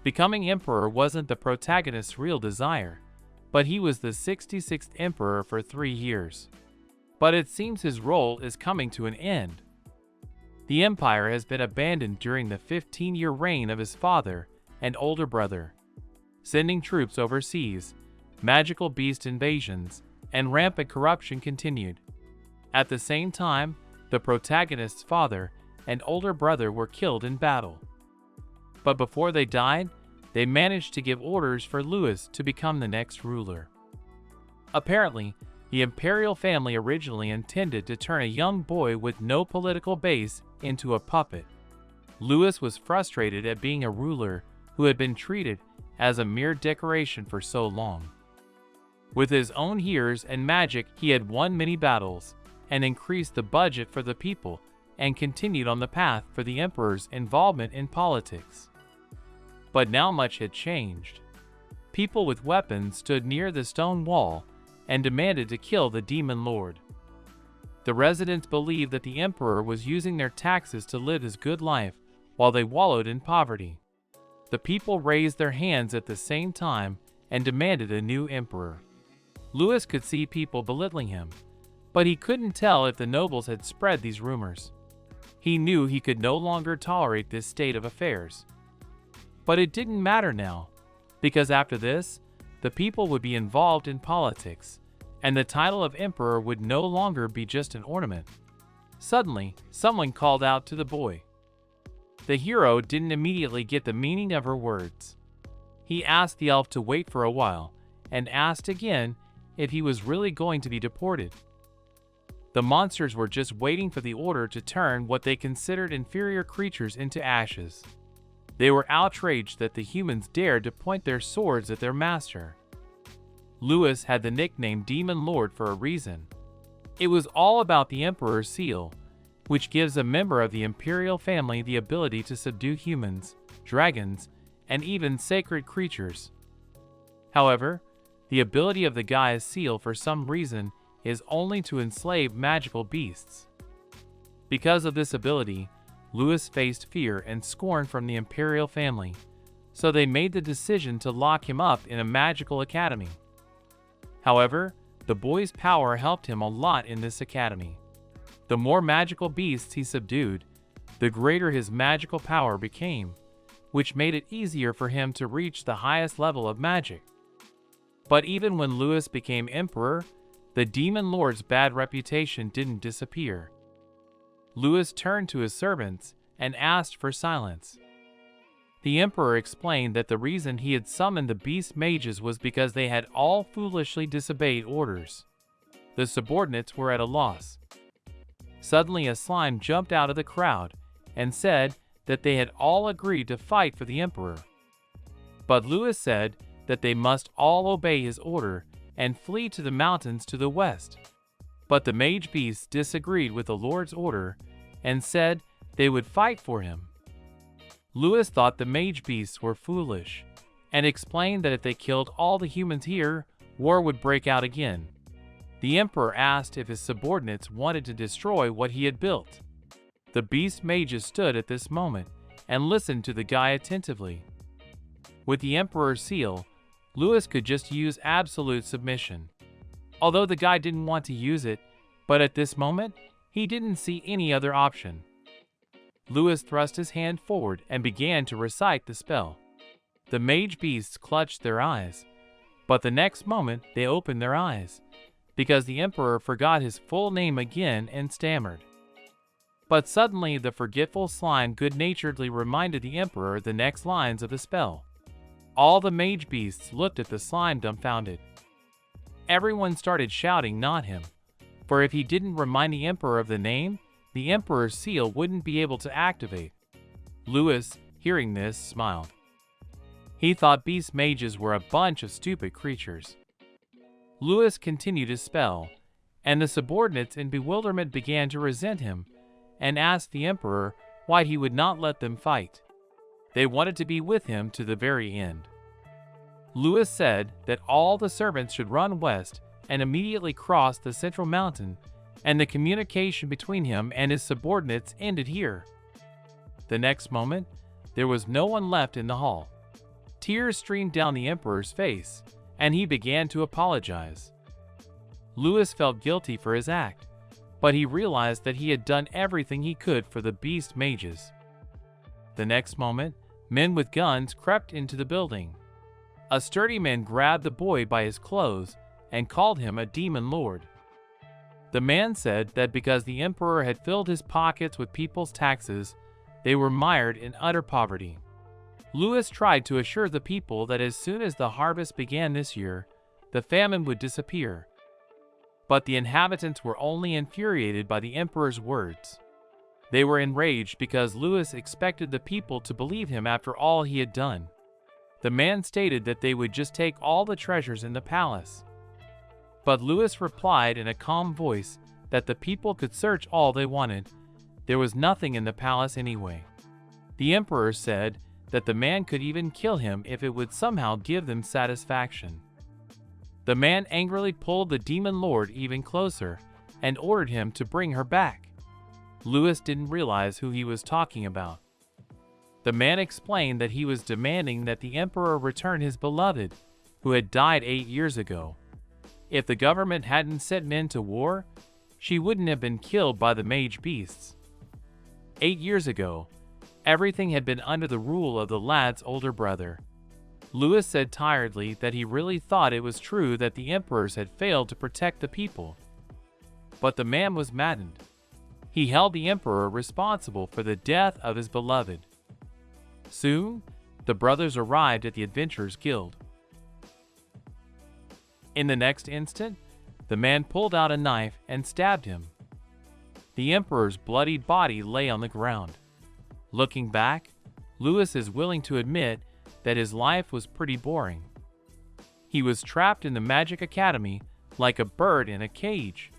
Becoming emperor wasn't the protagonist's real desire, but he was the 66th emperor for 3 years. But it seems his role is coming to an end. The empire has been abandoned during the 15-year reign of his father and older brother, sending troops overseas. Magical beast invasions and rampant corruption continued. At the same time, the protagonist's father and older brother were killed in battle. But before they died, they managed to give orders for Louis to become the next ruler. Apparently, the imperial family originally intended to turn a young boy with no political base into a puppet. Louis was frustrated at being a ruler who had been treated as a mere decoration for so long. With his own heroes and magic, he had won many battles and increased the budget for the people and continued on the path for the emperor's involvement in politics. But now much had changed. People with weapons stood near the stone wall and demanded to kill the demon lord. The residents believed that the emperor was using their taxes to live his good life while they wallowed in poverty. The people raised their hands at the same time and demanded a new emperor. Louis could see people belittling him, but he couldn't tell if the nobles had spread these rumors. He knew he could no longer tolerate this state of affairs. But it didn't matter now, because after this, the people would be involved in politics, and the title of emperor would no longer be just an ornament. Suddenly, someone called out to the boy. The hero didn't immediately get the meaning of her words. He asked the elf to wait for a while, and asked again if he was really going to be deported. The monsters were just waiting for the order to turn what they considered inferior creatures into ashes. They were outraged that the humans dared to point their swords at their master. Louis had the nickname Demon Lord for a reason. It was all about the Emperor's seal, which gives a member of the imperial family the ability to subdue humans, dragons, and even sacred creatures. However, the ability of the guy's seal for some reason is only to enslave magical beasts. Because of this ability, Louis faced fear and scorn from the imperial family, so they made the decision to lock him up in a magical academy. However, the boy's power helped him a lot in this academy. The more magical beasts he subdued, the greater his magical power became, which made it easier for him to reach the highest level of magic. But even when Louis became emperor, the Demon Lord's bad reputation didn't disappear. Louis turned to his servants and asked for silence. The emperor explained that the reason he had summoned the beast mages was because they had all foolishly disobeyed orders. The subordinates were at a loss. Suddenly a slime jumped out of the crowd and said that they had all agreed to fight for the emperor. But Louis said that they must all obey his order and flee to the mountains to the west. But the mage beasts disagreed with the Lord's order and said they would fight for him. Louis thought the mage beasts were foolish and explained that if they killed all the humans here, war would break out again. The emperor asked if his subordinates wanted to destroy what he had built. The beast mages stood at this moment and listened to the guy attentively. With the emperor's seal, Louis could just use absolute submission. Although the guy didn't want to use it, but at this moment, he didn't see any other option. Louis thrust his hand forward and began to recite the spell. The mage beasts clutched their eyes, but the next moment they opened their eyes, because the emperor forgot his full name again and stammered. But suddenly the forgetful slime good-naturedly reminded the emperor the next lines of the spell. All the mage beasts looked at the slime dumbfounded. Everyone started shouting, "Not him," for if he didn't remind the emperor of the name, the emperor's seal wouldn't be able to activate. Louis, hearing this, smiled. He thought beast mages were a bunch of stupid creatures. Louis continued his spell, and the subordinates in bewilderment began to resent him and asked the emperor why he would not let them fight. They wanted to be with him to the very end. Louis said that all the servants should run west and immediately cross the central mountain, and the communication between him and his subordinates ended here. The next moment, there was no one left in the hall. Tears streamed down the emperor's face, and he began to apologize. Louis felt guilty for his act, but he realized that he had done everything he could for the beast mages. The next moment, men with guns crept into the building. A sturdy man grabbed the boy by his clothes and called him a demon lord. The man said that because the emperor had filled his pockets with people's taxes, they were mired in utter poverty. Louis tried to assure the people that as soon as the harvest began this year, the famine would disappear. But the inhabitants were only infuriated by the emperor's words. They were enraged because Louis expected the people to believe him after all he had done. The man stated that they would just take all the treasures in the palace. But Louis replied in a calm voice that the people could search all they wanted. There was nothing in the palace anyway. The emperor said that the man could even kill him if it would somehow give them satisfaction. The man angrily pulled the demon lord even closer and ordered him to bring her back. Louis didn't realize who he was talking about. The man explained that he was demanding that the emperor return his beloved, who had died 8 years ago. If the government hadn't sent men to war, she wouldn't have been killed by the mage beasts. 8 years ago, everything had been under the rule of the lad's older brother. Louis said tiredly that he really thought it was true that the emperors had failed to protect the people. But the man was maddened. He held the emperor responsible for the death of his beloved. Soon, the brothers arrived at the Adventurers Guild. In the next instant, the man pulled out a knife and stabbed him. The emperor's bloodied body lay on the ground. Looking back, Louis is willing to admit that his life was pretty boring. He was trapped in the Magic Academy like a bird in a cage.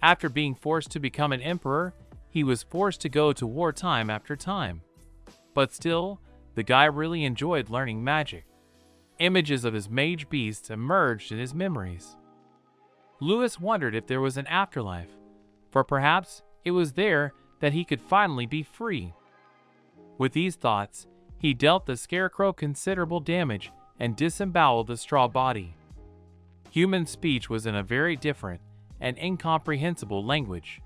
After being forced to become an emperor, he was forced to go to war time after time. But still, the guy really enjoyed learning magic. Images of his mage beasts emerged in his memories. Louis wondered if there was an afterlife, for perhaps it was there that he could finally be free. With these thoughts, he dealt the scarecrow considerable damage and disemboweled the straw body. Human speech was in a very different and incomprehensible language.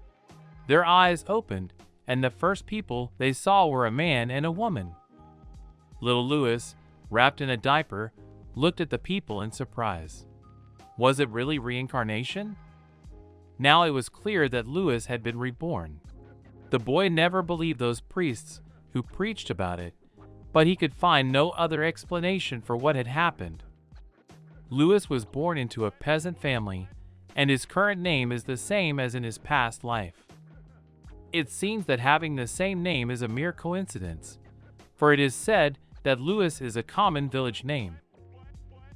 Their eyes opened, and the first people they saw were a man and a woman. Little Louis, wrapped in a diaper, looked at the people in surprise. Was it really reincarnation? Now it was clear that Louis had been reborn. The boy never believed those priests who preached about it, but he could find no other explanation for what had happened. Louis was born into a peasant family, and his current name is the same as in his past life. It seems that having the same name is a mere coincidence, for it is said that Louis is a common village name.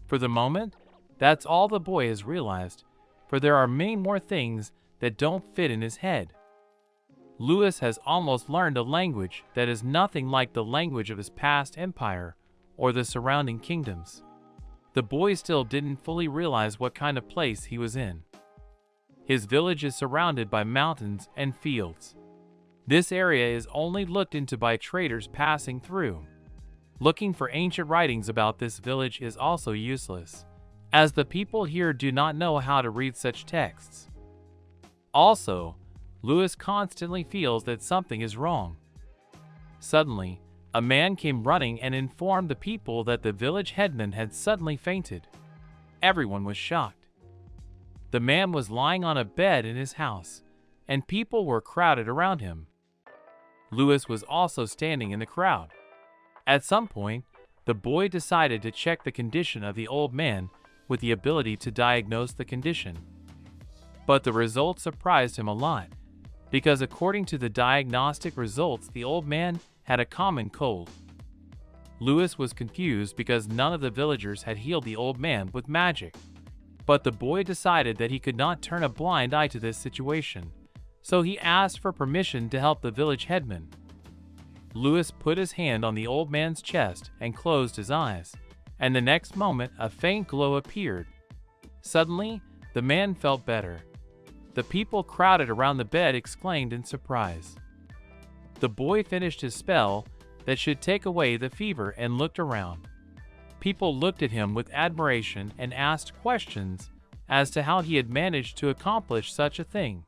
For the moment, that's all the boy has realized, for there are many more things that don't fit in his head. Louis has almost learned a language that is nothing like the language of his past empire or the surrounding kingdoms. The boy still didn't fully realize what kind of place he was in. His village is surrounded by mountains and fields. This area is only looked into by traders passing through. Looking for ancient writings about this village is also useless, as the people here do not know how to read such texts. Also, Louis constantly feels that something is wrong. Suddenly, a man came running and informed the people that the village headman had suddenly fainted. Everyone was shocked. The man was lying on a bed in his house, and people were crowded around him. Louis was also standing in the crowd. At some point, the boy decided to check the condition of the old man with the ability to diagnose the condition. But the results surprised him a lot, because according to the diagnostic results, the old man had a common cold. Louis was confused because none of the villagers had healed the old man with magic. But the boy decided that he could not turn a blind eye to this situation, so he asked for permission to help the village headman. Louis put his hand on the old man's chest and closed his eyes, and the next moment a faint glow appeared. Suddenly, the man felt better. The people crowded around the bed exclaimed in surprise. The boy finished his spell that should take away the fever and looked around. People looked at him with admiration and asked questions as to how he had managed to accomplish such a thing.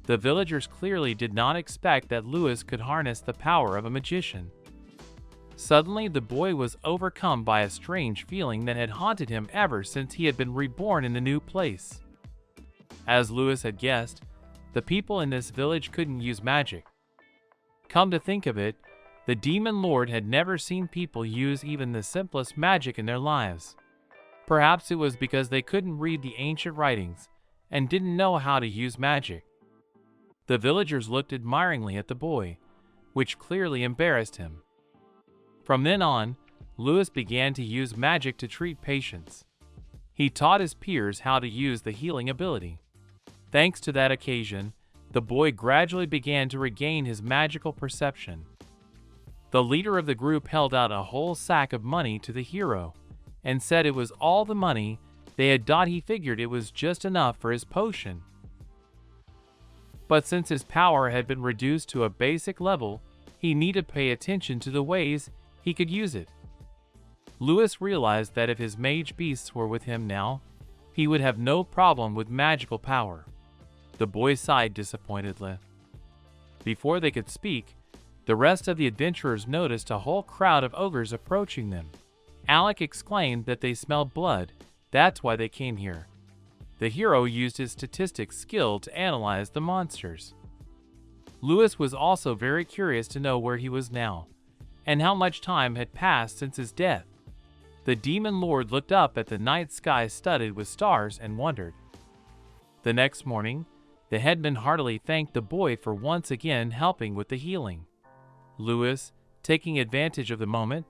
The villagers clearly did not expect that Lewis could harness the power of a magician. Suddenly, the boy was overcome by a strange feeling that had haunted him ever since he had been reborn in the new place. As Lewis had guessed, the people in this village couldn't use magic. Come to think of it, the demon lord had never seen people use even the simplest magic in their lives. Perhaps it was because they couldn't read the ancient writings and didn't know how to use magic. The villagers looked admiringly at the boy, which clearly embarrassed him. From then on, Lewis began to use magic to treat patients. He taught his peers how to use the healing ability. Thanks to that occasion, the boy gradually began to regain his magical perception. The leader of the group held out a whole sack of money to the hero and said it was all the money they had. He figured it was just enough for his potion. But since his power had been reduced to a basic level, he needed to pay attention to the ways he could use it. Lewis realized that if his mage beasts were with him now, he would have no problem with magical power. The boy sighed disappointedly. Before they could speak, the rest of the adventurers noticed a whole crowd of ogres approaching them. Alec exclaimed that they smelled blood. That's why they came here. The hero used his statistics skill to analyze the monsters. Lewis was also very curious to know where he was now, and how much time had passed since his death. The demon lord looked up at the night sky studded with stars and wondered. The next morning, the headman heartily thanked the boy for once again helping with the healing. Lewis, taking advantage of the moment,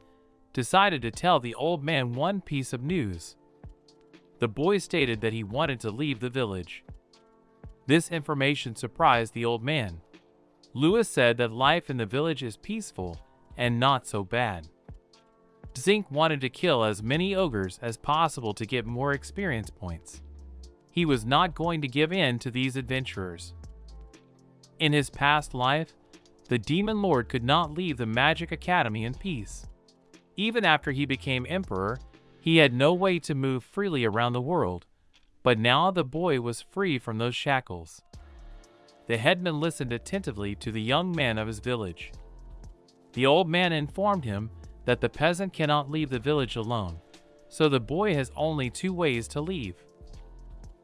decided to tell the old man one piece of news. The boy stated that he wanted to leave the village. This information surprised the old man. Lewis said that life in the village is peaceful and not so bad. Zink wanted to kill as many ogres as possible to get more experience points. He was not going to give in to these adventurers. In his past life, the demon lord could not leave the magic academy in peace. Even after he became emperor, he had no way to move freely around the world, but now the boy was free from those shackles. The headman listened attentively to the young man of his village. The old man informed him that the peasant cannot leave the village alone, so the boy has only two ways to leave.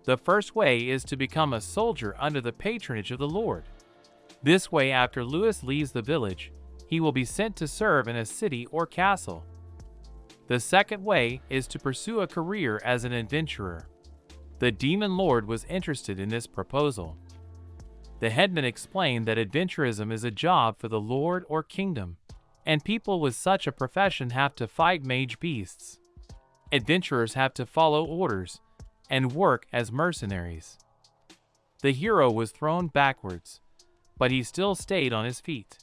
The first way is to become a soldier under the patronage of the Lord. This way, after Lewis leaves the village, he will be sent to serve in a city or castle. The second way is to pursue a career as an adventurer. The demon lord was interested in this proposal. The headman explained that adventurism is a job for the lord or kingdom, and people with such a profession have to fight mage beasts. Adventurers have to follow orders and work as mercenaries. The hero was thrown backwards, but he still stayed on his feet.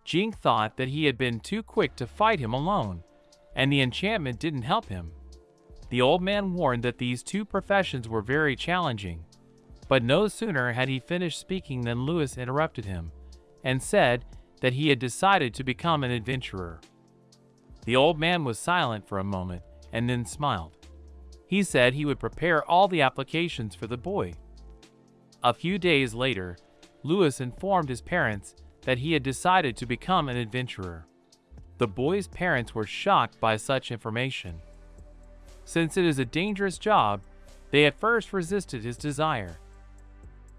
Jing thought that he had been too quick to fight him alone, and the enchantment didn't help him. The old man warned that these two professions were very challenging, but no sooner had he finished speaking than Lewis interrupted him, and said that he had decided to become an adventurer. The old man was silent for a moment, and then smiled. He said he would prepare all the applications for the boy. A few days later, Lewis informed his parents that he had decided to become an adventurer. The boy's parents were shocked by such information. Since it is a dangerous job, they at first resisted his desire.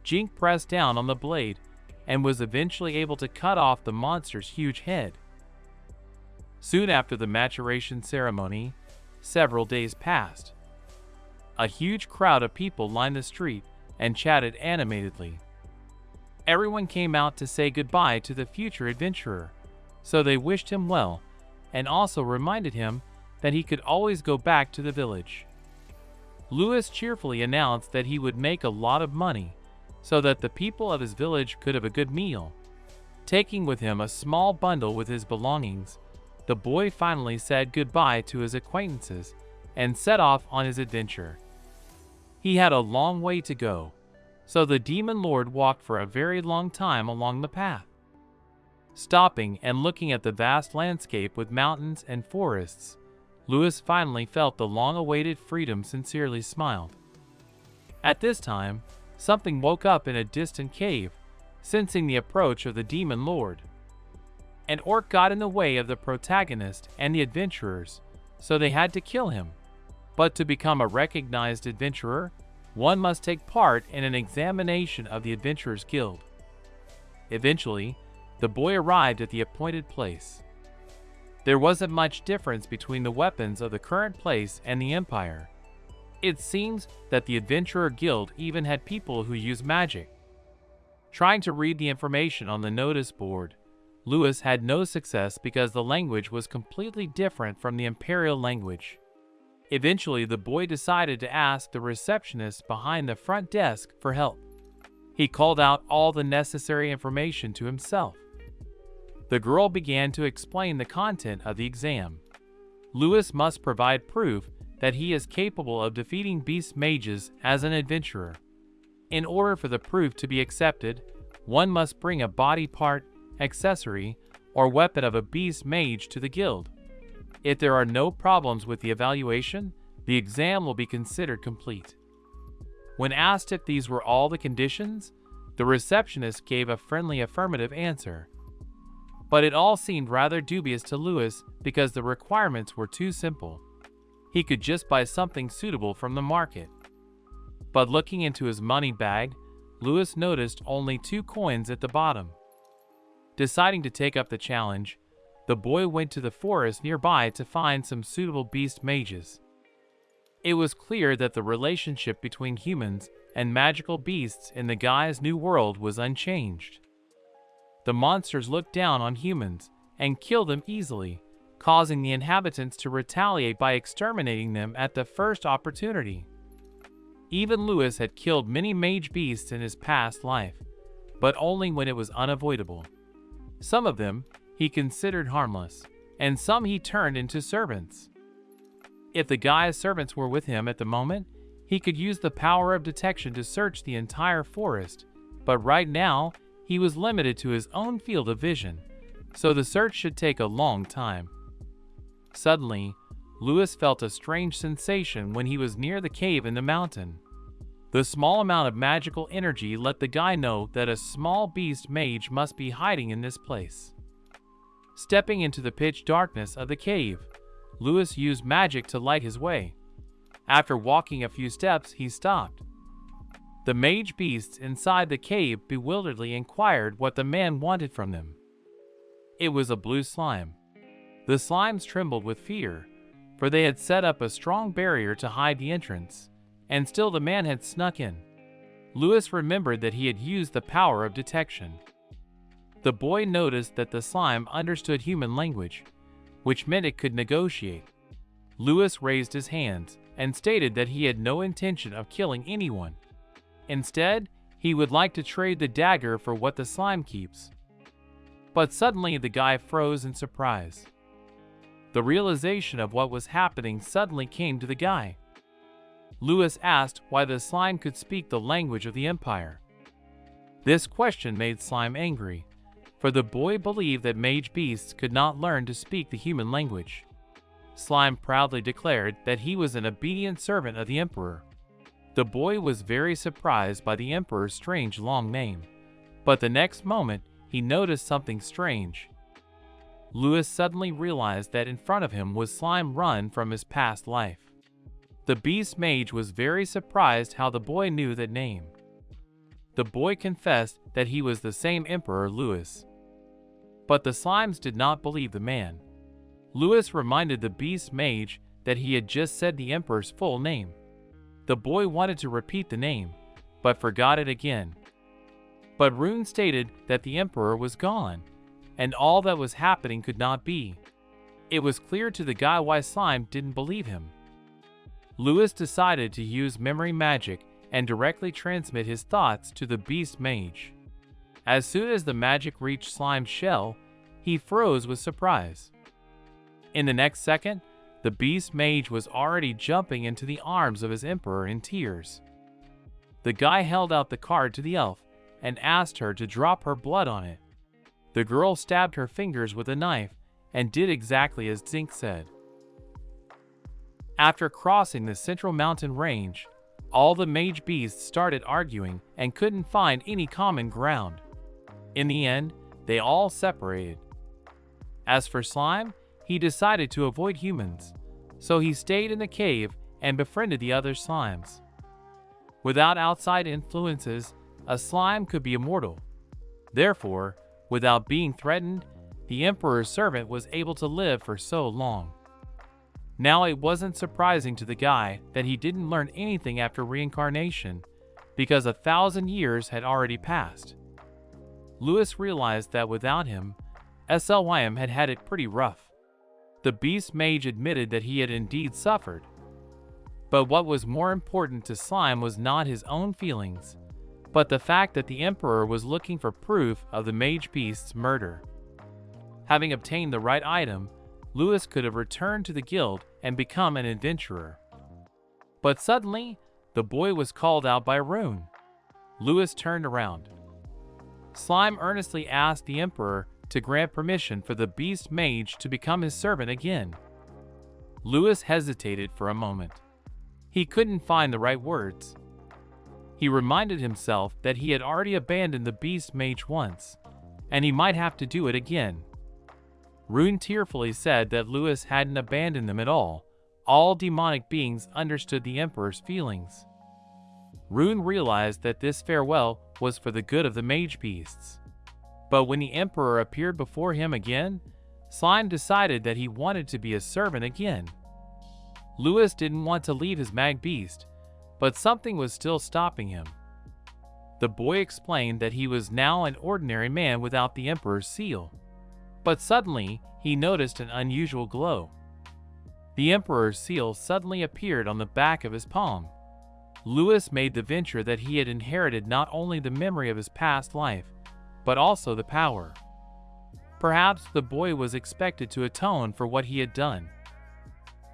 Jink pressed down on the blade and was eventually able to cut off the monster's huge head. Soon after the maturation ceremony, several days passed. A huge crowd of people lined the street and chatted animatedly. Everyone came out to say goodbye to the future adventurer, so they wished him well and also reminded him that he could always go back to the village. Lewis cheerfully announced that he would make a lot of money so that the people of his village could have a good meal. Taking with him a small bundle with his belongings, the boy finally said goodbye to his acquaintances and set off on his adventure. He had a long way to go, so the demon lord walked for a very long time along the path, stopping and looking at the vast landscape with mountains and forests. Lewis finally felt the long-awaited freedom, sincerely smiled. At this time, something woke up in a distant cave, sensing the approach of the demon lord. An orc got in the way of the protagonist and the adventurers, so they had to kill him. But to become a recognized adventurer, one must take part in an examination of the Adventurers Guild. Eventually, the boy arrived at the appointed place. There wasn't much difference between the weapons of the current place and the Empire. It seems that the Adventurer Guild even had people who use magic. Trying to read the information on the notice board, Lewis had no success because the language was completely different from the Imperial language. Eventually, the boy decided to ask the receptionist behind the front desk for help. He called out all the necessary information to himself. The girl began to explain the content of the exam. Lewis must provide proof that he is capable of defeating beast mages as an adventurer. In order for the proof to be accepted, one must bring a body part, accessory, or weapon of a beast mage to the guild. If there are no problems with the evaluation, the exam will be considered complete. When asked if these were all the conditions, the receptionist gave a friendly affirmative answer. But it all seemed rather dubious to Lewis because the requirements were too simple. He could just buy something suitable from the market. But looking into his money bag, Lewis noticed only 2 coins at the bottom. Deciding to take up the challenge, the boy went to the forest nearby to find some suitable beast mages. It was clear that the relationship between humans and magical beasts in the guy's new world was unchanged. The monsters looked down on humans and killed them easily, causing the inhabitants to retaliate by exterminating them at the first opportunity. Even Lewis had killed many mage beasts in his past life, but only when it was unavoidable. Some of them he considered harmless, and some he turned into servants. If the guy's servants were with him at the moment, he could use the power of detection to search the entire forest, but right now, he was limited to his own field of vision, so the search should take a long time. Suddenly, Lewis felt a strange sensation when he was near the cave in the mountain. The small amount of magical energy let the guy know that a small beast mage must be hiding in this place. Stepping into the pitch darkness of the cave, Lewis used magic to light his way. After walking a few steps, he stopped. The mage beasts inside the cave bewilderedly inquired what the man wanted from them. It was a blue slime. The slimes trembled with fear, for they had set up a strong barrier to hide the entrance, and still the man had snuck in. Lewis remembered that he had used the power of detection. The boy noticed that the slime understood human language, which meant it could negotiate. Lewis raised his hands and stated that he had no intention of killing anyone. Instead, he would like to trade the dagger for what the slime keeps. But suddenly the guy froze in surprise. The realization of what was happening suddenly came to the guy. Lewis asked why the slime could speak the language of the Empire. This question made Slime angry, for the boy believed that mage beasts could not learn to speak the human language. Slime proudly declared that he was an obedient servant of the Emperor. The boy was very surprised by the Emperor's strange long name, but the next moment he noticed something strange. Lewis suddenly realized that in front of him was Slime run from his past life. The beast mage was very surprised how the boy knew that name. The boy confessed that he was the same Emperor Lewis. But the slimes did not believe the man. Lewis reminded the beast mage that he had just said the Emperor's full name. The boy wanted to repeat the name, but forgot it again. But Rune stated that the Emperor was gone, and all that was happening could not be. It was clear to the guy why Slime didn't believe him. Lewis decided to use memory magic and directly transmit his thoughts to the beast mage. As soon as the magic reached Slime's shell, he froze with surprise. In the next second, the beast mage was already jumping into the arms of his emperor in tears. The guy held out the card to the elf and asked her to drop her blood on it. The girl stabbed her fingers with a knife and did exactly as Zink said. After crossing the central mountain range, all the mage beasts started arguing and couldn't find any common ground. In the end, they all separated. As for Slime, he decided to avoid humans, so he stayed in the cave and befriended the other slimes. Without outside influences, a slime could be immortal. Therefore, without being threatened, the Emperor's servant was able to live for so long. Now it wasn't surprising to the guy that he didn't learn anything after reincarnation, because 1,000 years had already passed. Lewis realized that without him, Slym had had it pretty rough. The Beast Mage admitted that he had indeed suffered. But what was more important to Slime was not his own feelings, but the fact that the Emperor was looking for proof of the Mage Beast's murder. Having obtained the right item, Lewis could have returned to the guild and become an adventurer. But suddenly, the boy was called out by Rune. Lewis turned around. Slime earnestly asked the Emperor to grant permission for the Beast Mage to become his servant again. Lewis hesitated for a moment. He couldn't find the right words. He reminded himself that he had already abandoned the Beast Mage once, and he might have to do it again. Rune tearfully said that Lewis hadn't abandoned them at all. All demonic beings understood the Emperor's feelings. Rune realized that this farewell was for the good of the mage beasts. But when the Emperor appeared before him again, Slime decided that he wanted to be a servant again. Lewis didn't want to leave his mag beast, but something was still stopping him. The boy explained that he was now an ordinary man without the Emperor's seal. But suddenly, he noticed an unusual glow. The Emperor's seal suddenly appeared on the back of his palm. Lewis made the venture that he had inherited not only the memory of his past life, but also the power. Perhaps the boy was expected to atone for what he had done.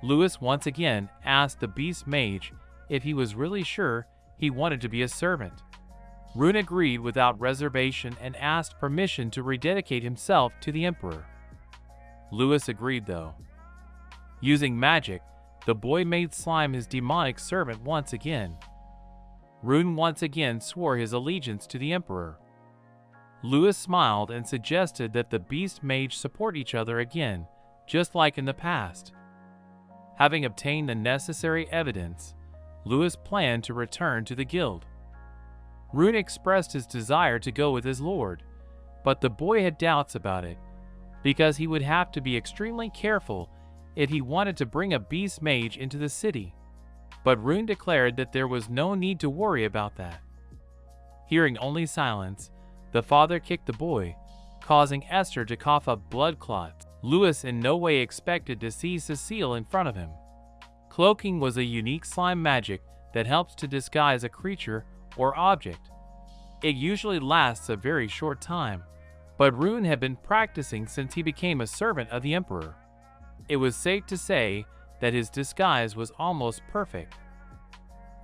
Lewis once again asked the Beast Mage if he was really sure he wanted to be a servant. Rune agreed without reservation and asked permission to rededicate himself to the Emperor. Lewis agreed though. Using magic, the boy made Slime his demonic servant once again. Rune once again swore his allegiance to the Emperor. Lewis smiled and suggested that the Beast Mage support each other again, just like in the past. Having obtained the necessary evidence, Lewis planned to return to the guild. Rune expressed his desire to go with his lord, but the boy had doubts about it, because he would have to be extremely careful if he wanted to bring a Beast Mage into the city. But Rune declared that there was no need to worry about that. Hearing only silence, the father kicked the boy, causing Esther to cough up blood clots. Lewis in no way expected to see Cecile in front of him. Cloaking was a unique slime magic that helps to disguise a creature or object. It usually lasts a very short time, but Rune had been practicing since he became a servant of the Emperor. It was safe to say that his disguise was almost perfect.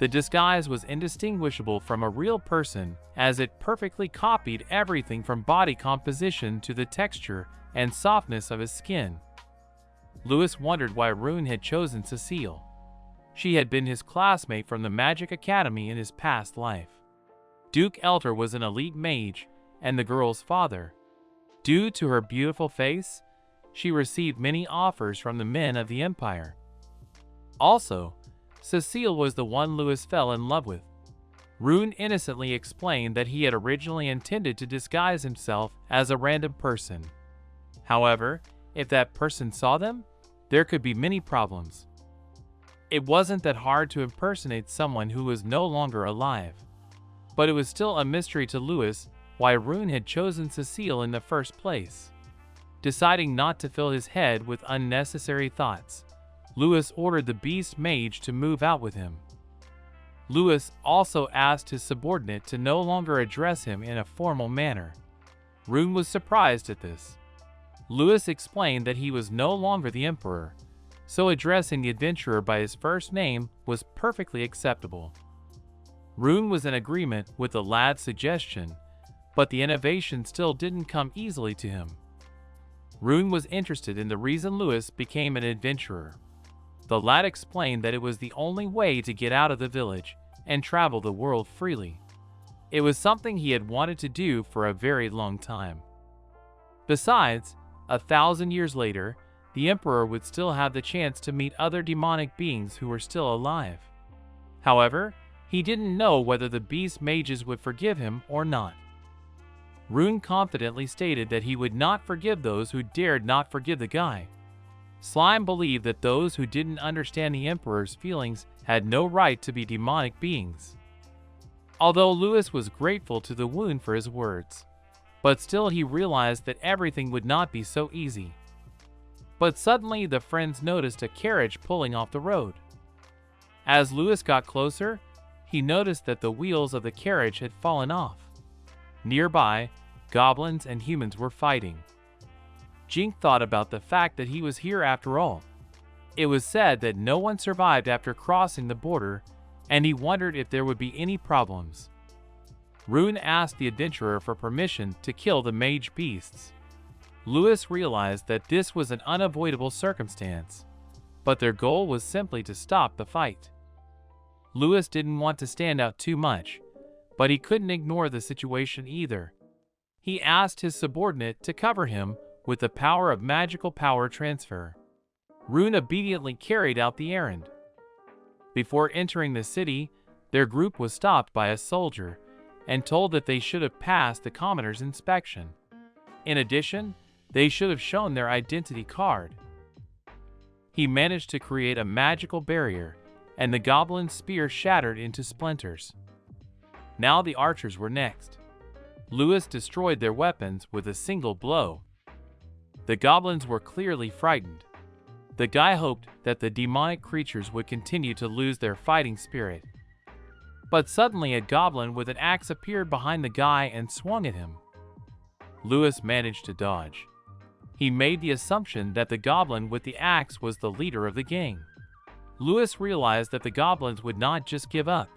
The disguise was indistinguishable from a real person, as it perfectly copied everything from body composition to the texture and softness of his skin. Lewis wondered why Rune had chosen Cecile. She had been his classmate from the Magic Academy in his past life. Duke Elter was an elite mage and the girl's father. Due to her beautiful face, she received many offers from the men of the Empire. Also, Cecile was the one Lewis fell in love with. Rune innocently explained that he had originally intended to disguise himself as a random person. However, if that person saw them, there could be many problems. It wasn't that hard to impersonate someone who was no longer alive. But it was still a mystery to Lewis why Rune had chosen Cecile in the first place. Deciding not to fill his head with unnecessary thoughts, Lewis ordered the Beast Mage to move out with him. Lewis also asked his subordinate to no longer address him in a formal manner. Rune was surprised at this. Lewis explained that he was no longer the Emperor, so addressing the adventurer by his first name was perfectly acceptable. Rune was in agreement with the lad's suggestion, but the innovation still didn't come easily to him. Rune was interested in the reason Lewis became an adventurer. The lad explained that it was the only way to get out of the village and travel the world freely. It was something he had wanted to do for a very long time. Besides, 1,000 years later, the Emperor would still have the chance to meet other demonic beings who were still alive. However, he didn't know whether the beast mages would forgive him or not. Rune confidently stated that he would not forgive those who dared not forgive the guy. Slime believed that those who didn't understand the Emperor's feelings had no right to be demonic beings. Although Lewis was grateful to the wound for his words, but still he realized that everything would not be so easy. But suddenly the friends noticed a carriage pulling off the road. As Lewis got closer, he noticed that the wheels of the carriage had fallen off. Nearby, goblins and humans were fighting. Jink thought about the fact that he was here after all. It was said that no one survived after crossing the border, and he wondered if there would be any problems. Rune asked the adventurer for permission to kill the mage beasts. Lewis realized that this was an unavoidable circumstance, but their goal was simply to stop the fight. Lewis didn't want to stand out too much, but he couldn't ignore the situation either. He asked his subordinate to cover him with the power of magical power transfer. Rune obediently carried out the errand. Before entering the city, their group was stopped by a soldier and told that they should have passed the commoner's inspection. In addition, they should have shown their identity card. He managed to create a magical barrier, and the goblin's spear shattered into splinters. Now the archers were next. Lewis destroyed their weapons with a single blow. The goblins were clearly frightened. The guy hoped that the demonic creatures would continue to lose their fighting spirit. But suddenly a goblin with an axe appeared behind the guy and swung at him. Lewis managed to dodge. He made the assumption that the goblin with the axe was the leader of the gang. Lewis realized that the goblins would not just give up,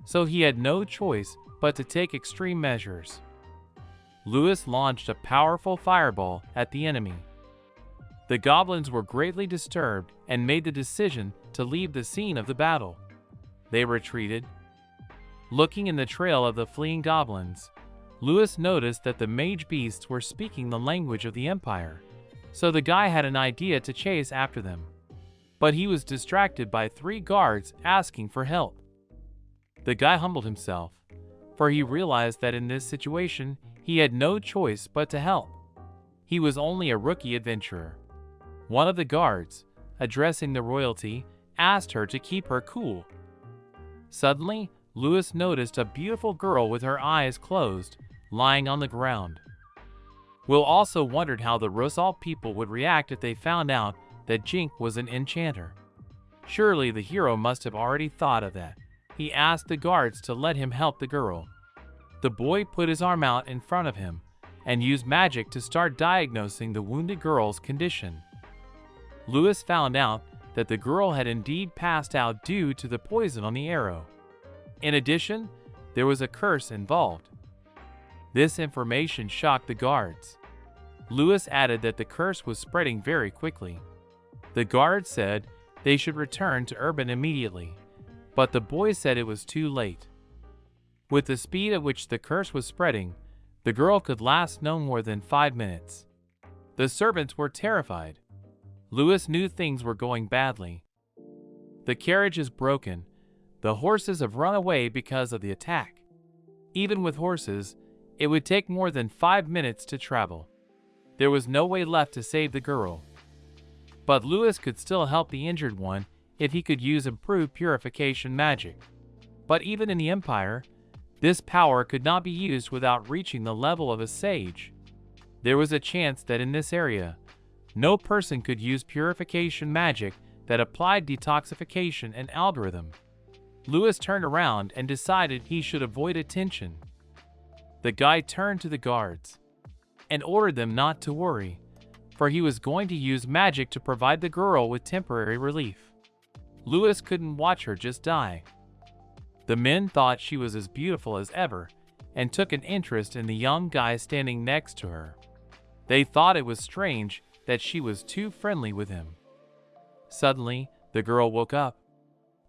so he had no choice but to take extreme measures. Lewis launched a powerful fireball at the enemy. The goblins were greatly disturbed and made the decision to leave the scene of the battle. They retreated. Looking in the trail of the fleeing goblins, Lewis noticed that the mage beasts were speaking the language of the Empire, so the guy had an idea to chase after them. But he was distracted by 3 guards asking for help. The guy humbled himself, for he realized that in this situation, he had no choice but to help. He was only a rookie adventurer. One of the guards, addressing the royalty, asked her to keep her cool. Suddenly, Lewis noticed a beautiful girl with her eyes closed, lying on the ground. Will also wondered how the Rosal people would react if they found out that Jink was an enchanter. Surely the hero must have already thought of that. He asked the guards to let him help the girl. The boy put his arm out in front of him and used magic to start diagnosing the wounded girl's condition. Lewis found out that the girl had indeed passed out due to the poison on the arrow. In addition, there was a curse involved. This information shocked the guards. Lewis added that the curse was spreading very quickly. The guards said they should return to Urban immediately, but the boy said it was too late. With the speed at which the curse was spreading, the girl could last no more than 5 minutes. The servants were terrified. Lewis knew things were going badly. The carriage is broken. The horses have run away because of the attack. Even with horses, it would take more than 5 minutes to travel. There was no way left to save the girl. But Lewis could still help the injured one if he could use improved purification magic. But even in the Empire, this power could not be used without reaching the level of a sage. There was a chance that in this area, no person could use purification magic that applied detoxification and algorithm. Lewis turned around and decided he should avoid attention. The guy turned to the guards and ordered them not to worry, for he was going to use magic to provide the girl with temporary relief. Lewis couldn't watch her just die. The men thought she was as beautiful as ever and took an interest in the young guy standing next to her. They thought it was strange that she was too friendly with him. Suddenly, The girl woke up.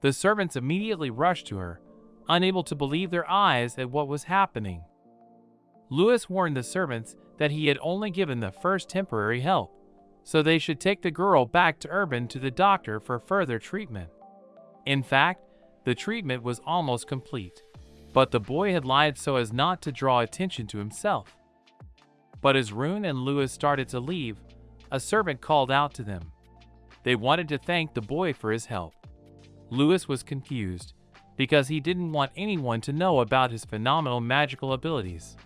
The servants immediately rushed to her, unable to believe their eyes at what was happening. Lewis warned the servants that he had only given the first temporary help, so they should take the girl back to Urban to the doctor for further treatment. In fact, the treatment was almost complete, but the boy had lied so as not to draw attention to himself. But as Rune and Lewis started to leave, a servant called out to them. They wanted to thank the boy for his help. Lewis was confused, because he didn't want anyone to know about his phenomenal magical abilities.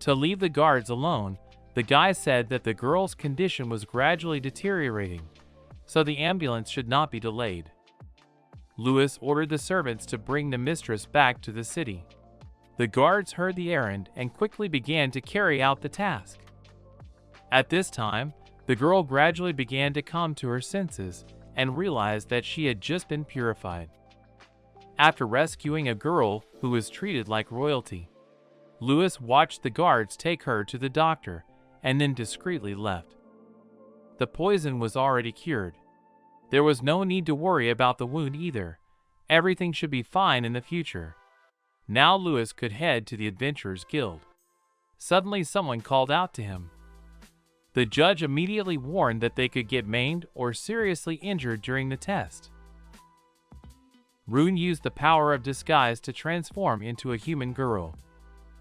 To leave the guards alone, the guy said that the girl's condition was gradually deteriorating, so the ambulance should not be delayed. Lewis ordered the servants to bring the mistress back to the city. The guards heard the errand and quickly began to carry out the task. At this time, the girl gradually began to come to her senses and realized that she had just been purified. After rescuing a girl who was treated like royalty, Lewis watched the guards take her to the doctor and then discreetly left. The poison was already cured. There was no need to worry about the wound either. Everything should be fine in the future. Now Lewis could head to the Adventurers Guild. Suddenly someone called out to him. The judge immediately warned that they could get maimed or seriously injured during the test. Rune used the power of disguise to transform into a human girl.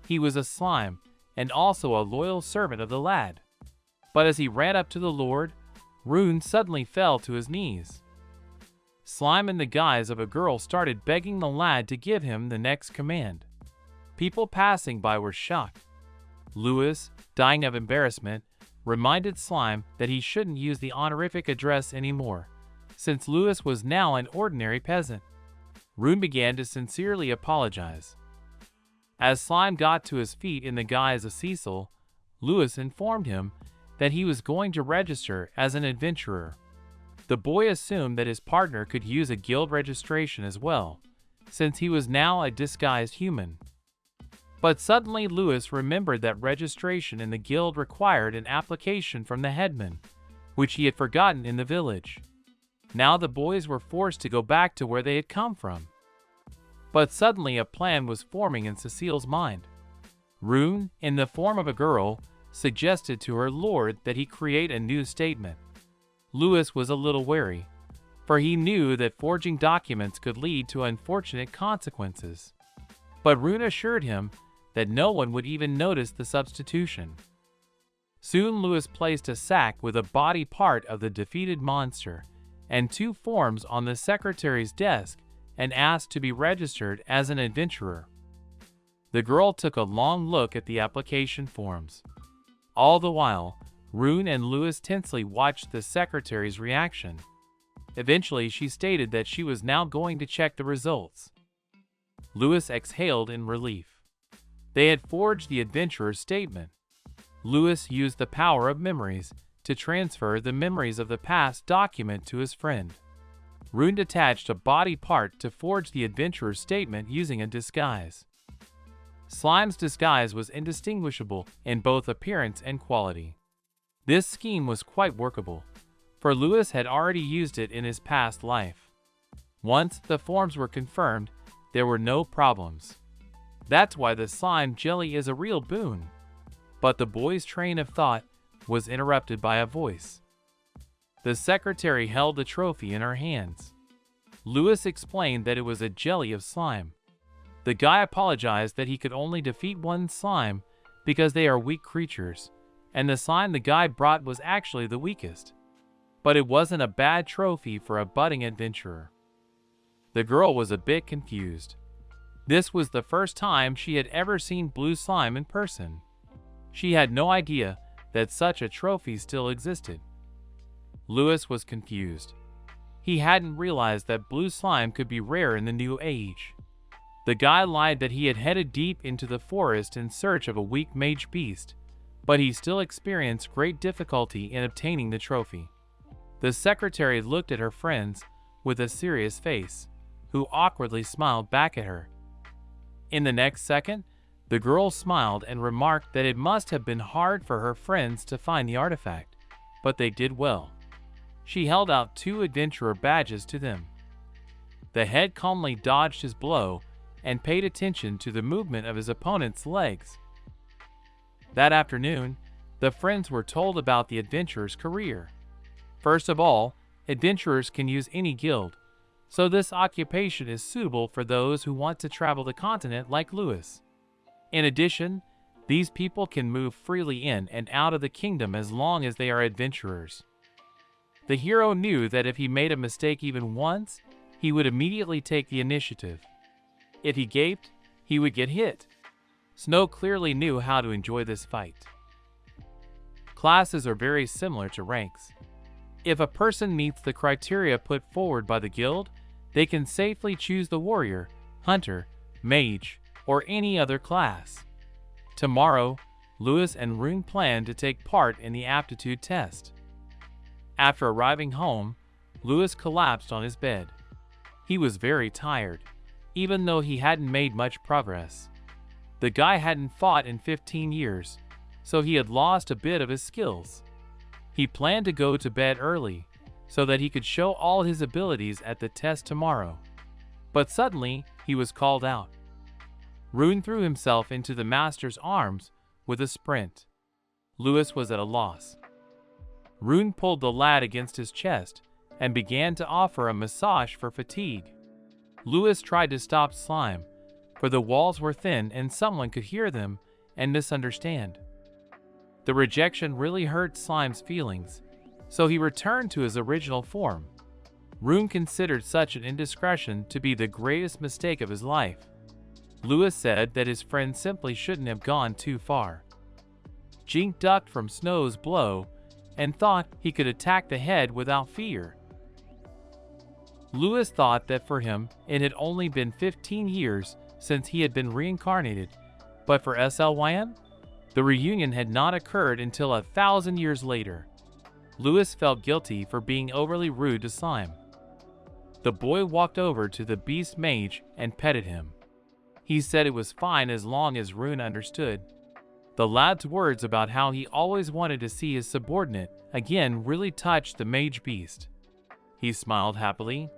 He was a slime and also a loyal servant of the lad. But as he ran up to the Lord, Rune suddenly fell to his knees. Slime in the guise of a girl started begging the lad to give him the next command. People passing by were shocked. Lewis, dying of embarrassment, reminded Slime that he shouldn't use the honorific address anymore, since Lewis was now an ordinary peasant. Rune began to sincerely apologize. As Slime got to his feet in the guise of Cecil, Lewis informed him that he was going to register as an adventurer. The boy assumed that his partner could use a guild registration as well, since he was now a disguised human. But suddenly Lewis remembered that registration in the guild required an application from the headman, which he had forgotten in the village. Now the boys were forced to go back to where they had come from. But suddenly a plan was forming in Cecile's mind. Rune, in the form of a girl, suggested to her lord that he create a new statement. Lewis was a little wary, for he knew that forging documents could lead to unfortunate consequences. But Rune assured him that no one would even notice the substitution. Soon Lewis placed a sack with a body part of the defeated monster and 2 forms on the secretary's desk and asked to be registered as an adventurer. The girl took a long look at the application forms. All the while, Rune and Lewis tensely watched the secretary's reaction. Eventually, she stated that she was now going to check the results. Lewis exhaled in relief. They had forged the adventurer's statement. Lewis used the power of memories to transfer the memories of the past document to his friend. Rune detached a body part to forge the adventurer's statement using a disguise. Slime's disguise was indistinguishable in both appearance and quality. This scheme was quite workable, for Lewis had already used it in his past life. Once the forms were confirmed, there were no problems. That's why the slime jelly is a real boon. But the boy's train of thought was interrupted by a voice. The secretary held the trophy in her hands. Lewis explained that it was a jelly of slime. The guy apologized that he could only defeat one slime because they are weak creatures, and the slime the guy brought was actually the weakest. But it wasn't a bad trophy for a budding adventurer. The girl was a bit confused. This was the first time she had ever seen blue slime in person. She had no idea that such a trophy still existed. Lewis was confused. He hadn't realized that blue slime could be rare in the new age. The guy lied that he had headed deep into the forest in search of a weak mage beast, but he still experienced great difficulty in obtaining the trophy. The secretary looked at her friends with a serious face, who awkwardly smiled back at her. In the next second, the girl smiled and remarked that it must have been hard for her friends to find the artifact, but they did well. she held out 2 adventurer badges to them. The head calmly dodged his blow and paid attention to the movement of his opponent's legs. That afternoon, the friends were told about the adventurer's career. First of all, adventurers can use any guild, so this occupation is suitable for those who want to travel the continent like Lewis. In addition, these people can move freely in and out of the kingdom as long as they are adventurers. The hero knew that if he made a mistake even once, he would immediately take the initiative. If he gaped, he would get hit. Snow clearly knew how to enjoy this fight. Classes are very similar to ranks. If a person meets the criteria put forward by the guild, they can safely choose the warrior, hunter, mage, or any other class. Tomorrow, Lewis and Rune planned to take part in the aptitude test. After arriving home, Lewis collapsed on his bed. He was very tired, even though he hadn't made much progress. The guy hadn't fought in 15 years, so he had lost a bit of his skills. He planned to go to bed early, so that he could show all his abilities at the test tomorrow. But suddenly, he was called out. Rune threw himself into the master's arms with a sprint. Lewis was at a loss. Rune pulled the lad against his chest and began to offer a massage for fatigue. Lewis tried to stop Slime, for the walls were thin and someone could hear them and misunderstand. The rejection really hurt Slime's feelings, so he returned to his original form. Rune considered such an indiscretion to be the greatest mistake of his life. Lewis said that his friend simply shouldn't have gone too far. Jink ducked from Snow's blow and thought he could attack the head without fear. Lewis thought that for him it had only been 15 years since he had been reincarnated, but for SLYM, the reunion had not occurred until 1,000 years later. Lewis felt guilty for being overly rude to Slime. The boy walked over to the beast mage and petted him. He said it was fine as long as Rune understood. The lad's words about how he always wanted to see his subordinate again really touched the mage beast. He smiled happily.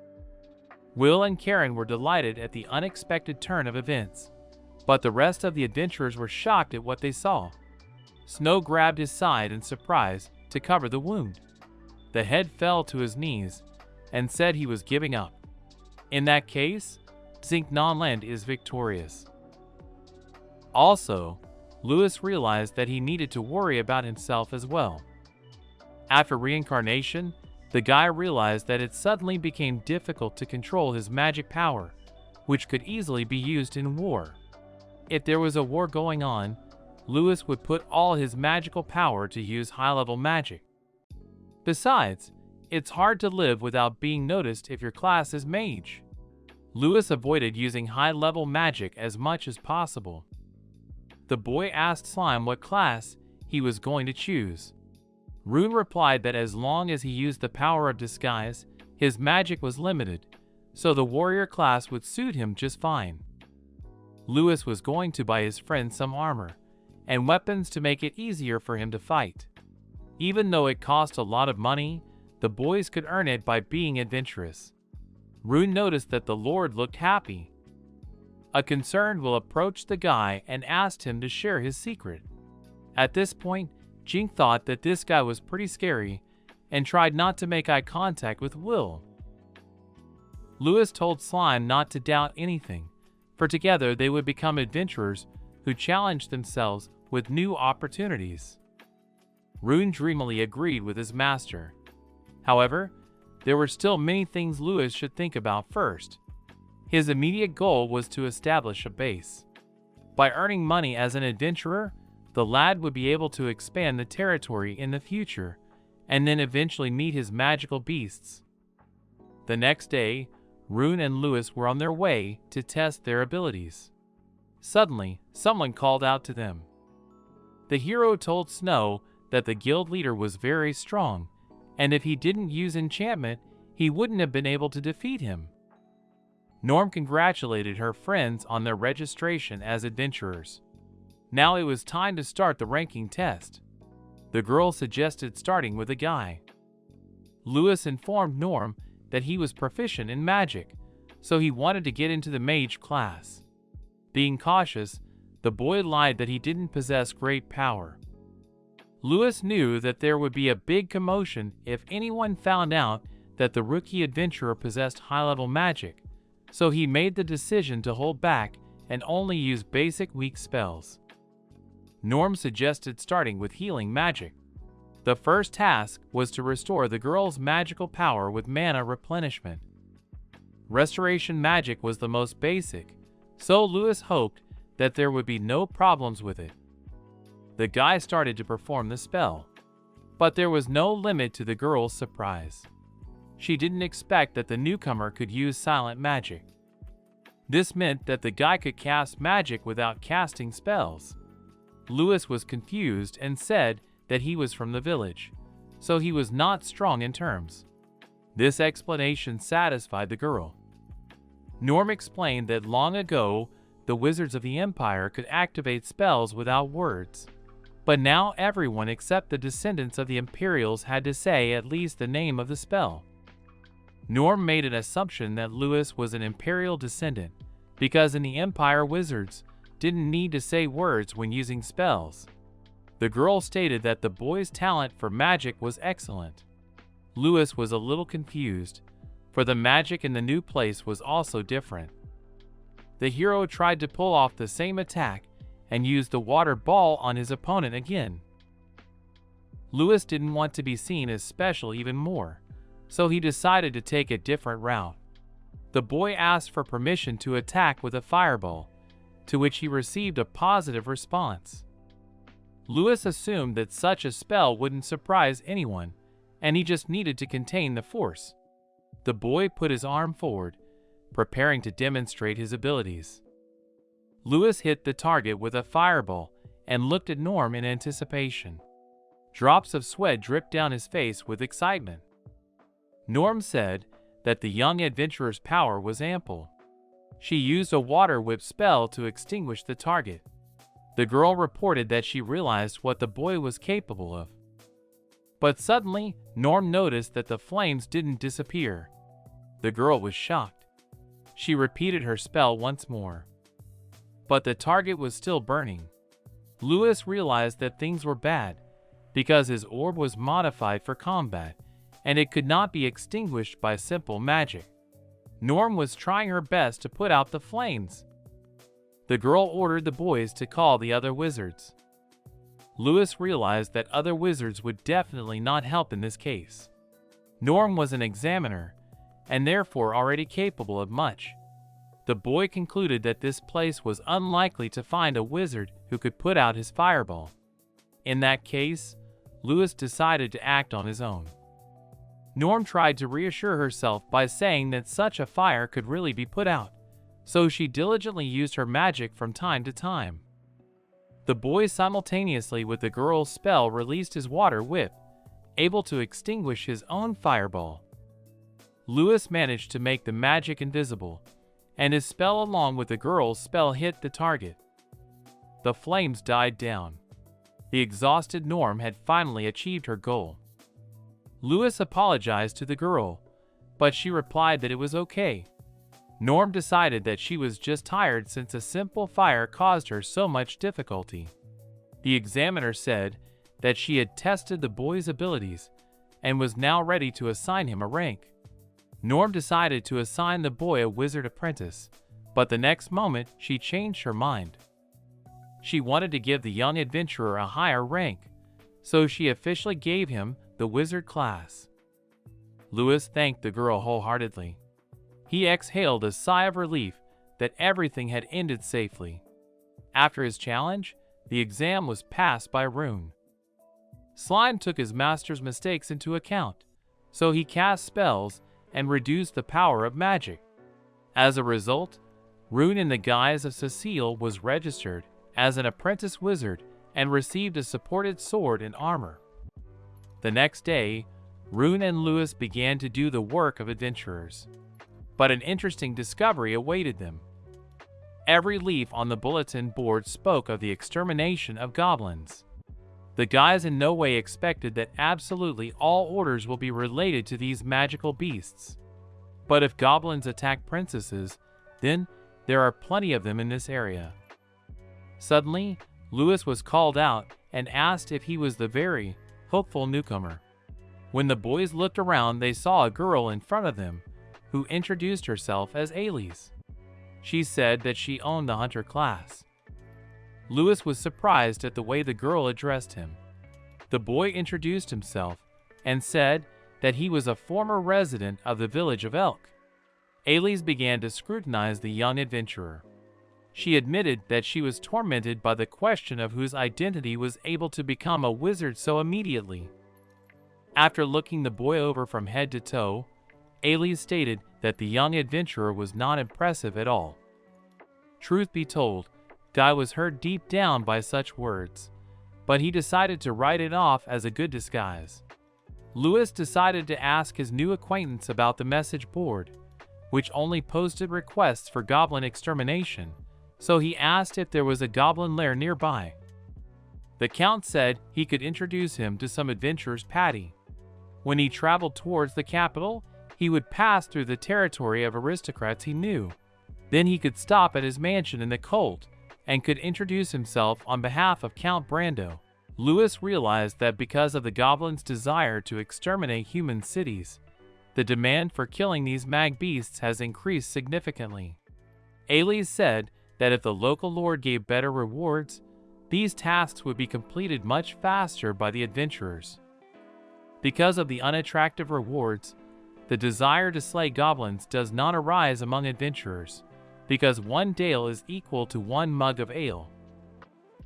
Will and Karen were delighted at the unexpected turn of events, but the rest of the adventurers were shocked at what they saw. Snow grabbed his side in surprise to cover the wound. The head fell to his knees and said he was giving up. In that case, Zinc Nonland is victorious. Also, Lewis realized that he needed to worry about himself as well. After reincarnation, the guy realized that it suddenly became difficult to control his magic power, which could easily be used in war. If there was a war going on, Lewis would put all his magical power to use high-level magic. Besides, it's hard to live without being noticed if your class is mage. Lewis avoided using high-level magic as much as possible. The boy asked Slime what class he was going to choose. Rune replied that as long as he used the power of disguise, his magic was limited, so the warrior class would suit him just fine. Lewis was going to buy his friend some armor and weapons to make it easier for him to fight. Even though it cost a lot of money, the boys could earn it by being adventurous. Rune noticed that the Lord looked happy. A concerned Will approached the guy and asked him to share his secret. At this point, Jink thought that this guy was pretty scary and tried not to make eye contact with Will. Lewis told Slime not to doubt anything, for together they would become adventurers who challenged themselves with new opportunities. Rune dreamily agreed with his master. However, there were still many things Lewis should think about first. His immediate goal was to establish a base. By earning money as an adventurer, the lad would be able to expand the territory in the future, and then eventually meet his magical beasts. The next day, Rune and Lewis were on their way to test their abilities. Suddenly, someone called out to them. The hero told Snow that the guild leader was very strong, and if he didn't use enchantment, he wouldn't have been able to defeat him. Norm congratulated her friends on their registration as adventurers. Now it was time to start the ranking test. The girl suggested starting with a guy. Lewis informed Norm that he was proficient in magic, so he wanted to get into the mage class. Being cautious, the boy lied that he didn't possess great power. Lewis knew that there would be a big commotion if anyone found out that the rookie adventurer possessed high-level magic, so he made the decision to hold back and only use basic weak spells. Norm suggested starting with healing magic. The first task was to restore the girl's magical power with mana replenishment. Restoration magic was the most basic, so Lewis hoped that there would be no problems with it. The guy started to perform the spell, but there was no limit to the girl's surprise. She didn't expect that the newcomer could use silent magic. This meant that the guy could cast magic without casting spells. Lewis was confused and said that he was from the village, so he was not strong in terms. This explanation satisfied the girl. Norm explained that long ago, the wizards of the Empire could activate spells without words, but now everyone except the descendants of the Imperials had to say at least the name of the spell. Norm made an assumption that Lewis was an Imperial descendant, because in the Empire wizards didn't need to say words when using spells. The girl stated that the boy's talent for magic was excellent. Lewis was a little confused, for the magic in the new place was also different. The hero tried to pull off the same attack and used the water ball on his opponent again. Lewis didn't want to be seen as special even more, so he decided to take a different route. The boy asked for permission to attack with a fireball, to which he received a positive response. Lewis assumed that such a spell wouldn't surprise anyone, and he just needed to contain the force. The boy put his arm forward, preparing to demonstrate his abilities. Lewis hit the target with a fireball and looked at Norm in anticipation. Drops of sweat dripped down his face with excitement. Norm said that the young adventurer's power was ample. She used a water whip spell to extinguish the target. The girl reported that she realized what the boy was capable of. But suddenly, Norm noticed that the flames didn't disappear. The girl was shocked. She repeated her spell once more, but the target was still burning. Lewis realized that things were bad, because his orb was modified for combat, and it could not be extinguished by simple magic. Norm was trying her best to put out the flames. The girl ordered the boys to call the other wizards. Lewis realized that other wizards would definitely not help in this case. Norm was an examiner, and therefore already capable of much. The boy concluded that this place was unlikely to find a wizard who could put out his fireball. In that case, Lewis decided to act on his own. Norm tried to reassure herself by saying that such a fire could really be put out, so she diligently used her magic from time to time. The boy simultaneously with the girl's spell released his water whip, able to extinguish his own fireball. Lewis managed to make the magic invisible, and his spell along with the girl's spell hit the target. The flames died down. The exhausted Norm had finally achieved her goal. Lewis apologized to the girl, but she replied that it was okay. Norm decided that she was just tired since a simple fire caused her so much difficulty. The examiner said that she had tested the boy's abilities and was now ready to assign him a rank. Norm decided to assign the boy a wizard apprentice, but the next moment she changed her mind. She wanted to give the young adventurer a higher rank, so she officially gave him the wizard class. Lewis thanked the girl wholeheartedly. He exhaled a sigh of relief that everything had ended safely. After his challenge, the exam was passed by Rune. Slime took his master's mistakes into account, so he cast spells and reduced the power of magic. As a result, Rune in the guise of Cecile was registered as an apprentice wizard and received a supported sword and armor. The next day, Rune and Lewis began to do the work of adventurers. But an interesting discovery awaited them. Every leaf on the bulletin board spoke of the extermination of goblins. The guys in no way expected that absolutely all orders will be related to these magical beasts. But if goblins attack princesses, then there are plenty of them in this area. Suddenly, Lewis was called out and asked if he was the very hopeful newcomer. When the boys looked around, they saw a girl in front of them who introduced herself as Elise. She said that she owned the hunter class. Lewis was surprised at the way the girl addressed him. The boy introduced himself and said that he was a former resident of the village of Elk. Elise began to scrutinize the young adventurer. She admitted that she was tormented by the question of whose identity was able to become a wizard so immediately. After looking the boy over from head to toe, Elise stated that the young adventurer was not impressive at all. Truth be told, Guy was hurt deep down by such words, but he decided to write it off as a good disguise. Lewis decided to ask his new acquaintance about the message board, which only posted requests for goblin extermination, so he asked if there was a goblin lair nearby. The Count said he could introduce him to some adventurer's party. When he traveled towards the capital, he would pass through the territory of aristocrats he knew. Then he could stop at his mansion in the Colt and could introduce himself on behalf of Count Brando. Lewis realized that because of the goblins' desire to exterminate human cities, the demand for killing these mag beasts has increased significantly. Elise said that if the local lord gave better rewards, these tasks would be completed much faster by the adventurers. Because of the unattractive rewards, the desire to slay goblins does not arise among adventurers, because one dale is equal to one mug of ale.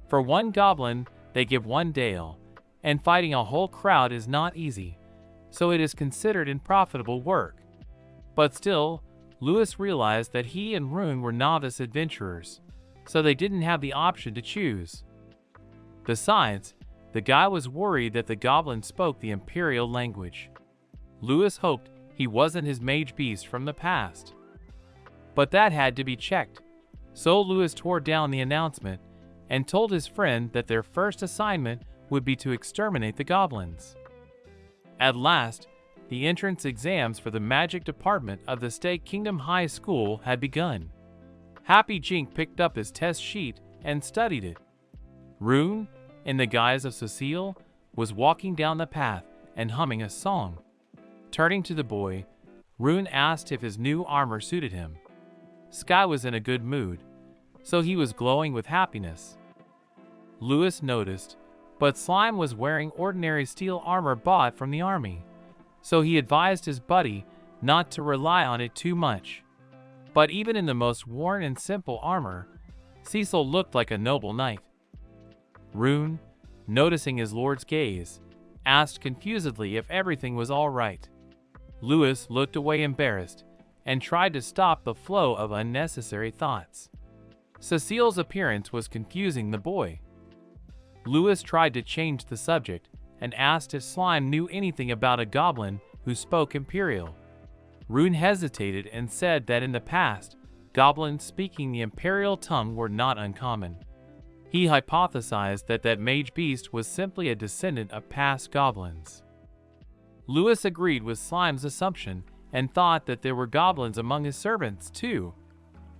For one goblin, they give one dale, and fighting a whole crowd is not easy, so it is considered unprofitable work. But still, Lewis realized that he and Rune were novice adventurers, so they didn't have the option to choose. Besides, the guy was worried that the goblin spoke the Imperial language. Lewis hoped he wasn't his mage beast from the past. But that had to be checked, so Lewis tore down the announcement and told his friend that their first assignment would be to exterminate the goblins. At last, the entrance exams for the magic department of the State Kingdom High School had begun. Happy Jink picked up his test sheet and studied it. Rune, in the guise of Cecile, was walking down the path and humming a song. Turning to the boy, Rune asked if his new armor suited him. Sky was in a good mood, so he was glowing with happiness. Lewis noticed, but Slime was wearing ordinary steel armor bought from the army, so he advised his buddy not to rely on it too much. But even in the most worn and simple armor, Cecil looked like a noble knight. Rune, noticing his lord's gaze, asked confusedly if everything was all right. Lewis looked away embarrassed and tried to stop the flow of unnecessary thoughts. Cecile's appearance was confusing the boy. Lewis tried to change the subject and asked if Slime knew anything about a goblin who spoke Imperial. Rune hesitated and said that in the past, goblins speaking the Imperial tongue were not uncommon. He hypothesized that that mage beast was simply a descendant of past goblins. Lewis agreed with Slime's assumption and thought that there were goblins among his servants too.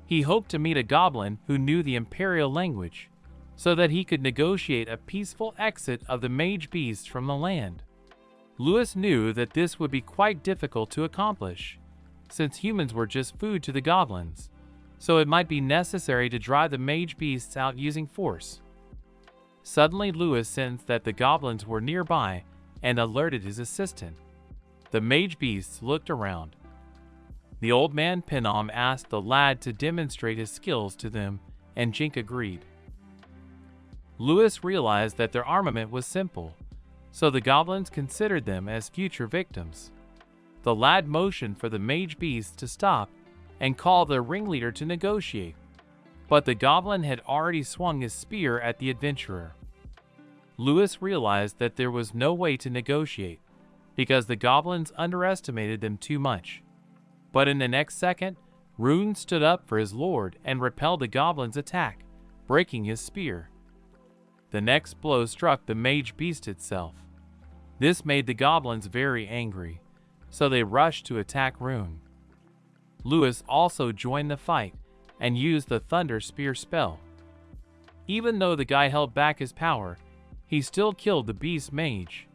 He hoped to meet a goblin who knew the Imperial language, so that he could negotiate a peaceful exit of the mage beast from the land. Lewis knew that this would be quite difficult to accomplish, since humans were just food to the goblins, so it might be necessary to drive the mage beasts out using force. Suddenly Lewis sensed that the goblins were nearby and alerted his assistant. The mage beasts looked around. The old man Pinom asked the lad to demonstrate his skills to them, and Jink agreed. Lewis realized that their armament was simple, so the goblins considered them as future victims. The lad motioned for the mage beasts to stop and called their ringleader to negotiate, but the goblin had already swung his spear at the adventurer. Lewis realized that there was no way to negotiate, because the goblins underestimated them too much. But in the next second, Rune stood up for his lord and repelled the goblin's attack, breaking his spear. The next blow struck the mage beast itself. This made the goblins very angry, so they rushed to attack Rune. Lewis also joined the fight and used the Thunder Spear spell. Even though the guy held back his power, he still killed the beast mage.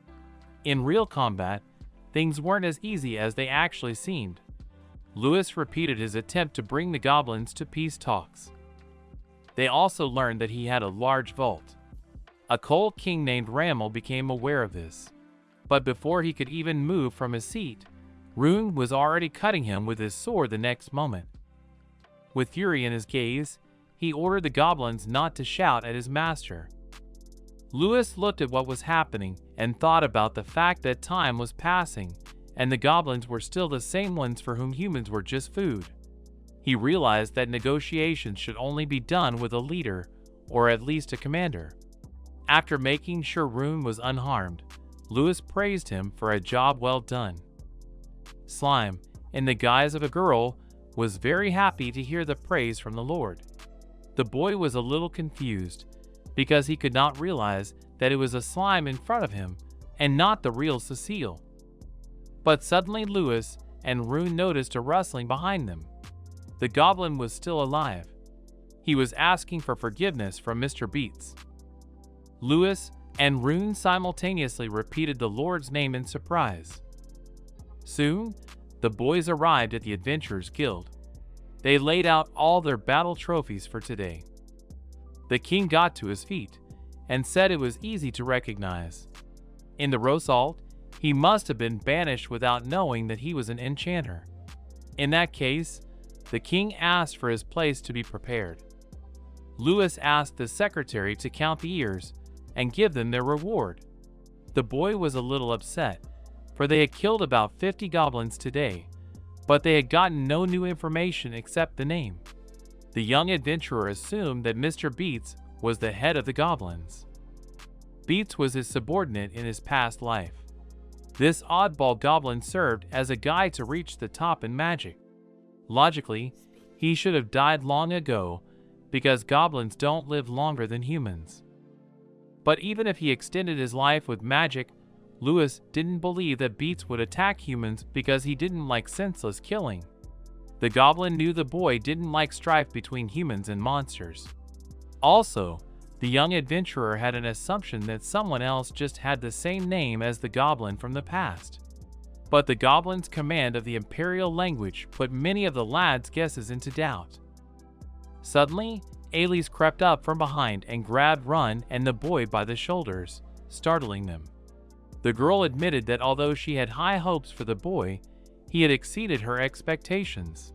In real combat, things weren't as easy as they actually seemed. Lewis repeated his attempt to bring the goblins to peace talks. They also learned that he had a large vault. A cold king named Rammel became aware of this, but before he could even move from his seat, Rune was already cutting him with his sword the next moment. With fury in his gaze, he ordered the goblins not to shout at his master. Lewis looked at what was happening and thought about the fact that time was passing and the goblins were still the same ones for whom humans were just food. He realized that negotiations should only be done with a leader, or at least a commander. After making sure Rune was unharmed, Lewis praised him for a job well done. Slime, in the guise of a girl, was very happy to hear the praise from the Lord. The boy was a little confused, because he could not realize that it was a slime in front of him and not the real Cecile. But suddenly Lewis and Rune noticed a rustling behind them. The goblin was still alive. He was asking for forgiveness from Mr. Beats. Lewis and Rune simultaneously repeated the Lord's name in surprise. Soon, the boys arrived at the Adventurers Guild. They laid out all their battle trophies for today. The king got to his feet and said it was easy to recognize. In the Rosalt, he must have been banished without knowing that he was an enchanter. In that case, the king asked for his place to be prepared. Lewis asked the secretary to count the ears and give them their reward. The boy was a little upset, for they had killed about 50 goblins today, but they had gotten no new information except the name. The young adventurer assumed that Mr. Beats was the head of the goblins. Beats was his subordinate in his past life. This oddball goblin served as a guide to reach the top in magic. Logically, he should have died long ago, because goblins don't live longer than humans. But even if he extended his life with magic, Lewis didn't believe that Beats would attack humans because he didn't like senseless killing. The goblin knew the boy didn't like strife between humans and monsters. Also, the young adventurer had an assumption that someone else just had the same name as the goblin from the past. But the goblin's command of the imperial language put many of the lad's guesses into doubt. Suddenly, Ailey crept up from behind and grabbed Run and the boy by the shoulders, startling them. The girl admitted that although she had high hopes for the boy, he had exceeded her expectations.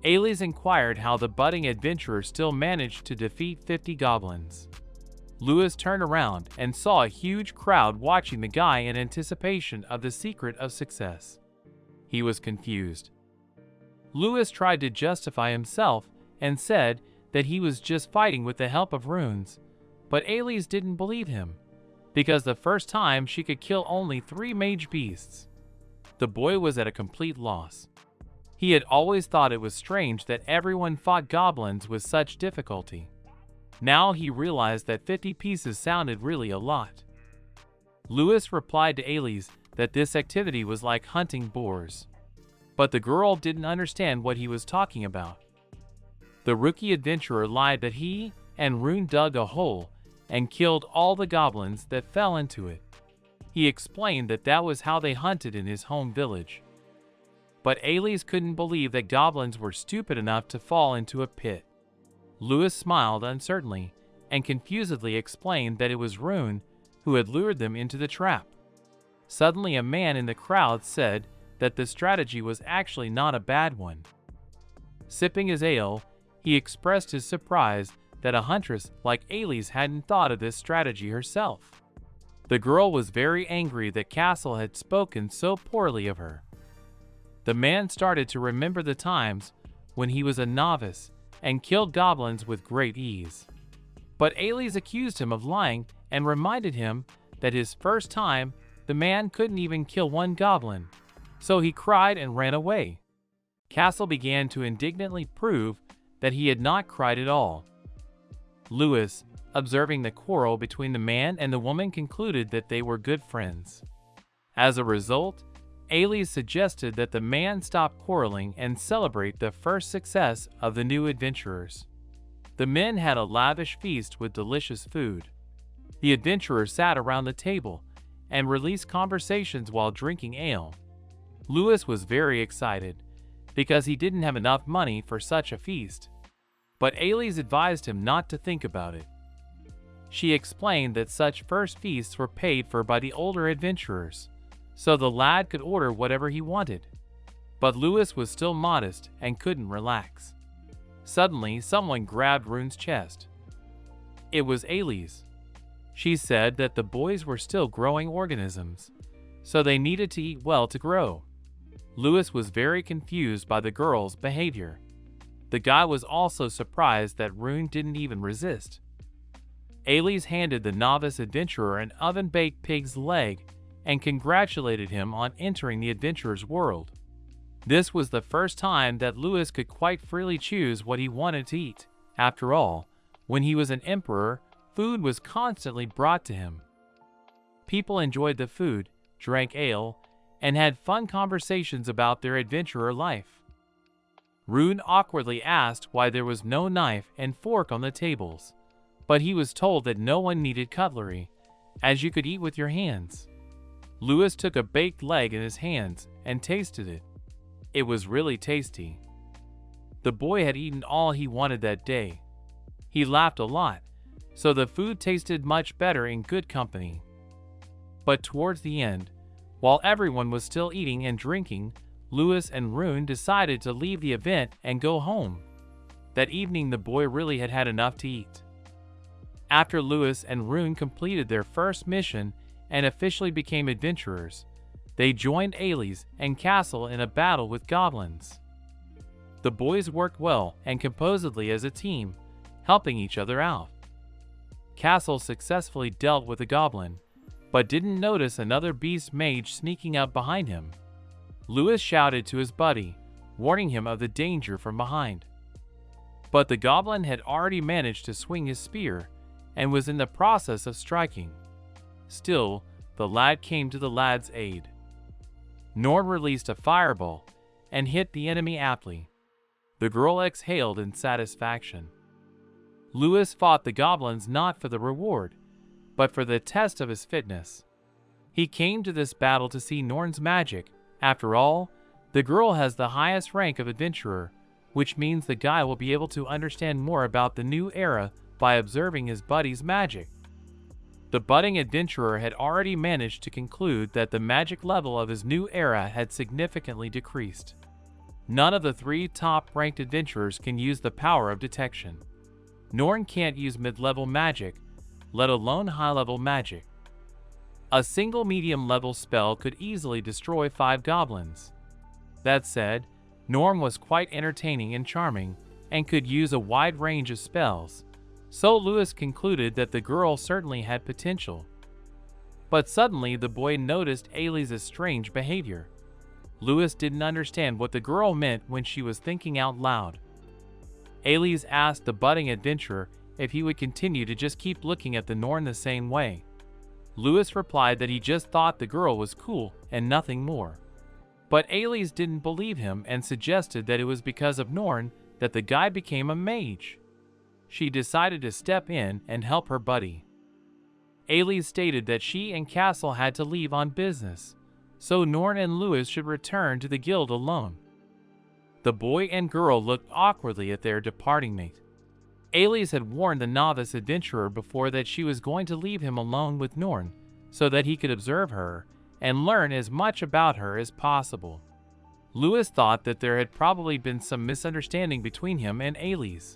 Ailey inquired how the budding adventurer still managed to defeat 50 goblins. Lewis turned around and saw a huge crowd watching the guy in anticipation of the secret of success. He was confused. Lewis tried to justify himself and said that he was just fighting with the help of runes, but Ailey didn't believe him, because the first time she could kill only 3 mage beasts. The boy was at a complete loss. He had always thought it was strange that everyone fought goblins with such difficulty. Now he realized that 50 pieces sounded really a lot. Lewis replied to Ailey that this activity was like hunting boars. But the girl didn't understand what he was talking about. The rookie adventurer lied that he and Rune dug a hole and killed all the goblins that fell into it. He explained that that was how they hunted in his home village. But Ailey couldn't believe that goblins were stupid enough to fall into a pit. Lewis smiled uncertainly and confusedly explained that it was Rune who had lured them into the trap. Suddenly a man in the crowd said that the strategy was actually not a bad one. Sipping his ale, he expressed his surprise that a huntress like Ailey hadn't thought of this strategy herself. The girl was very angry that Castle had spoken so poorly of her. The man started to remember the times when he was a novice and killed goblins with great ease. But Ailey accused him of lying and reminded him that his first time, the man couldn't even kill 1 goblin, so he cried and ran away. Castle began to indignantly prove that he had not cried at all. Lewis, observing the quarrel between the man and the woman, concluded that they were good friends. As a result, Ailey suggested that the man stop quarreling and celebrate the first success of the new adventurers. The men had a lavish feast with delicious food. The adventurers sat around the table and released conversations while drinking ale. Lewis was very excited because he didn't have enough money for such a feast. But Ailey advised him not to think about it. She explained that such first feasts were paid for by the older adventurers, so the lad could order whatever he wanted. But Lewis was still modest and couldn't relax. Suddenly, someone grabbed Rune's chest. It was Ailey's. She said that the boys were still growing organisms, so they needed to eat well to grow. Lewis was very confused by the girl's behavior. The guy was also surprised that Rune didn't even resist. Ailey handed the novice adventurer an oven-baked pig's leg and congratulated him on entering the adventurer's world. This was the first time that Lewis could quite freely choose what he wanted to eat. After all, when he was an emperor, food was constantly brought to him. People enjoyed the food, drank ale, and had fun conversations about their adventurer life. Rune awkwardly asked why there was no knife and fork on the tables, but he was told that no one needed cutlery, as you could eat with your hands. Lewis took a baked leg in his hands and tasted it. It was really tasty. The boy had eaten all he wanted that day. He laughed a lot, so the food tasted much better in good company. But towards the end, while everyone was still eating and drinking, Lewis and Rune decided to leave the event and go home. That evening, the boy really had had enough to eat. After Lewis and Rune completed their first mission and officially became adventurers, they joined Ailey and Castle in a battle with goblins. The boys worked well and composedly as a team, helping each other out. Castle successfully dealt with a goblin, but didn't notice another beast mage sneaking up behind him. Lewis shouted to his buddy, warning him of the danger from behind. But the goblin had already managed to swing his spear and was in the process of striking. Still, the lad came to the lad's aid. Norn released a fireball and hit the enemy aptly. The girl exhaled in satisfaction. Lewis fought the goblins not for the reward, but for the test of his fitness. He came to this battle to see Norn's magic. After all, the girl has the highest rank of adventurer, which means the guy will be able to understand more about the new era by observing his buddy's magic. The budding adventurer had already managed to conclude that the magic level of his new era had significantly decreased. None of the 3 top-ranked adventurers can use the power of detection. Norn can't use mid-level magic, let alone high-level magic. A single medium-level spell could easily destroy 5 goblins. That said, Norn was quite entertaining and charming, and could use a wide range of spells, so Lewis concluded that the girl certainly had potential. But suddenly the boy noticed Ailey's strange behavior. Lewis didn't understand what the girl meant when she was thinking out loud. Ailey asked the budding adventurer if he would continue to just keep looking at the Norn the same way. Lewis replied that he just thought the girl was cool and nothing more. But Ailey didn't believe him and suggested that it was because of Norn that the guy became a mage. She decided to step in and help her buddy. Ailey stated that she and Castle had to leave on business, so Norn and Lewis should return to the guild alone. The boy and girl looked awkwardly at their departing mate. Ailey had warned the novice adventurer before that she was going to leave him alone with Norn so that he could observe her and learn as much about her as possible. Lewis thought that there had probably been some misunderstanding between him and Ailey.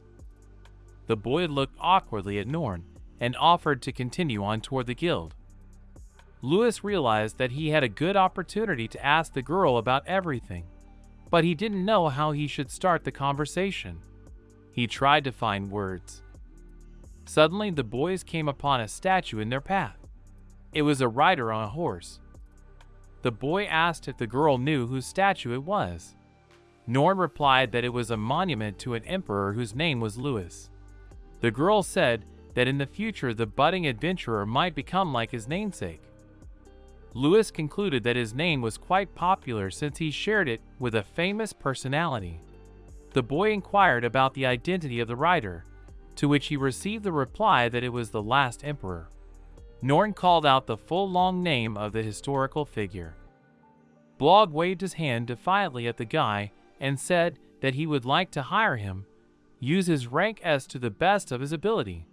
The boy looked awkwardly at Norn and offered to continue on toward the guild. Lewis realized that he had a good opportunity to ask the girl about everything, but he didn't know how he should start the conversation. He tried to find words. Suddenly, the boys came upon a statue in their path. It was a rider on a horse. The boy asked if the girl knew whose statue it was. Norn replied that it was a monument to an emperor whose name was Lewis. The girl said that in the future the budding adventurer might become like his namesake. Lewis concluded that his name was quite popular since he shared it with a famous personality. The boy inquired about the identity of the writer, to which he received the reply that it was the last emperor. Norn called out the full long name of the historical figure. Blog waved his hand defiantly at the guy and said that he would like to hire him, use his rank S to the best of his ability.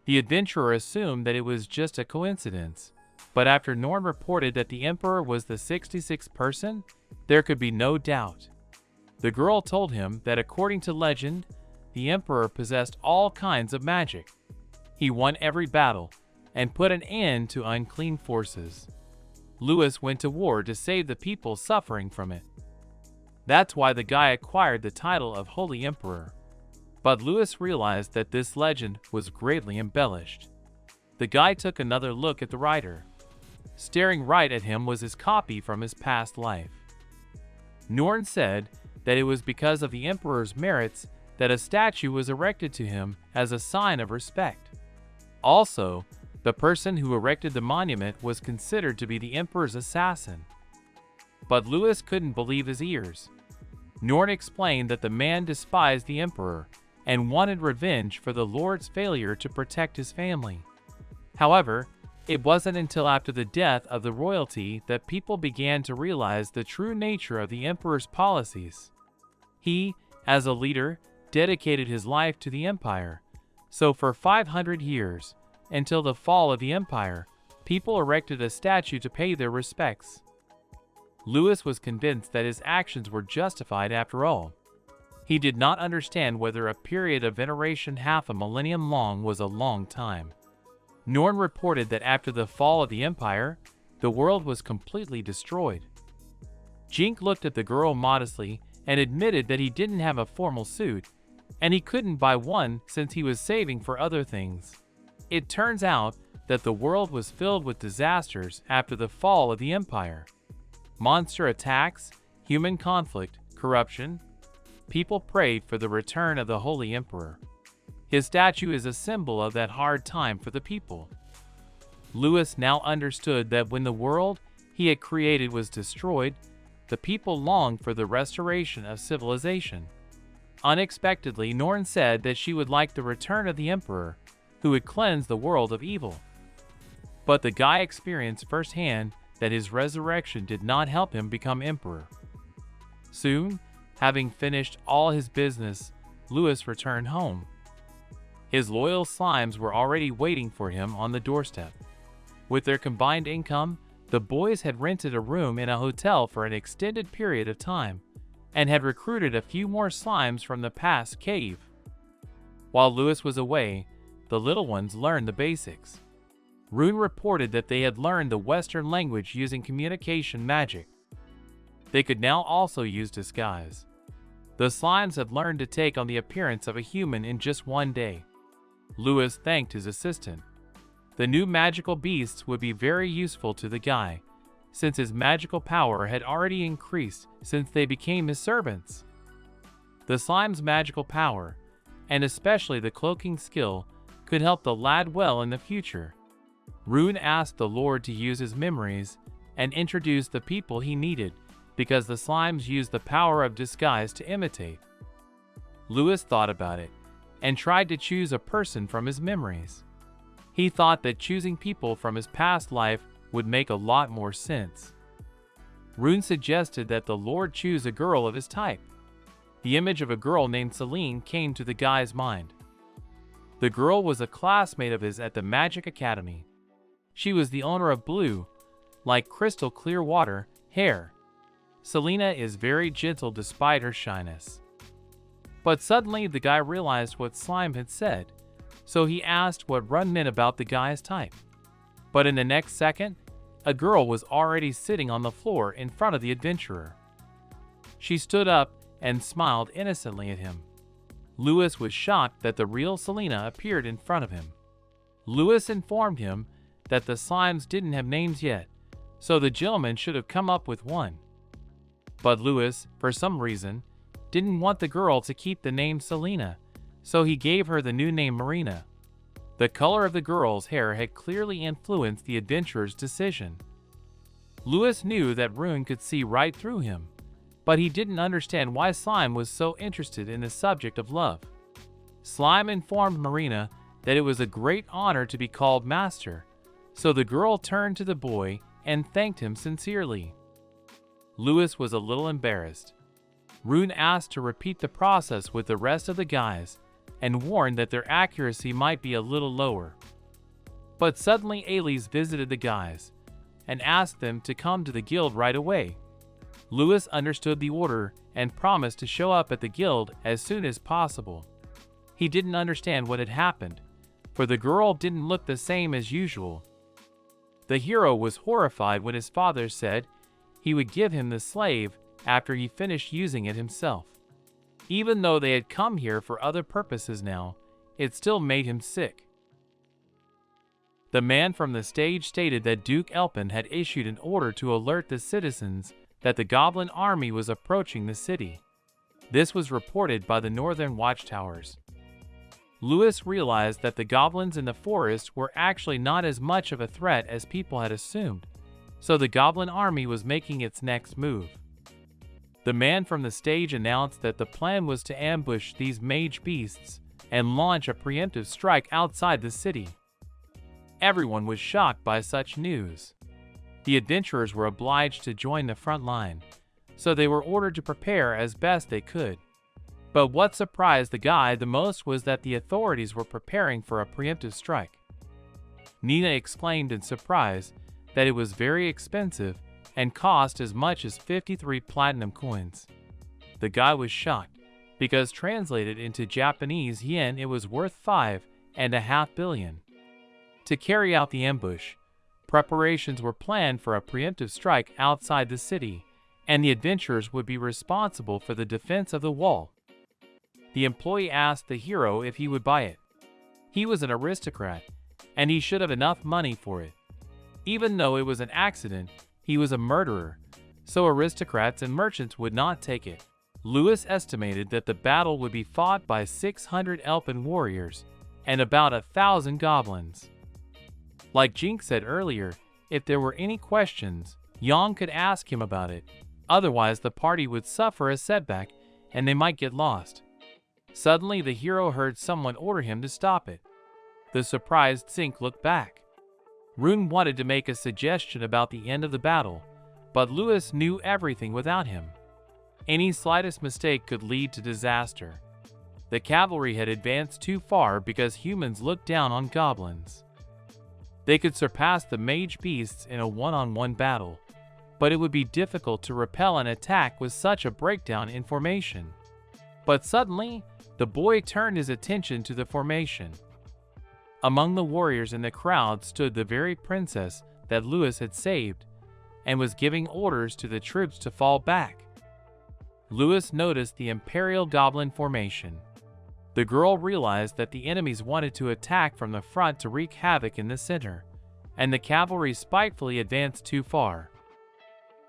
The adventurer assumed that it was just a coincidence, but after Norn reported that the emperor was the 66th person, there could be no doubt. The girl told him that according to legend, the emperor possessed all kinds of magic. He won every battle and put an end to unclean forces. Lewis went to war to save the people suffering from it. That's why the guy acquired the title of Holy Emperor. But Lewis realized that this legend was greatly embellished. The guy took another look at the writer. Staring right at him was his copy from his past life. Norn said that it was because of the emperor's merits that a statue was erected to him as a sign of respect. Also, the person who erected the monument was considered to be the emperor's assassin. But Lewis couldn't believe his ears. Norn explained that the man despised the emperor and wanted revenge for the Lord's failure to protect his family. However, it wasn't until after the death of the royalty that people began to realize the true nature of the emperor's policies. He, as a leader, dedicated his life to the empire, so for 500 years, until the fall of the empire, people erected a statue to pay their respects. Lewis was convinced that his actions were justified after all. He did not understand whether a period of veneration half a millennium long was a long time. Norn reported that after the fall of the empire, the world was completely destroyed. Jink looked at the girl modestly and admitted that he didn't have a formal suit, and he couldn't buy one since he was saving for other things. It turns out that the world was filled with disasters after the fall of the empire. Monster attacks, human conflict, corruption. People prayed for the return of the Holy Emperor. His statue is a symbol of that hard time for the people. Lewis now understood that when the world he had created was destroyed, the people longed for the restoration of civilization. Unexpectedly, Norn said that she would like the return of the Emperor, who would cleanse the world of evil. But the guy experienced firsthand that his resurrection did not help him become emperor. Soon, having finished all his business, Lewis returned home. His loyal slimes were already waiting for him on the doorstep. With their combined income, the boys had rented a room in a hotel for an extended period of time, and had recruited a few more slimes from the past cave. While Lewis was away, the little ones learned the basics. Rune reported that they had learned the Western language using communication magic. They could now also use disguise. The slimes had learned to take on the appearance of a human in just one day. Lewis thanked his assistant. The new magical beasts would be very useful to the guy, since his magical power had already increased since they became his servants. The slime's magical power, and especially the cloaking skill, could help the lad well in the future. Rune asked the Lord to use his memories and introduce the people he needed, because the slimes used the power of disguise to imitate. Lewis thought about it, and tried to choose a person from his memories. He thought that choosing people from his past life would make a lot more sense. Rune suggested that the Lord choose a girl of his type. The image of a girl named Celine came to the guy's mind. The girl was a classmate of his at the Magic Academy. She was the owner of blue, like crystal clear water, hair. Selena is very gentle despite her shyness. But suddenly the guy realized what Slime had said, so he asked what Run meant about the guy's type. But in the next second, a girl was already sitting on the floor in front of the adventurer. She stood up and smiled innocently at him. Lewis was shocked that the real Selena appeared in front of him. Lewis informed him that the slimes didn't have names yet, so the gentleman should have come up with one. But Lewis, for some reason, didn't want the girl to keep the name Selena, so he gave her the new name Marina. The color of the girl's hair had clearly influenced the adventurer's decision. Lewis knew that Rune could see right through him, but he didn't understand why Slime was so interested in the subject of love. Slime informed Marina that it was a great honor to be called master, so the girl turned to the boy and thanked him sincerely. Lewis was a little embarrassed. Rune asked to repeat the process with the rest of the guys and warned that their accuracy might be a little lower. But suddenly Ailey visited the guys and asked them to come to the guild right away. Lewis understood the order and promised to show up at the guild as soon as possible. He didn't understand what had happened, for the girl didn't look the same as usual. The hero was horrified when his father said he would give him the slave after he finished using it himself. Even though they had come here for other purposes now, it still made him sick. The man from the stage stated that Duke Elpin had issued an order to alert the citizens that the goblin army was approaching the city. This was reported by the northern watchtowers. Lewis realized that the goblins in the forest were actually not as much of a threat as people had assumed, so the goblin army was making its next move. The man from the stage announced that the plan was to ambush these mage beasts and launch a preemptive strike outside the city. Everyone was shocked by such news. The adventurers were obliged to join the front line, so they were ordered to prepare as best they could. But what surprised the guy the most was that the authorities were preparing for a preemptive strike. Nina exclaimed in surprise that it was very expensive and cost as much as 53 platinum coins. The guy was shocked, because translated into Japanese yen it was worth 5.5 billion. To carry out the ambush, preparations were planned for a preemptive strike outside the city, and the adventurers would be responsible for the defense of the wall. The employee asked the hero if he would buy it. He was an aristocrat, and he should have enough money for it. Even though it was an accident, he was a murderer, so aristocrats and merchants would not take it. Lewis estimated that the battle would be fought by 600 Elfin warriors and about 1,000 goblins. Like Jinx said earlier, if there were any questions, Yang could ask him about it. Otherwise, the party would suffer a setback and they might get lost. Suddenly, the hero heard someone order him to stop it. The surprised Zink looked back. Rune wanted to make a suggestion about the end of the battle, but Lewis knew everything without him. Any slightest mistake could lead to disaster. The cavalry had advanced too far because humans looked down on goblins. They could surpass the mage beasts in a one-on-one battle, but it would be difficult to repel an attack with such a breakdown in formation. But suddenly, the boy turned his attention to the formation. Among the warriors in the crowd stood the very princess that Lewis had saved, and was giving orders to the troops to fall back. Lewis noticed the Imperial Goblin formation. The girl realized that the enemies wanted to attack from the front to wreak havoc in the center, and the cavalry spitefully advanced too far.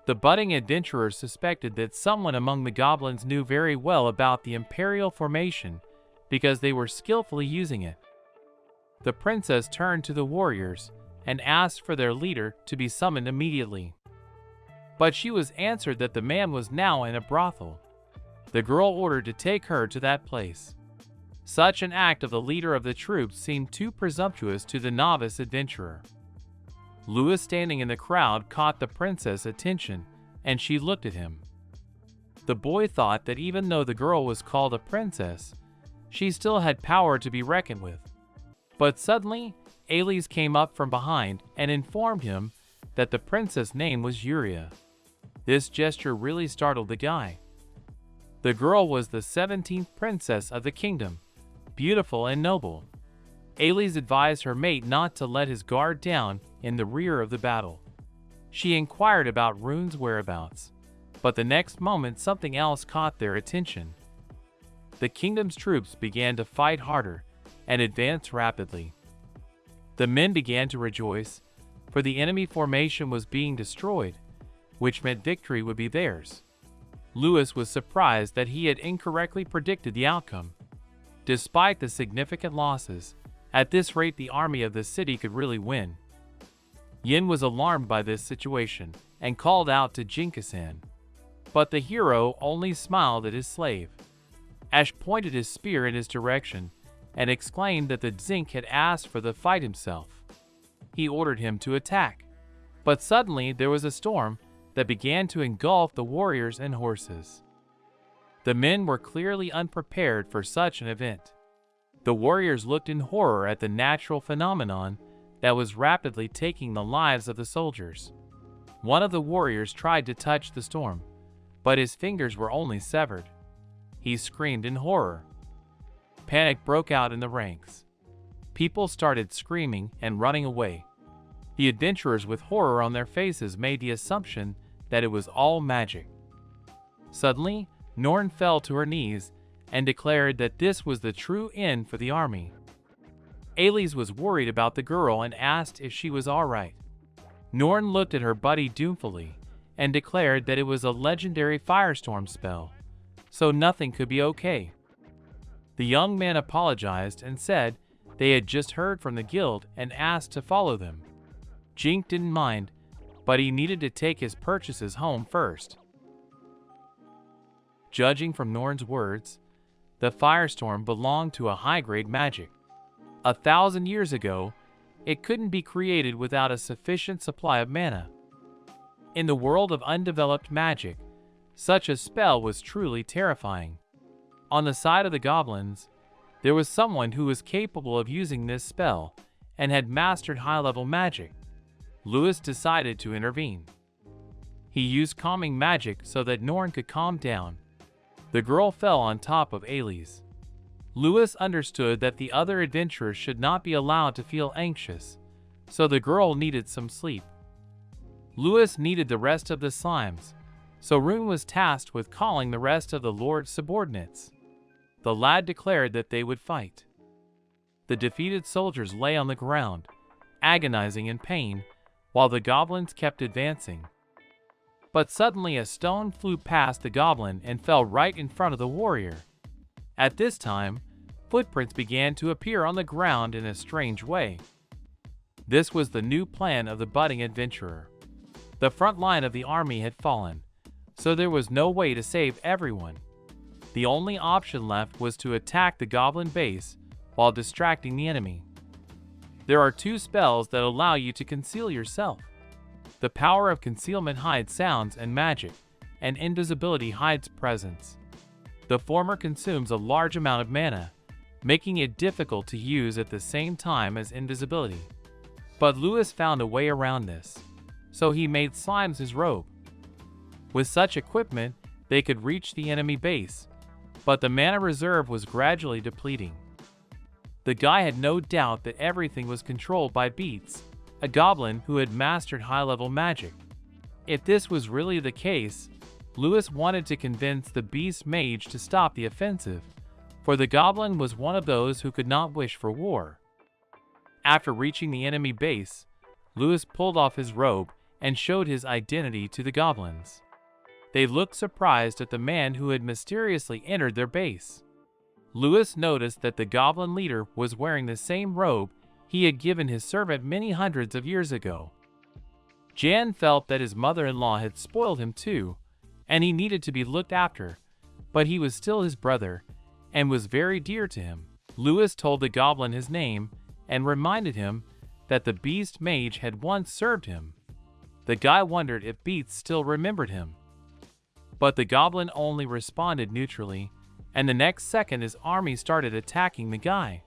The budding adventurers suspected that someone among the goblins knew very well about the Imperial formation because they were skillfully using it. The princess turned to the warriors and asked for their leader to be summoned immediately. But she was answered that the man was now in a brothel. The girl ordered to take her to that place. Such an act of the leader of the troops seemed too presumptuous to the novice adventurer. Lewis, standing in the crowd, caught the princess' attention, and she looked at him. The boy thought that even though the girl was called a princess, she still had power to be reckoned with. But suddenly, Ailey came up from behind and informed him that the princess' name was Yuria. This gesture really startled the guy. The girl was the 17th princess of the kingdom, beautiful and noble. Ailey advised her mate not to let his guard down in the rear of the battle. She inquired about Rune's whereabouts, but the next moment something else caught their attention. The kingdom's troops began to fight harder and advance rapidly. The men began to rejoice, for the enemy formation was being destroyed, which meant victory would be theirs. Lewis was surprised that he had incorrectly predicted the outcome. Despite the significant losses, At this rate, the army of the city could really win. Yin was alarmed by this situation and called out to Jinka-san. But the hero only smiled at his slave. Ash pointed his spear in his direction and exclaimed that the Zinc had asked for the fight himself. He ordered him to attack. But suddenly there was a storm that began to engulf the warriors and horses. The men were clearly unprepared for such an event. The warriors looked in horror at the natural phenomenon that was rapidly taking the lives of the soldiers. One of the warriors tried to touch the storm, but his fingers were only severed. He screamed in horror. Panic broke out in the ranks. People started screaming and running away. The adventurers, with horror on their faces, made the assumption that it was all magic. Suddenly, Norn fell to her knees and declared that this was the true end for the army. Ailey was worried about the girl and asked if she was all right. Norn looked at her buddy doubtfully and declared that it was a legendary firestorm spell, so nothing could be okay. The young man apologized and said they had just heard from the guild and asked to follow them. Jink didn't mind, but he needed to take his purchases home first. Judging from Norn's words, the firestorm belonged to a high-grade magic. 1,000 years ago, it couldn't be created without a sufficient supply of mana. In the world of undeveloped magic, such a spell was truly terrifying. On the side of the goblins, there was someone who was capable of using this spell and had mastered high-level magic. Lewis decided to intervene. He used calming magic so that Norn could calm down. The girl fell on top of Ailey. Lewis understood that the other adventurers should not be allowed to feel anxious, so the girl needed some sleep. Lewis needed the rest of the slimes, so Rune was tasked with calling the rest of the Lord's subordinates. The lad declared that they would fight. The defeated soldiers lay on the ground, agonizing in pain, while the goblins kept advancing. But suddenly a stone flew past the goblin and fell right in front of the warrior. At this time, footprints began to appear on the ground in a strange way. This was the new plan of the budding adventurer. The front line of the army had fallen, so there was no way to save everyone. The only option left was to attack the goblin base while distracting the enemy. There are two spells that allow you to conceal yourself. The power of concealment hides sounds and magic, and invisibility hides presence. The former consumes a large amount of mana, making it difficult to use at the same time as invisibility. But Lewis found a way around this, so he made slimes his robe. With such equipment, they could reach the enemy base, but the mana reserve was gradually depleting. The guy had no doubt that everything was controlled by Beats, a goblin who had mastered high-level magic. If this was really the case, Lewis wanted to convince the beast mage to stop the offensive, for the goblin was one of those who could not wish for war. After reaching the enemy base, Lewis pulled off his robe and showed his identity to the goblins. They looked surprised at the man who had mysteriously entered their base. Lewis noticed that the goblin leader was wearing the same robe he had given his servant many hundreds of years ago. Jan felt that his mother-in-law had spoiled him too, and he needed to be looked after, but he was still his brother and was very dear to him. Lewis told the goblin his name and reminded him that the beast mage had once served him. The guy wondered if Beats still remembered him. But the goblin only responded neutrally, and the next second his army started attacking the guy.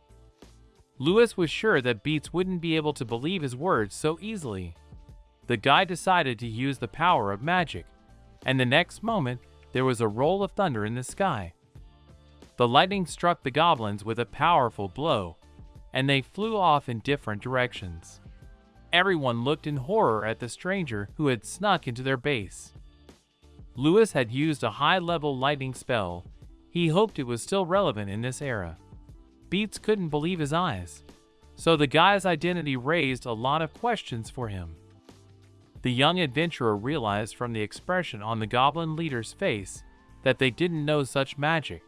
Lewis was sure that Beats wouldn't be able to believe his words so easily. The guy decided to use the power of magic, and the next moment there was a roll of thunder in the sky. The lightning struck the goblins with a powerful blow, and they flew off in different directions. Everyone looked in horror at the stranger who had snuck into their base. Lewis had used a high-level lightning spell. He hoped it was still relevant in this era. Beats couldn't believe his eyes, so the guy's identity raised a lot of questions for him. The young adventurer realized from the expression on the goblin leader's face that they didn't know such magic.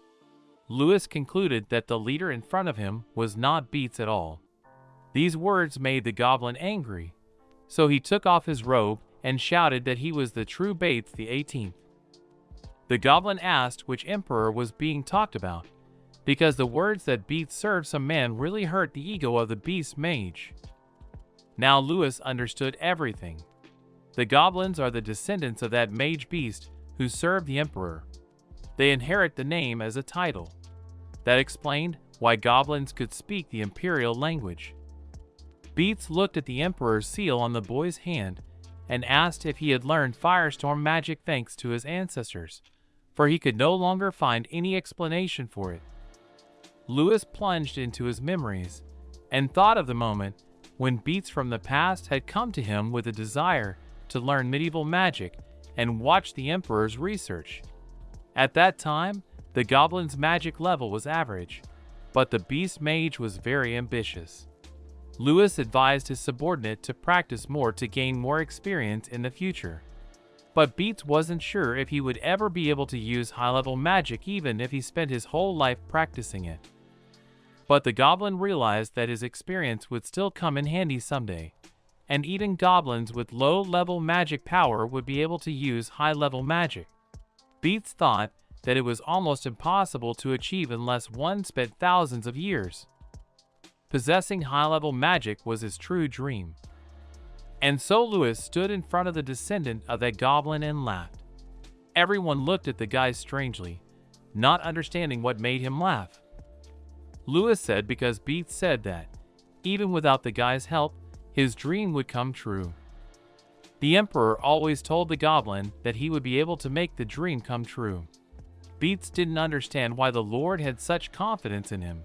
Lewis concluded that the leader in front of him was not Beats at all. These words made the goblin angry, so he took off his robe and shouted that he was the true Bates the 18th. The goblin asked which emperor was being talked about, because the words that Beats served some man really hurt the ego of the beast mage. Now Lewis understood everything. The goblins are the descendants of that mage beast who served the emperor. They inherit the name as a title. That explained why goblins could speak the imperial language. Beats looked at the emperor's seal on the boy's hand and asked if he had learned firestorm magic thanks to his ancestors, for he could no longer find any explanation for it. Lewis plunged into his memories and thought of the moment when Beats from the past had come to him with a desire to learn medieval magic and watch the emperor's research. At that time, the goblin's magic level was average, but the beast mage was very ambitious. Lewis advised his subordinate to practice more to gain more experience in the future. But Beats wasn't sure if he would ever be able to use high-level magic even if he spent his whole life practicing it. But the goblin realized that his experience would still come in handy someday, and even goblins with low-level magic power would be able to use high-level magic. Beats thought that it was almost impossible to achieve unless one spent thousands of years. Possessing high-level magic was his true dream. And so Lewis stood in front of the descendant of that goblin and laughed. Everyone looked at the guy strangely, not understanding what made him laugh. Lewis said because Beats said that, even without the guy's help, his dream would come true. The emperor always told the goblin that he would be able to make the dream come true. Beats didn't understand why the Lord had such confidence in him.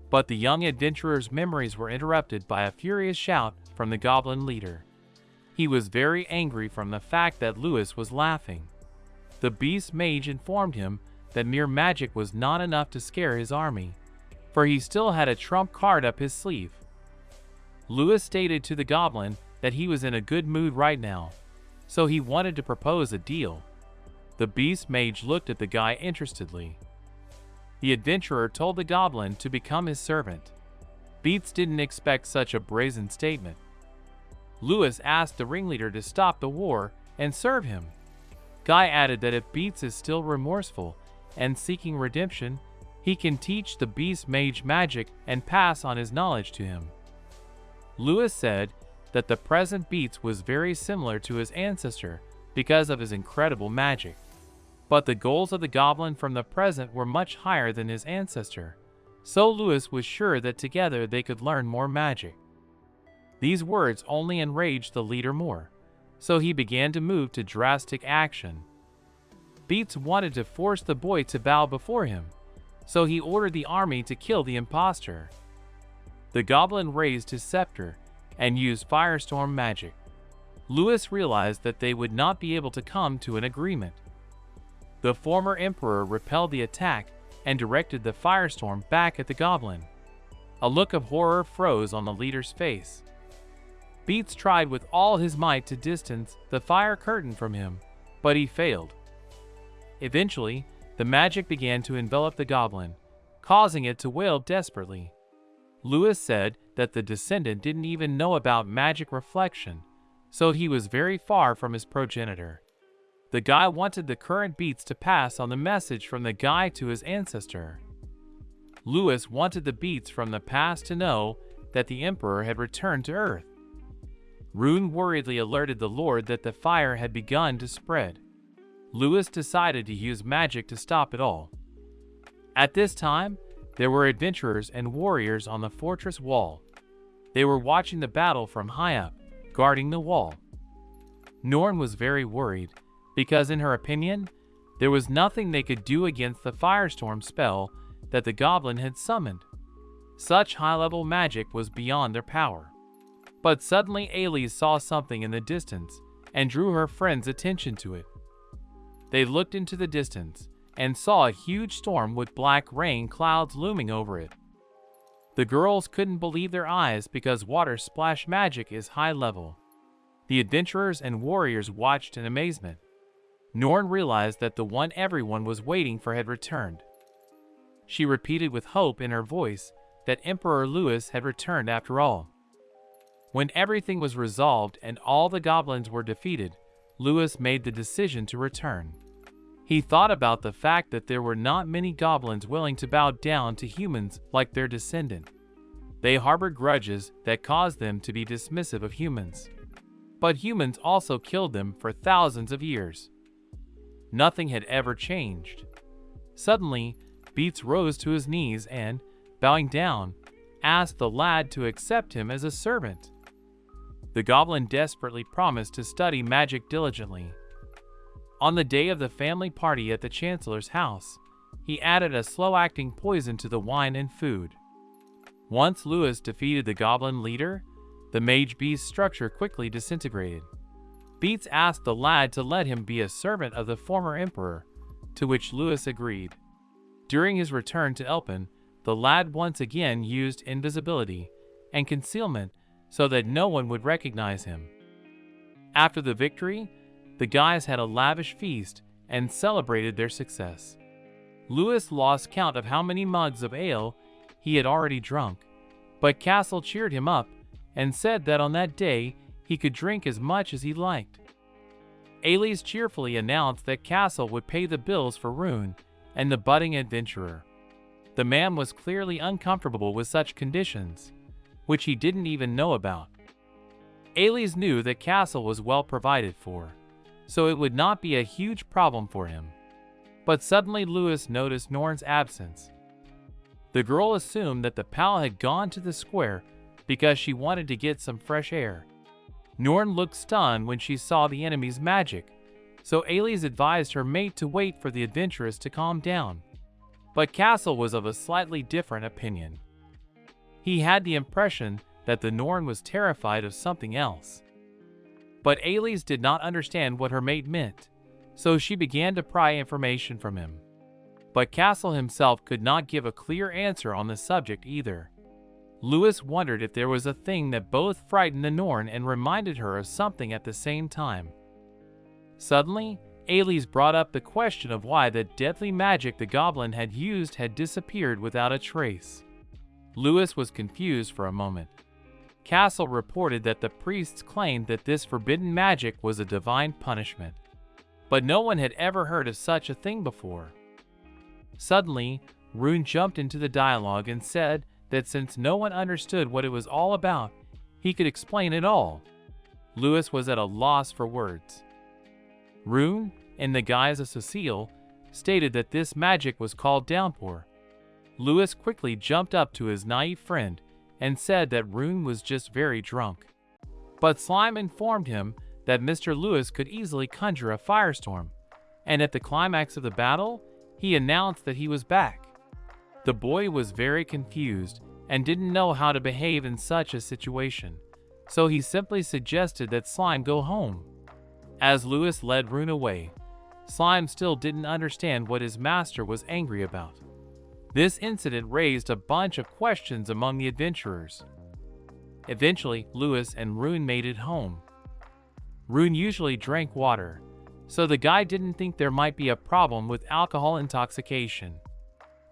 But the young adventurer's memories were interrupted by a furious shout from the goblin leader. He was very angry from the fact that Lewis was laughing. The beast mage informed him that mere magic was not enough to scare his army, for he still had a trump card up his sleeve. Lewis stated to the goblin that he was in a good mood right now, so he wanted to propose a deal. The beast mage looked at the guy interestedly. The adventurer told the goblin to become his servant. Beats didn't expect such a brazen statement. Lewis asked the ringleader to stop the war and serve him. Guy added that if Beats is still remorseful and seeking redemption, he can teach the beast mage magic and pass on his knowledge to him. Lewis said that the present Beats was very similar to his ancestor because of his incredible magic. But the goals of the goblin from the present were much higher than his ancestor, so Lewis was sure that together they could learn more magic. These words only enraged the leader more, so he began to move to drastic action. Beats wanted to force the boy to bow before him, so he ordered the army to kill the impostor. The goblin raised his scepter and used firestorm magic. Lewis realized that they would not be able to come to an agreement. The former emperor repelled the attack and directed the firestorm back at the goblin. A look of horror froze on the leader's face. Beats tried with all his might to distance the fire curtain from him, but he failed. Eventually, the magic began to envelop the goblin, causing it to wail desperately. Lewis said that the descendant didn't even know about magic reflection, so he was very far from his progenitor. The guy wanted the current Beats to pass on the message from the guy to his ancestor. Lewis wanted the Beats from the past to know that the emperor had returned to Earth. Rune worriedly alerted the Lord that the fire had begun to spread. Lewis decided to use magic to stop it all. At this time, there were adventurers and warriors on the fortress wall. They were watching the battle from high up, guarding the wall. Norn was very worried, because in her opinion, there was nothing they could do against the firestorm spell that the goblin had summoned. Such high-level magic was beyond their power. But suddenly Elise saw something in the distance and drew her friend's attention to it. They looked into the distance and saw a huge storm with black rain clouds looming over it. The girls couldn't believe their eyes because water splash magic is high level. The adventurers and warriors watched in amazement. Norn realized that the one everyone was waiting for had returned. She repeated with hope in her voice that Emperor Louis had returned after all. When everything was resolved and all the goblins were defeated, Louis made the decision to return. He thought about the fact that there were not many goblins willing to bow down to humans like their descendant. They harbored grudges that caused them to be dismissive of humans. But humans also killed them for thousands of years. Nothing had ever changed. Suddenly, Beats rose to his knees and, bowing down, asked the lad to accept him as a servant. The goblin desperately promised to study magic diligently. On the day of the family party at the Chancellor's house, he added a slow-acting poison to the wine and food. Once Louis defeated the goblin leader, the mage beast's structure quickly disintegrated. Beats asked the lad to let him be a servant of the former emperor, to which Louis agreed. During his return to Elpin, the lad once again used invisibility and concealment so that no one would recognize him. After the victory, the guys had a lavish feast and celebrated their success. Louis lost count of how many mugs of ale he had already drunk, but Castle cheered him up and said that on that day he could drink as much as he liked. Ailey cheerfully announced that Castle would pay the bills for Rune and the budding adventurer. The man was clearly uncomfortable with such conditions, which he didn't even know about. Ailey knew that Castle was well provided for, so it would not be a huge problem for him. But suddenly Louis noticed Norn's absence. The girl assumed that the pal had gone to the square because she wanted to get some fresh air. Norn looked stunned when she saw the enemy's magic, so Ailey advised her mate to wait for the adventuress to calm down. But Castle was of a slightly different opinion. He had the impression that the Norn was terrified of something else. But Ailey did not understand what her mate meant, so she began to pry information from him. But Castle himself could not give a clear answer on the subject either. Louis wondered if there was a thing that both frightened the Norn and reminded her of something at the same time. Suddenly, Ailey brought up the question of why the deadly magic the goblin had used had disappeared without a trace. Louis was confused for a moment. Castle reported that the priests claimed that this forbidden magic was a divine punishment, but no one had ever heard of such a thing before. Suddenly, Rune jumped into the dialogue and said that since no one understood what it was all about, he could explain it all. Louis was at a loss for words. Rune, in the guise of Cecile, stated that this magic was called Downpour. Louis quickly jumped up to his naive friend and said that Rune was just very drunk. But Slime informed him that Mr. Louis could easily conjure a firestorm, and at the climax of the battle, he announced that he was back. The boy was very confused and didn't know how to behave in such a situation, so he simply suggested that Slime go home. As Louis led Rune away, Slime still didn't understand what his master was angry about. This incident raised a bunch of questions among the adventurers. Eventually, Louis and Rune made it home. Rune usually drank water, so the guy didn't think there might be a problem with alcohol intoxication.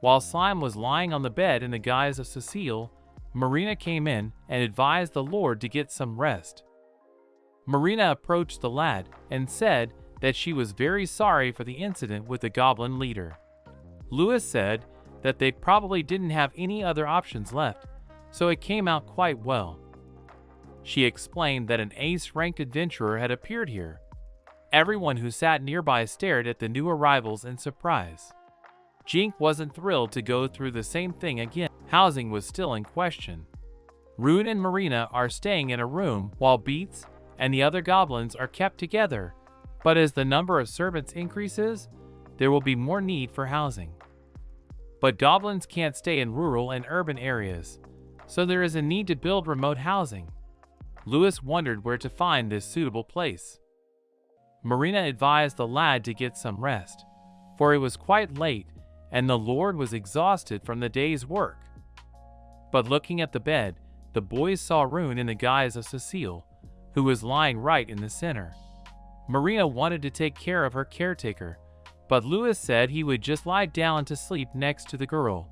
While Slime was lying on the bed in the guise of Cecile, Marina came in and advised the Lord to get some rest. Marina approached the lad and said that she was very sorry for the incident with the goblin leader. Louis said that they probably didn't have any other options left, so it came out quite well. She explained that an ace-ranked adventurer had appeared here. Everyone who sat nearby stared at the new arrivals in surprise. Jink wasn't thrilled to go through the same thing again. Housing was still in question. Rune and Marina are staying in a room while Beats and the other goblins are kept together, but as the number of servants increases, there will be more need for housing. But goblins can't stay in rural and urban areas, so there is a need to build remote housing. Louis wondered where to find this suitable place. Marina advised the lad to get some rest, for it was quite late and the Lord was exhausted from the day's work. But looking at the bed, the boys saw Rune in the guise of Cecile, who was lying right in the center. Marina wanted to take care of her caretaker, but Louis said he would just lie down to sleep next to the girl,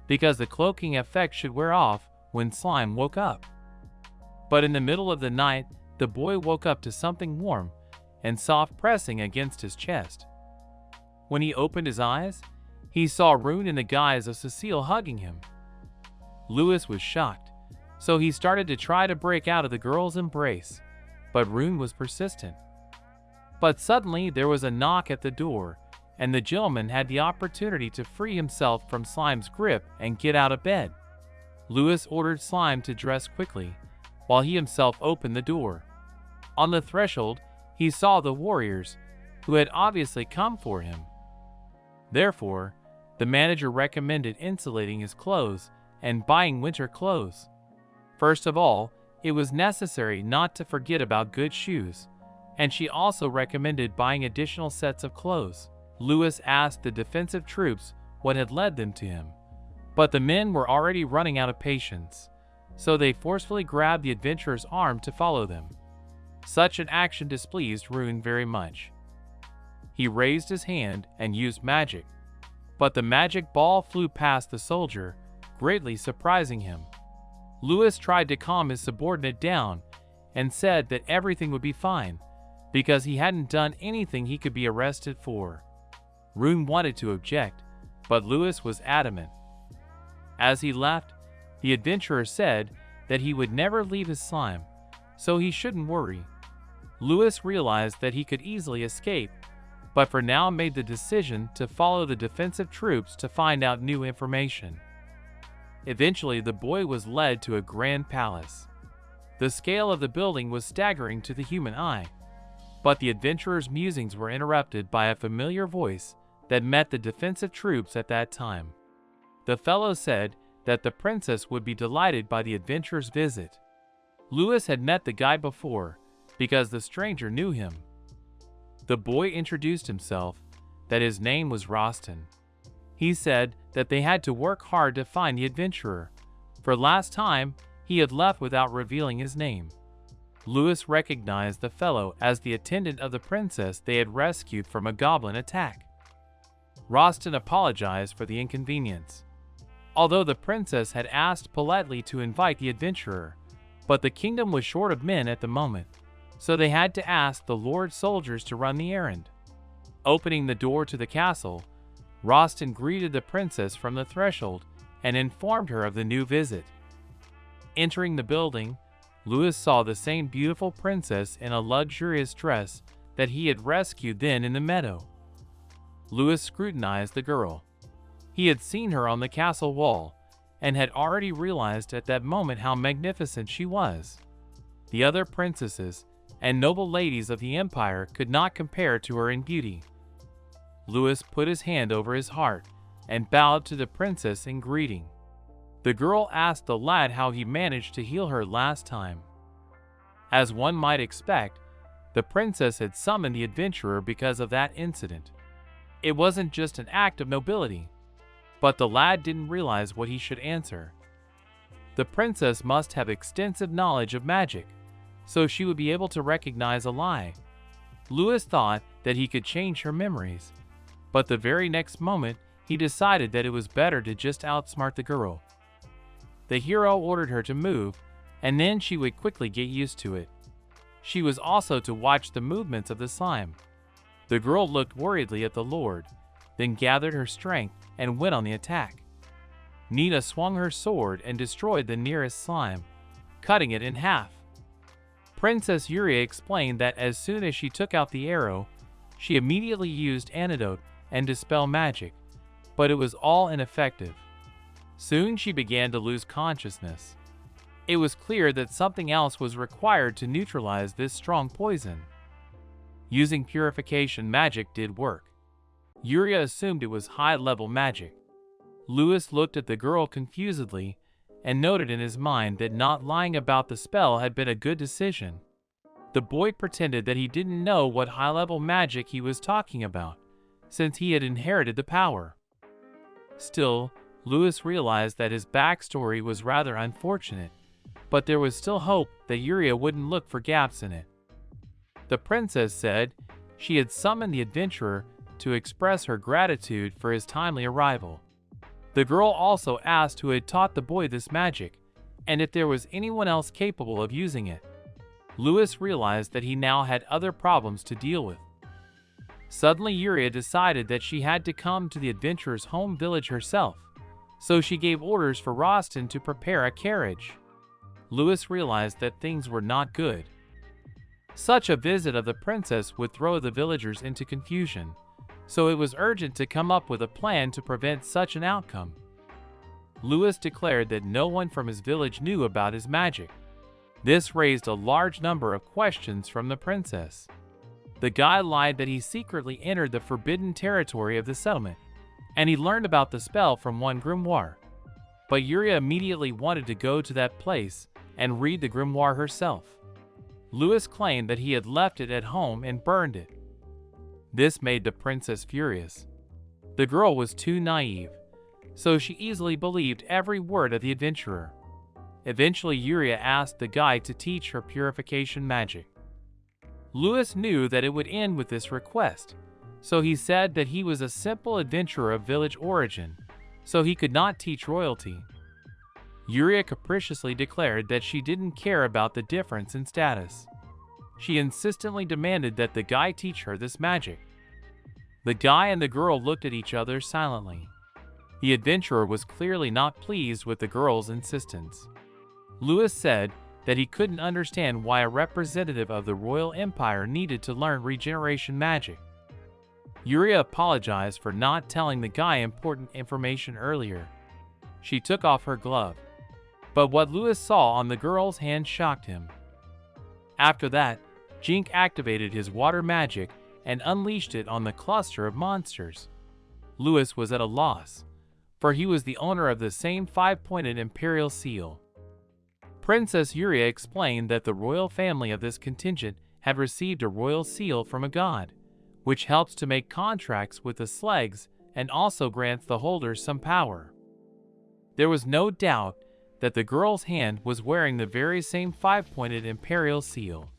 because the cloaking effect should wear off when Slime woke up. But in the middle of the night, the boy woke up to something warm and soft pressing against his chest. When he opened his eyes, he saw Rune in the guise of Cecile hugging him. Louis was shocked, so he started to try to break out of the girl's embrace, but Rune was persistent. But suddenly there was a knock at the door, and the gentleman had the opportunity to free himself from Slime's grip and get out of bed. Louis ordered Slime to dress quickly, while he himself opened the door. On the threshold, he saw the warriors, who had obviously come for him. Therefore, the manager recommended insulating his clothes and buying winter clothes. First of all, it was necessary not to forget about good shoes, and she also recommended buying additional sets of clothes. Louis asked the defensive troops what had led them to him, but the men were already running out of patience, so they forcefully grabbed the adventurer's arm to follow them. Such an action displeased Rune very much. He raised his hand and used magic, but the magic ball flew past the soldier, greatly surprising him. Louis tried to calm his subordinate down and said that everything would be fine, because he hadn't done anything he could be arrested for. Rune wanted to object, but Louis was adamant. As he left, the adventurer said that he would never leave his slime, so he shouldn't worry. Louis realized that he could easily escape, but for now made the decision to follow the defensive troops to find out new information. Eventually, the boy was led to a grand palace. The scale of the building was staggering to the human eye, but the adventurer's musings were interrupted by a familiar voice that met the defensive troops at that time. The fellow said that the princess would be delighted by the adventurer's visit. Louis had met the guy before, because the stranger knew him. The boy introduced himself, that his name was Rostin. He said that they had to work hard to find the adventurer, for last time he had left without revealing his name. Louis recognized the fellow as the attendant of the princess they had rescued from a goblin attack. Rostin apologized for the inconvenience, although the princess had asked politely to invite the adventurer, but the kingdom was short of men at the moment, so they had to ask the lord's soldiers to run the errand. Opening the door to the castle, Rostin greeted the princess from the threshold and informed her of the new visit. Entering the building, Louis saw the same beautiful princess in a luxurious dress that he had rescued then in the meadow. Louis scrutinized the girl. He had seen her on the castle wall and had already realized at that moment how magnificent she was. The other princesses and noble ladies of the empire could not compare to her in beauty. Louis put his hand over his heart and bowed to the princess in greeting. The girl asked the lad how he managed to heal her last time. As one might expect, the princess had summoned the adventurer because of that incident. It wasn't just an act of nobility, but the lad didn't realize what he should answer. The princess must have extensive knowledge of magic, so she would be able to recognize a lie. Louis thought that he could change her memories, but the very next moment he decided that it was better to just outsmart the girl. The hero ordered her to move, and then she would quickly get used to it. She was also to watch the movements of the slime. The girl looked worriedly at the lord, then gathered her strength and went on the attack. Nina swung her sword and destroyed the nearest slime, cutting it in half. Princess Yuria explained that as soon as she took out the arrow, she immediately used antidote and dispel magic, but it was all ineffective. Soon she began to lose consciousness. It was clear that something else was required to neutralize this strong poison. Using purification magic did work. Yuria assumed it was high-level magic. Louis looked at the girl confusedly and noted in his mind that not lying about the spell had been a good decision. The boy pretended that he didn't know what high-level magic he was talking about, since he had inherited the power. Still, Louis realized that his backstory was rather unfortunate, but there was still hope that Yuria wouldn't look for gaps in it. The princess said she had summoned the adventurer to express her gratitude for his timely arrival. The girl also asked who had taught the boy this magic, and if there was anyone else capable of using it. Louis realized that he now had other problems to deal with. Suddenly, Yuria decided that she had to come to the adventurer's home village herself, so she gave orders for Rostin to prepare a carriage. Louis realized that things were not good. Such a visit of the princess would throw the villagers into confusion, so it was urgent to come up with a plan to prevent such an outcome. Louis declared that no one from his village knew about his magic. This raised a large number of questions from the princess. The guy lied that he secretly entered the forbidden territory of the settlement, and he learned about the spell from one grimoire. But Yuria immediately wanted to go to that place and read the grimoire herself. Louis claimed that he had left it at home and burned it. This made the princess furious. The girl was too naive, so she easily believed every word of the adventurer. Eventually, Yuria asked the guy to teach her purification magic. Louis knew that it would end with this request, so he said that he was a simple adventurer of village origin, so he could not teach royalty. Yuria capriciously declared that she didn't care about the difference in status. She insistently demanded that the guy teach her this magic. The guy and the girl looked at each other silently. The adventurer was clearly not pleased with the girl's insistence. Louis said that he couldn't understand why a representative of the royal empire needed to learn regeneration magic. Yuria apologized for not telling the guy important information earlier. She took off her glove, but what Louis saw on the girl's hand shocked him. After that, Jink activated his water magic and unleashed it on the cluster of monsters. Louis was at a loss, for he was the owner of the same 5-pointed imperial seal. Princess Yuria explained that the royal family of this contingent had received a royal seal from a god, which helps to make contracts with the Slegs and also grants the holders some power. There was no doubt that the girl's hand was wearing the very same 5-pointed imperial seal.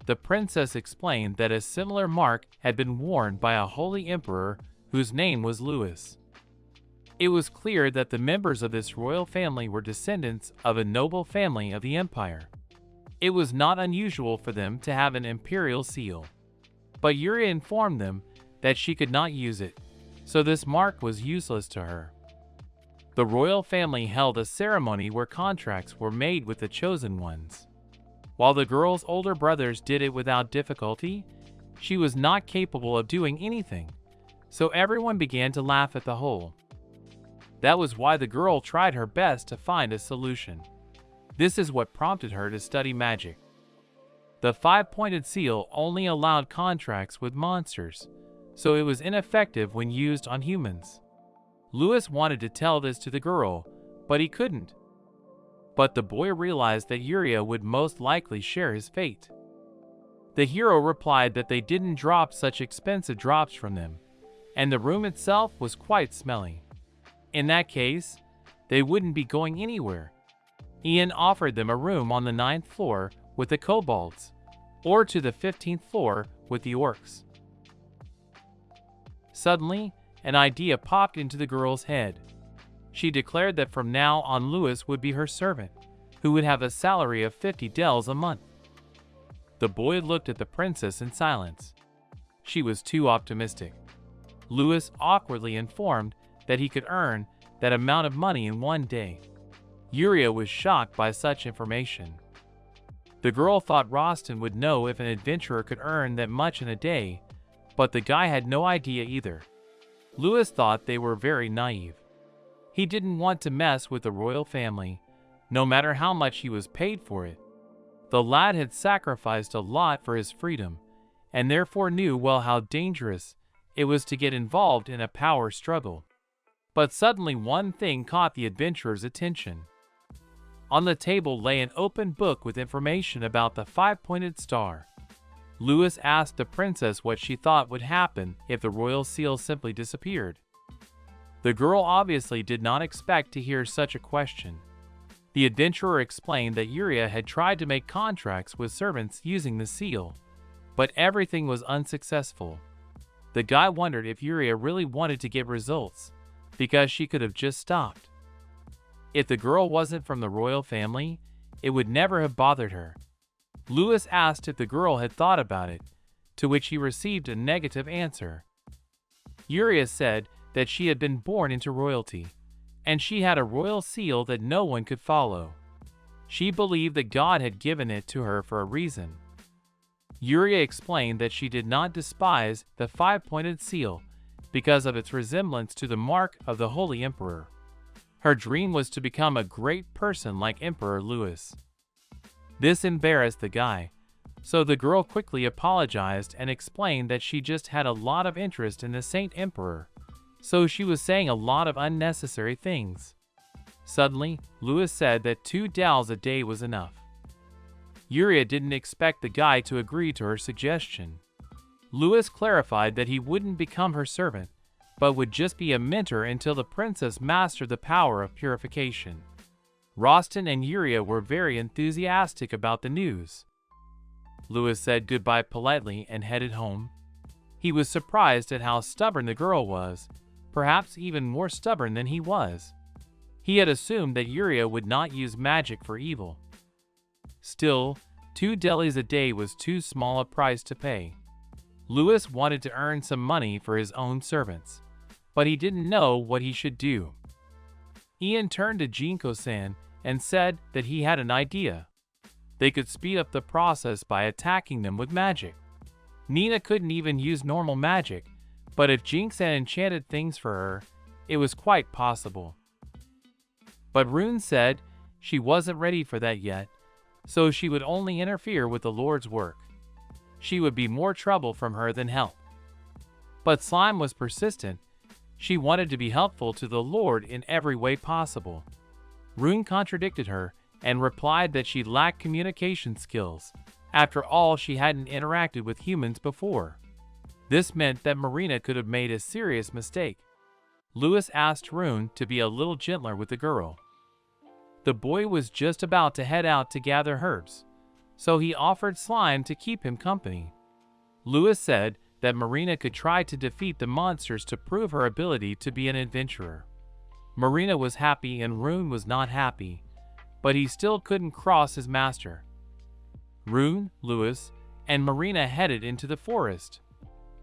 The princess explained that a similar mark had been worn by a holy emperor whose name was Louis. It was clear that the members of this royal family were descendants of a noble family of the empire. It was not unusual for them to have an imperial seal, but Yuria informed them that she could not use it, so this mark was useless to her. The royal family held a ceremony where contracts were made with the chosen ones. While the girl's older brothers did it without difficulty, she was not capable of doing anything, so everyone began to laugh at the whole. That was why the girl tried her best to find a solution. This is what prompted her to study magic. The 5-pointed seal only allowed contracts with monsters, so it was ineffective when used on humans. Louis wanted to tell this to the girl, but he couldn't. But the boy realized that Yuria would most likely share his fate. The hero replied that they didn't drop such expensive drops from them, and the room itself was quite smelly. In that case, they wouldn't be going anywhere. Ian offered them a room on the 9th floor with the kobolds, or to the 15th floor with the orcs. Suddenly, an idea popped into the girl's head. She declared that from now on Louis would be her servant, who would have a salary of 50 dells a month. The boy looked at the princess in silence. She was too optimistic. Louis awkwardly informed that he could earn that amount of money in one day. Yuria was shocked by such information. The girl thought Rostin would know if an adventurer could earn that much in a day, but the guy had no idea either. Louis thought they were very naive. He didn't want to mess with the royal family, no matter how much he was paid for it. The lad had sacrificed a lot for his freedom, and therefore knew well how dangerous it was to get involved in a power struggle. But suddenly one thing caught the adventurer's attention. On the table lay an open book with information about the 5-pointed star. Louis asked the princess what she thought would happen if the royal seal simply disappeared. The girl obviously did not expect to hear such a question. The adventurer explained that Yuria had tried to make contracts with servants using the seal, but everything was unsuccessful. The guy wondered if Yuria really wanted to get results, because she could have just stopped. If the girl wasn't from the royal family, it would never have bothered her. Louis asked if the girl had thought about it, to which he received a negative answer. Yuria said that she had been born into royalty, and she had a royal seal that no one could follow. She believed that God had given it to her for a reason. Yuria explained that she did not despise the five-pointed seal because of its resemblance to the mark of the Holy Emperor. Her dream was to become a great person like Emperor Louis. This embarrassed the guy, so the girl quickly apologized and explained that she just had a lot of interest in the Saint Emperor, so she was saying a lot of unnecessary things. Suddenly, Louis said that 2 dowels a day was enough. Yuria didn't expect the guy to agree to her suggestion. Louis clarified that he wouldn't become her servant, but would just be a mentor until the princess mastered the power of purification. Rostin and Yuria were very enthusiastic about the news. Louis said goodbye politely and headed home. He was surprised at how stubborn the girl was, perhaps even more stubborn than he was. He had assumed that Yuria would not use magic for evil. Still, 2 delis a day was too small a price to pay. Louis wanted to earn some money for his own servants, but he didn't know what he should do. Ian turned to Jinko-san and said that he had an idea. They could speed up the process by attacking them with magic. Nina couldn't even use normal magic, but if Jinx-san enchanted things for her, it was quite possible. But Rune said she wasn't ready for that yet, so she would only interfere with the Lord's work. She would be more trouble from her than help. But Slime was persistent. She wanted to be helpful to the Lord in every way possible. Rune contradicted her and replied that she lacked communication skills. After all, she hadn't interacted with humans before. This meant that Marina could have made a serious mistake. Louis asked Rune to be a little gentler with the girl. The boy was just about to head out to gather herbs, so he offered Slime to keep him company. Louis said that Marina could try to defeat the monsters to prove her ability to be an adventurer. Marina was happy and Rune was not happy, but he still couldn't cross his master. Rune, Louis, and Marina headed into the forest.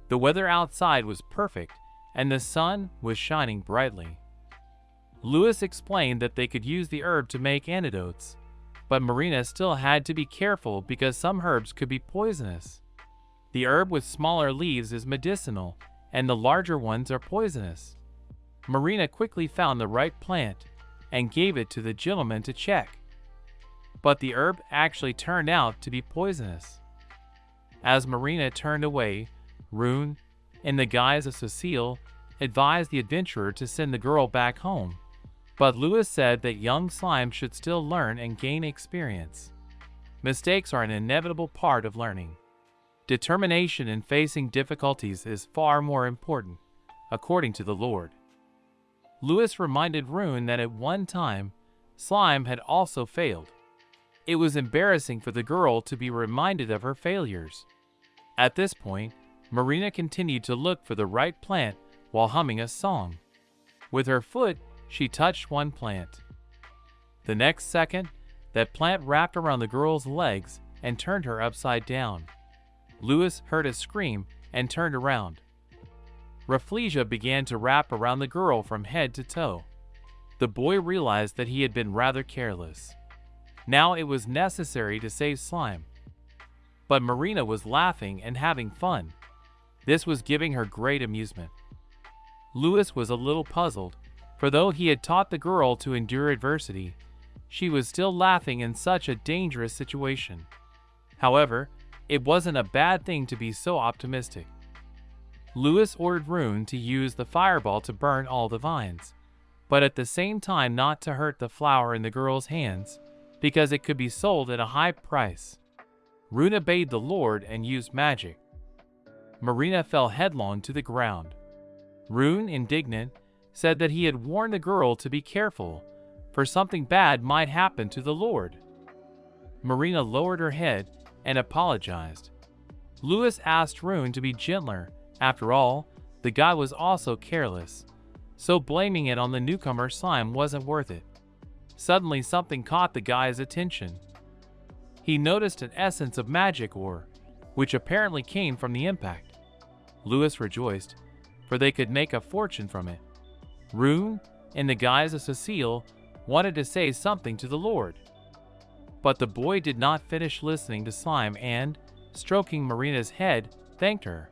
The weather outside was perfect, and the sun was shining brightly. Louis explained that they could use the herb to make antidotes, but Marina still had to be careful because some herbs could be poisonous. The herb with smaller leaves is medicinal, and the larger ones are poisonous. Marina quickly found the right plant and gave it to the gentleman to check. But the herb actually turned out to be poisonous. As Marina turned away, Rune, in the guise of Cecile, advised the adventurer to send the girl back home. But Louis said that young Slime should still learn and gain experience. Mistakes are an inevitable part of learning. Determination in facing difficulties is far more important, according to the Lord. Louis reminded Rune that at one time, Slime had also failed. It was embarrassing for the girl to be reminded of her failures. At this point, Marina continued to look for the right plant while humming a song. With her foot, she touched one plant. The next second, that plant wrapped around the girl's legs and turned her upside down. Louis heard a scream and turned around. Rafflesia began to wrap around the girl from head to toe. The boy realized that he had been rather careless. Now it was necessary to save Slime. But Marina was laughing and having fun. This was giving her great amusement. Louis was a little puzzled, for though he had taught the girl to endure adversity, she was still laughing in such a dangerous situation. However, it wasn't a bad thing to be so optimistic. Louis ordered Rune to use the fireball to burn all the vines, but at the same time not to hurt the flower in the girl's hands, because it could be sold at a high price. Rune obeyed the Lord and used magic. Marina fell headlong to the ground. Rune, indignant, said that he had warned the girl to be careful, for something bad might happen to the Lord. Marina lowered her head and apologized. Louis asked Rune to be gentler. After all, the guy was also careless. so blaming it on the newcomer slime wasn't worth it. Suddenly something caught the guy's attention. He noticed an essence of magic ore, which apparently came from the impact. Lewis rejoiced, for they could make a fortune from it. Rune, in the guise of Cecile, wanted to say something to the Lord. But the boy did not finish listening to Slime and, stroking Marina's head, thanked her.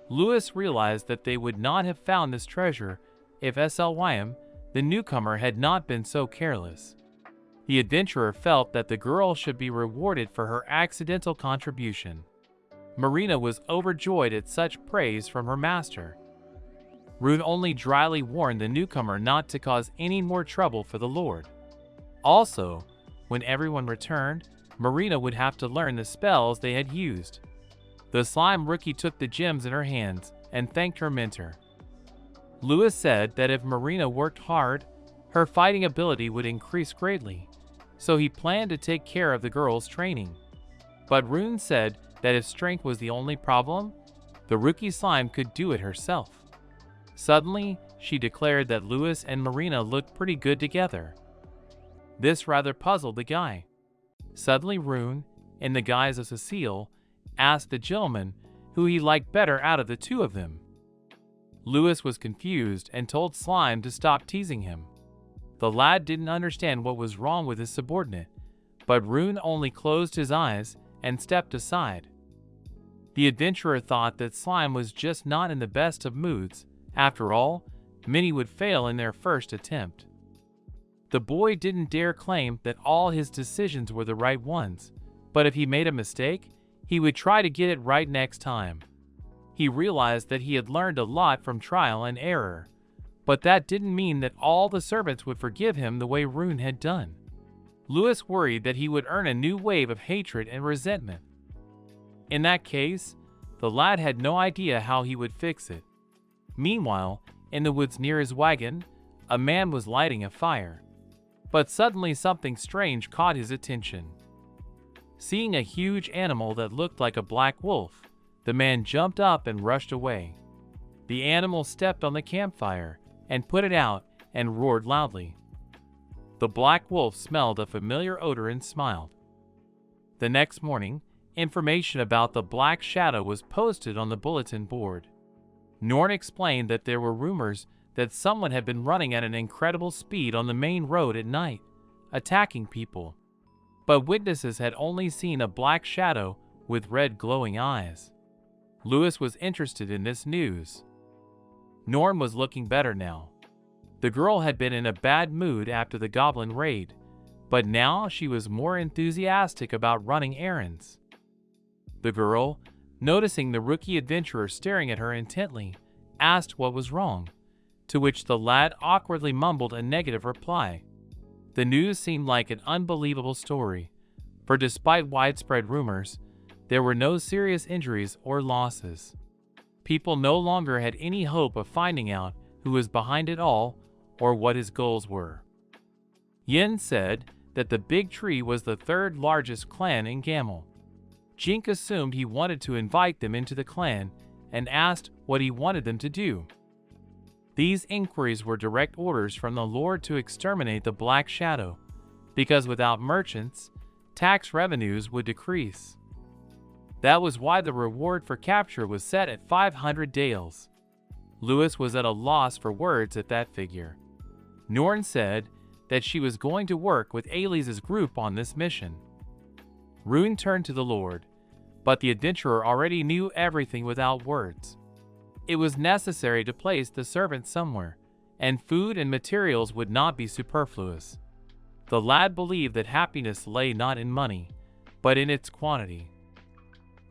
Lewis realized that they would not have found this treasure if Slym, the newcomer, had not been so careless. The adventurer felt that the girl should be rewarded for her accidental contribution. Marina was overjoyed at such praise from her master. Rune only dryly warned the newcomer not to cause any more trouble for the Lord. Also, when everyone returned, Marina would have to learn the spells they had used. The slime rookie took the gems in her hands and thanked her mentor. Lewis said that if Marina worked hard, her fighting ability would increase greatly, so he planned to take care of the girl's training. But Rune said that if strength was the only problem, the rookie slime could do it herself. Suddenly, she declared that Lewis and Marina looked pretty good together. This rather puzzled the guy. Suddenly Rune, in the guise of Cecile, asked the gentleman who he liked better out of the two of them. Lewis was confused and told Slime to stop teasing him. The lad didn't understand what was wrong with his subordinate, but Rune only closed his eyes and stepped aside. The adventurer thought that Slime was just not in the best of moods. After all, many would fail in their first attempt. The boy didn't dare claim that all his decisions were the right ones, but if he made a mistake, he would try to get it right next time. He realized that he had learned a lot from trial and error, but that didn't mean that all the servants would forgive him the way Rune had done. Lewis worried that he would earn a new wave of hatred and resentment. In that case, the lad had no idea how he would fix it. Meanwhile, in the woods near his wagon, a man was lighting a fire. But suddenly something strange caught his attention. Seeing a huge animal that looked like a black wolf, the man jumped up and rushed away. The animal stepped on the campfire and put it out and roared loudly. The black wolf smelled a familiar odor and smiled. The next morning, information about the black shadow was posted on the bulletin board. Norn explained that there were rumors that someone had been running at an incredible speed on the main road at night, attacking people. But witnesses had only seen a black shadow with red glowing eyes. Lewis was interested in this news. Norn was looking better now. The girl had been in a bad mood after the goblin raid, but now she was more enthusiastic about running errands. The girl, noticing the rookie adventurer staring at her intently, asked what was wrong, to which the lad awkwardly mumbled a negative reply. The news seemed like an unbelievable story, for despite widespread rumors, there were no serious injuries or losses. People no longer had any hope of finding out who was behind it all or what his goals were. Yin said that the big tree was the third largest clan in Gamel. Jink assumed he wanted to invite them into the clan and asked what he wanted them to do. These inquiries were direct orders from the Lord to exterminate the Black Shadow, because without merchants, tax revenues would decrease. That was why the reward for capture was set at 500 dales. Lewis was at a loss for words at that figure. Norn said that she was going to work with Ailey's group on this mission. Rune turned to the Lord, but the adventurer already knew everything without words. It was necessary to place the servant somewhere, and food and materials would not be superfluous. The lad believed that happiness lay not in money, but in its quantity.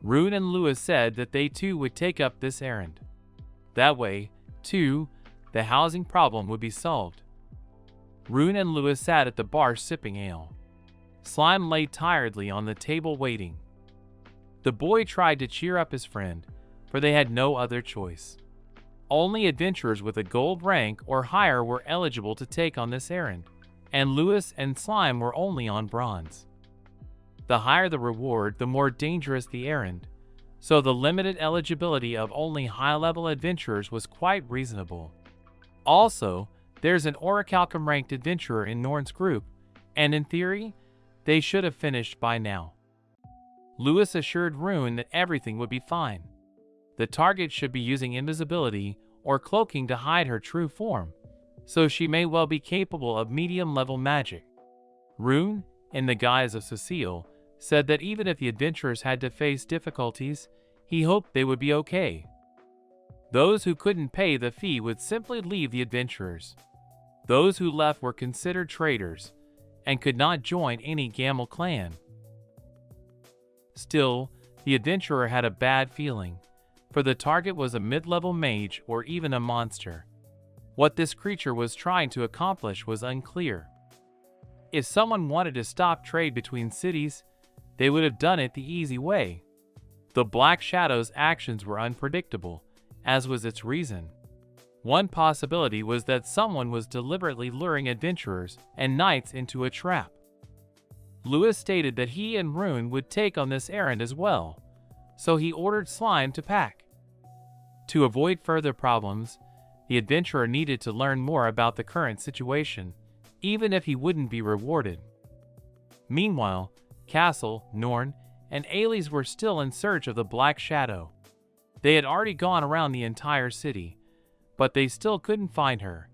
Rune and Lewis said that they too would take up this errand. That way, too, the housing problem would be solved. Rune and Lewis sat at the bar sipping ale. Slime lay tiredly on the table waiting. The boy tried to cheer up his friend, for they had no other choice. Only adventurers with a gold rank or higher were eligible to take on this errand, and Lewis and Slime were only on bronze. The higher the reward, the more dangerous the errand, so the limited eligibility of only high-level adventurers was quite reasonable. Also, there's an orichalcum-ranked adventurer in Norn's group, and in theory, they should have finished by now. Lewis assured Rune that everything would be fine. The target should be using invisibility or cloaking to hide her true form, so she may well be capable of medium-level magic. Rune, in the guise of Cecile, said that even if the adventurers had to face difficulties, he hoped they would be okay. Those who couldn't pay the fee would simply leave the adventurers. Those who left were considered traitors and could not join any Gamel clan. Still, the adventurer had a bad feeling, for the target was a mid-level mage or even a monster. What this creature was trying to accomplish was unclear. If someone wanted to stop trade between cities, they would have done it the easy way. The Black Shadow's actions were unpredictable, as was its reason. One possibility was that someone was deliberately luring adventurers and knights into a trap. Lewis stated that he and Rune would take on this errand as well, so he ordered Slime to pack. To avoid further problems, the adventurer needed to learn more about the current situation, even if he wouldn't be rewarded. Meanwhile, Castle, Norn, and Ailey were still in search of the Black Shadow. They had already gone around the entire city, but they still couldn't find her.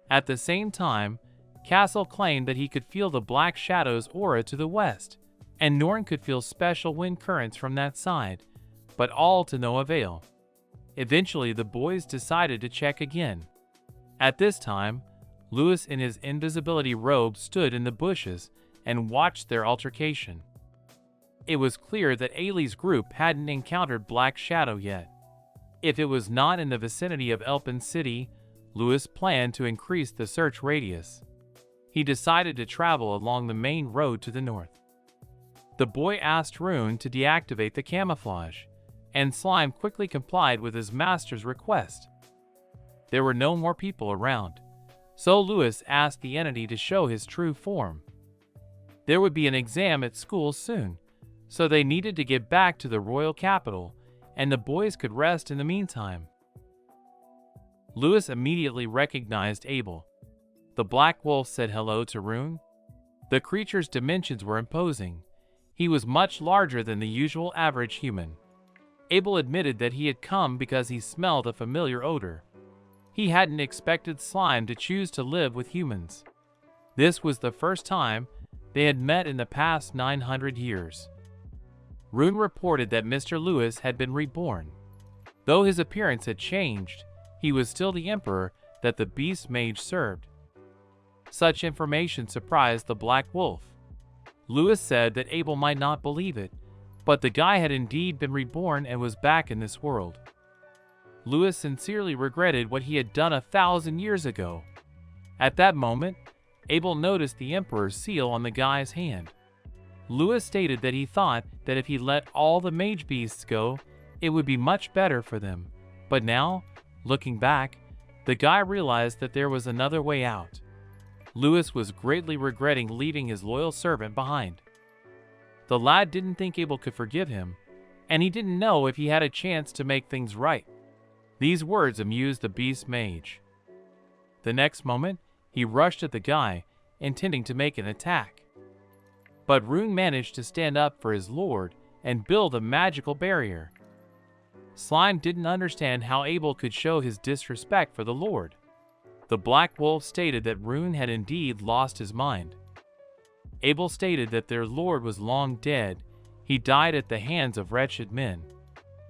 At the same time, Castle claimed that he could feel the Black Shadow's aura to the west, and Norn could feel special wind currents from that side, but all to no avail. Eventually, the boys decided to check again. At this time, Lewis in his invisibility robe stood in the bushes and watched their altercation. It was clear that Ailey's group hadn't encountered Black Shadow yet. If it was not in the vicinity of Elpin City, Lewis planned to increase the search radius. He decided to travel along the main road to the north. The boy asked Rune to deactivate the camouflage, and Slime quickly complied with his master's request. There were no more people around, so Lewis asked the entity to show his true form. There would be an exam at school soon, so they needed to get back to the royal capital, and the boys could rest in the meantime. Lewis immediately recognized Abel. The Black Wolf said hello to Rune. The creature's dimensions were imposing. He was much larger than the usual average human. Abel admitted that he had come because he smelled a familiar odor. He hadn't expected Slime to choose to live with humans. This was the first time they had met in the past 900 years. Rune reported that Mr. Lewis had been reborn. Though his appearance had changed, he was still the emperor that the beast mage served. Such information surprised the Black Wolf. Lewis said that Abel might not believe it, but the guy had indeed been reborn and was back in this world. Lewis sincerely regretted what he had done 1,000 years ago. At that moment, Abel noticed the Emperor's seal on the guy's hand. Lewis stated that he thought that if he let all the mage beasts go, it would be much better for them. But now, looking back, the guy realized that there was another way out. Lewis was greatly regretting leaving his loyal servant behind. The lad didn't think Abel could forgive him, and he didn't know if he had a chance to make things right. These words amused the beast mage. The next moment, he rushed at the guy, intending to make an attack. But Rune managed to stand up for his lord and build a magical barrier. Slime didn't understand how Abel could show his disrespect for the lord. The Black Wolf stated that Rune had indeed lost his mind. Abel stated that their lord was long dead. He died at the hands of wretched men.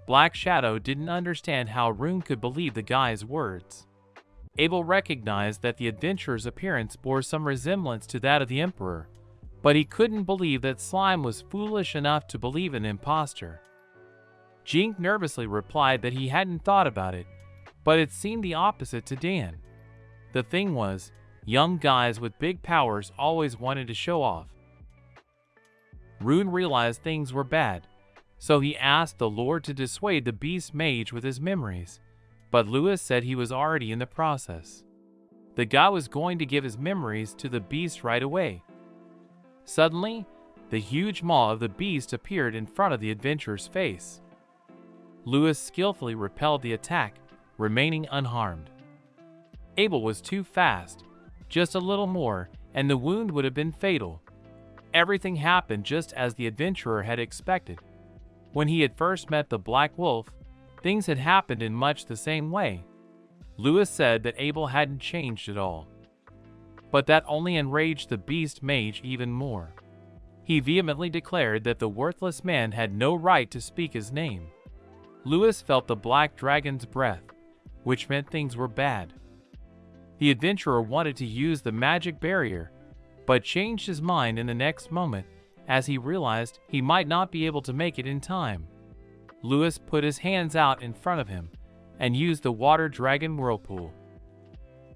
Black Shadow didn't understand how Rune could believe the guy's words. Abel recognized that the adventurer's appearance bore some resemblance to that of the Emperor, but he couldn't believe that Slime was foolish enough to believe an imposter. Jink nervously replied that he hadn't thought about it, but it seemed the opposite to Dan. The thing was, young guys with big powers always wanted to show off. Rune realized things were bad, so he asked the Lord to dissuade the beast mage with his memories, but Lewis said he was already in the process. The guy was going to give his memories to the beast right away. Suddenly, the huge maw of the beast appeared in front of the adventurer's face. Lewis skillfully repelled the attack, remaining unharmed. Abel was too fast. Just a little more, and the wound would have been fatal. Everything happened just as the adventurer had expected. When he had first met the Black Wolf, things had happened in much the same way. Lewis said that Abel hadn't changed at all. But that only enraged the beast mage even more. He vehemently declared that the worthless man had no right to speak his name. Lewis felt the black dragon's breath, which meant things were bad. The adventurer wanted to use the magic barrier, but changed his mind in the next moment as he realized he might not be able to make it in time. Lewis put his hands out in front of him and used the water dragon whirlpool.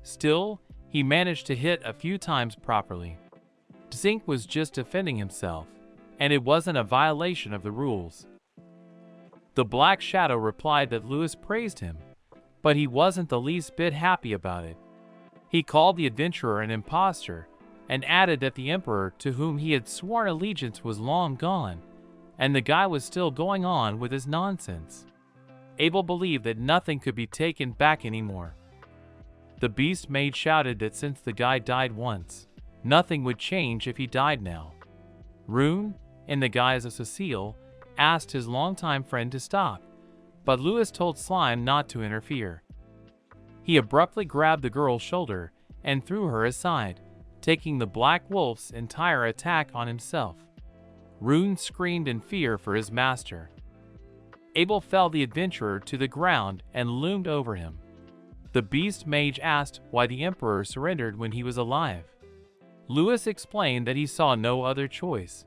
Still, he managed to hit a few times properly. Zink was just defending himself, and it wasn't a violation of the rules. The Black Shadow replied that Lewis praised him, but he wasn't the least bit happy about it. He called the adventurer an imposter and added that the emperor to whom he had sworn allegiance was long gone, and the guy was still going on with his nonsense. Abel believed that nothing could be taken back anymore. The beast mage shouted that since the guy died once, nothing would change if he died now. Rune, in the guise of Cecile, asked his longtime friend to stop, but Lewis told Slime not to interfere. He abruptly grabbed the girl's shoulder and threw her aside, taking the Black Wolf's entire attack on himself. Rune screamed in fear for his master. Abel felled the adventurer to the ground and loomed over him. The beast mage asked why the emperor surrendered when he was alive. Lewis explained that he saw no other choice,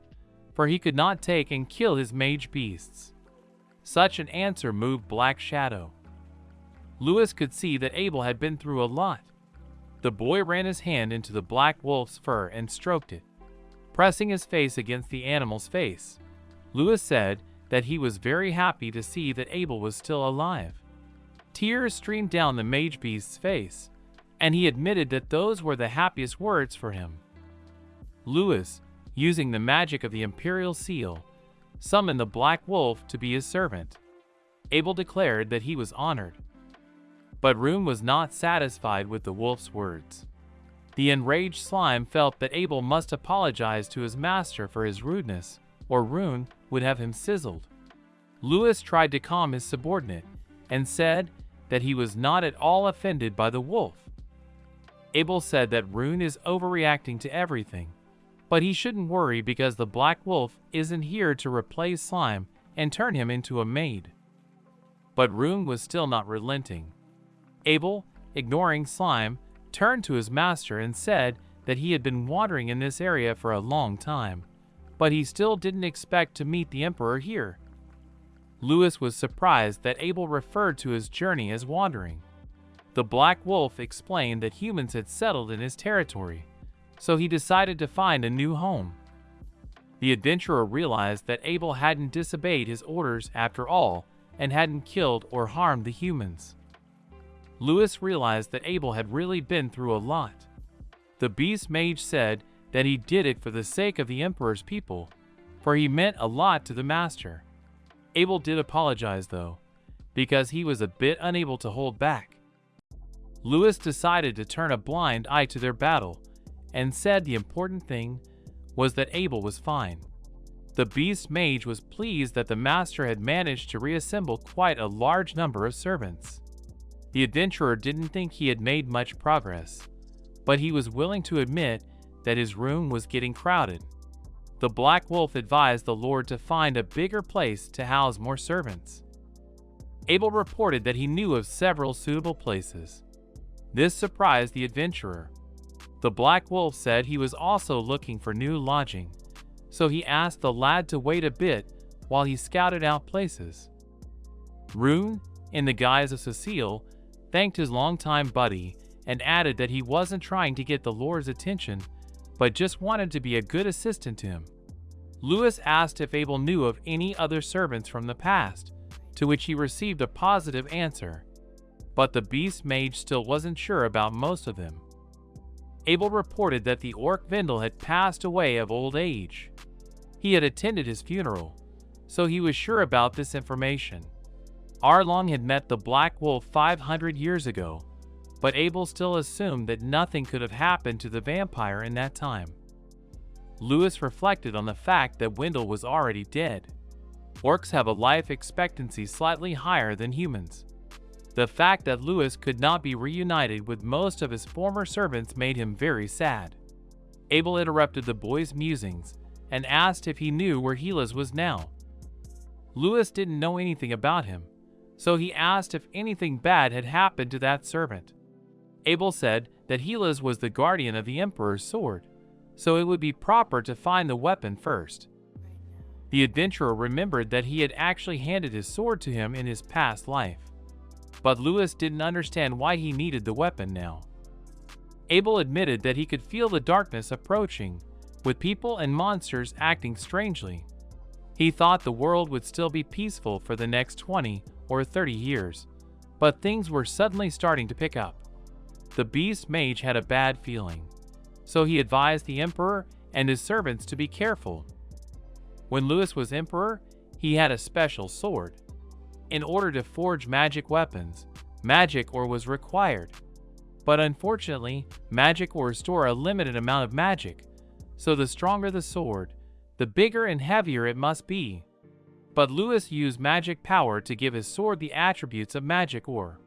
for he could not take and kill his mage beasts. Such an answer moved Black Shadow. Lewis could see that Abel had been through a lot. The boy ran his hand into the Black Wolf's fur and stroked it, pressing his face against the animal's face. Lewis said that he was very happy to see that Abel was still alive. Tears streamed down the mage beast's face, and he admitted that those were the happiest words for him. Lewis, using the magic of the Imperial Seal, summoned the Black Wolf to be his servant. Abel declared that he was honored. But Rune was not satisfied with the wolf's words. The enraged slime felt that Abel must apologize to his master for his rudeness, or Rune would have him sizzled. Lewis tried to calm his subordinate and said that he was not at all offended by the wolf. Abel said that Rune is overreacting to everything, but he shouldn't worry because the Black Wolf isn't here to replace Slime and turn him into a maid. But Rune was still not relenting. Abel, ignoring Slime, turned to his master and said that he had been wandering in this area for a long time, but he still didn't expect to meet the Emperor here. Lewis was surprised that Abel referred to his journey as wandering. The Black Wolf explained that humans had settled in his territory, so he decided to find a new home. The adventurer realized that Abel hadn't disobeyed his orders after all and hadn't killed or harmed the humans. Lewis realized that Abel had really been through a lot. The beast mage said that he did it for the sake of the Emperor's people, for he meant a lot to the master. Abel did apologize though, because he was a bit unable to hold back. Lewis decided to turn a blind eye to their battle, and said the important thing was that Abel was fine. The beast mage was pleased that the master had managed to reassemble quite a large number of servants. The adventurer didn't think he had made much progress, but he was willing to admit that his room was getting crowded. The Black Wolf advised the Lord to find a bigger place to house more servants. Abel reported that he knew of several suitable places. This surprised the adventurer. The Black Wolf said he was also looking for new lodging, so he asked the lad to wait a bit while he scouted out places. Rune, in the guise of Cecile, thanked his longtime buddy and added that he wasn't trying to get the Lord's attention, but just wanted to be a good assistant to him. Lewis asked if Abel knew of any other servants from the past, to which he received a positive answer, but the beast mage still wasn't sure about most of them. Abel reported that the orc Vindel had passed away of old age. He had attended his funeral, so he was sure about this information. Arlong had met the Black Wolf 500 years ago, but Abel still assumed that nothing could have happened to the vampire in that time. Lewis reflected on the fact that Wendell was already dead. Orcs have a life expectancy slightly higher than humans. The fact that Lewis could not be reunited with most of his former servants made him very sad. Abel interrupted the boy's musings and asked if he knew where Helas was now. Lewis didn't know anything about him, so he asked if anything bad had happened to that servant. Abel said that Helas was the guardian of the Emperor's sword, so it would be proper to find the weapon first. The adventurer remembered that he had actually handed his sword to him in his past life, but Lewis didn't understand why he needed the weapon now. Abel admitted that he could feel the darkness approaching, with people and monsters acting strangely. He thought the world would still be peaceful for the next 20 or 30 years, but things were suddenly starting to pick up. The beast mage had a bad feeling, so he advised the Emperor and his servants to be careful. When Lewis was Emperor, he had a special sword. In order to forge magic weapons, magic ore was required. But unfortunately, magic ores store a limited amount of magic, so the stronger the sword, the bigger and heavier it must be. But Lewis used magic power to give his sword the attributes of magic ore.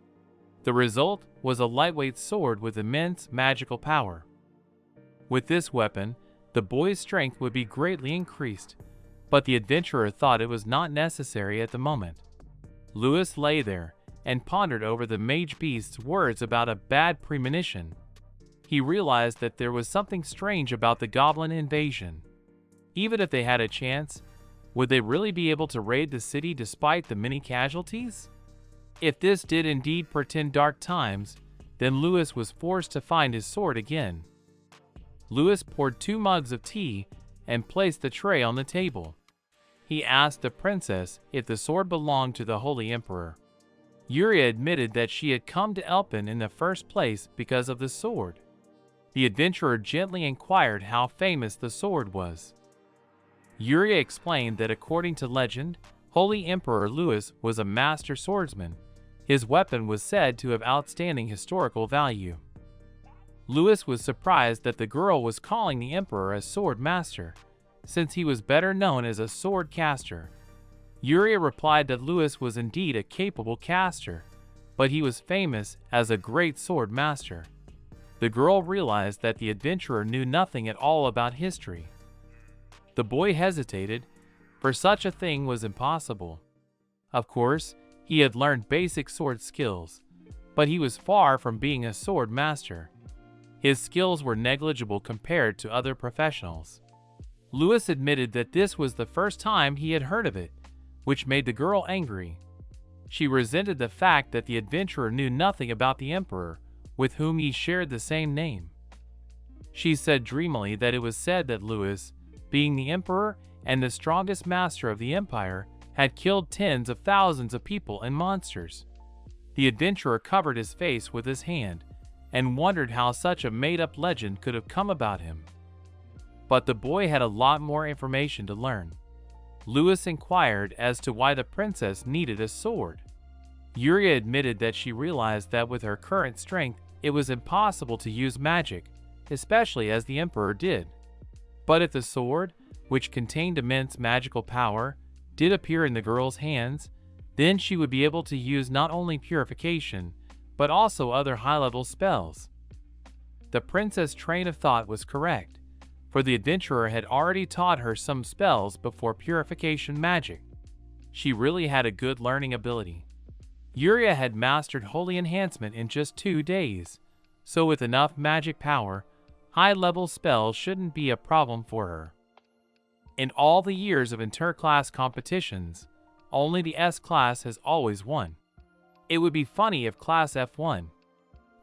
The result was a lightweight sword with immense magical power. With this weapon, the boy's strength would be greatly increased, but the adventurer thought it was not necessary at the moment. Lewis lay there and pondered over the mage beast's words about a bad premonition. He realized that there was something strange about the goblin invasion. Even if they had a chance, would they really be able to raid the city despite the many casualties? If this did indeed portend dark times, then Lewis was forced to find his sword again. Lewis poured 2 mugs of tea and placed the tray on the table. He asked the princess if the sword belonged to the Holy Emperor. Yuria admitted that she had come to Elpin in the first place because of the sword. The adventurer gently inquired how famous the sword was. Yuria explained that according to legend, Holy Emperor Lewis was a master swordsman. His weapon was said to have outstanding historical value. Lewis was surprised that the girl was calling the Emperor a sword master, since he was better known as a sword caster. Yuria replied that Lewis was indeed a capable caster, but he was famous as a great sword master. The girl realized that the adventurer knew nothing at all about history. The boy hesitated, for such a thing was impossible. Of course, he had learned basic sword skills, but he was far from being a sword master. His skills were negligible compared to other professionals. Lewis admitted that this was the first time he had heard of it, which made the girl angry. She resented the fact that the adventurer knew nothing about the Emperor, with whom he shared the same name. She said dreamily that it was said that Lewis, being the Emperor and the strongest master of the Empire, had killed tens of thousands of people and monsters. The adventurer covered his face with his hand and wondered how such a made-up legend could have come about him. But the boy had a lot more information to learn. Lewis inquired as to why the princess needed a sword. Yuria admitted that she realized that with her current strength, it was impossible to use magic, especially as the Emperor did. But if the sword, which contained immense magical power, did appear in the girl's hands, then she would be able to use not only purification, but also other high-level spells. The princess' train of thought was correct, for the adventurer had already taught her some spells before purification magic. She really had a good learning ability. Yuria had mastered Holy Enhancement in just 2 days, so with enough magic power, high-level spells shouldn't be a problem for her. In all the years of interclass competitions, only the S-Class has always won. It would be funny if Class F won.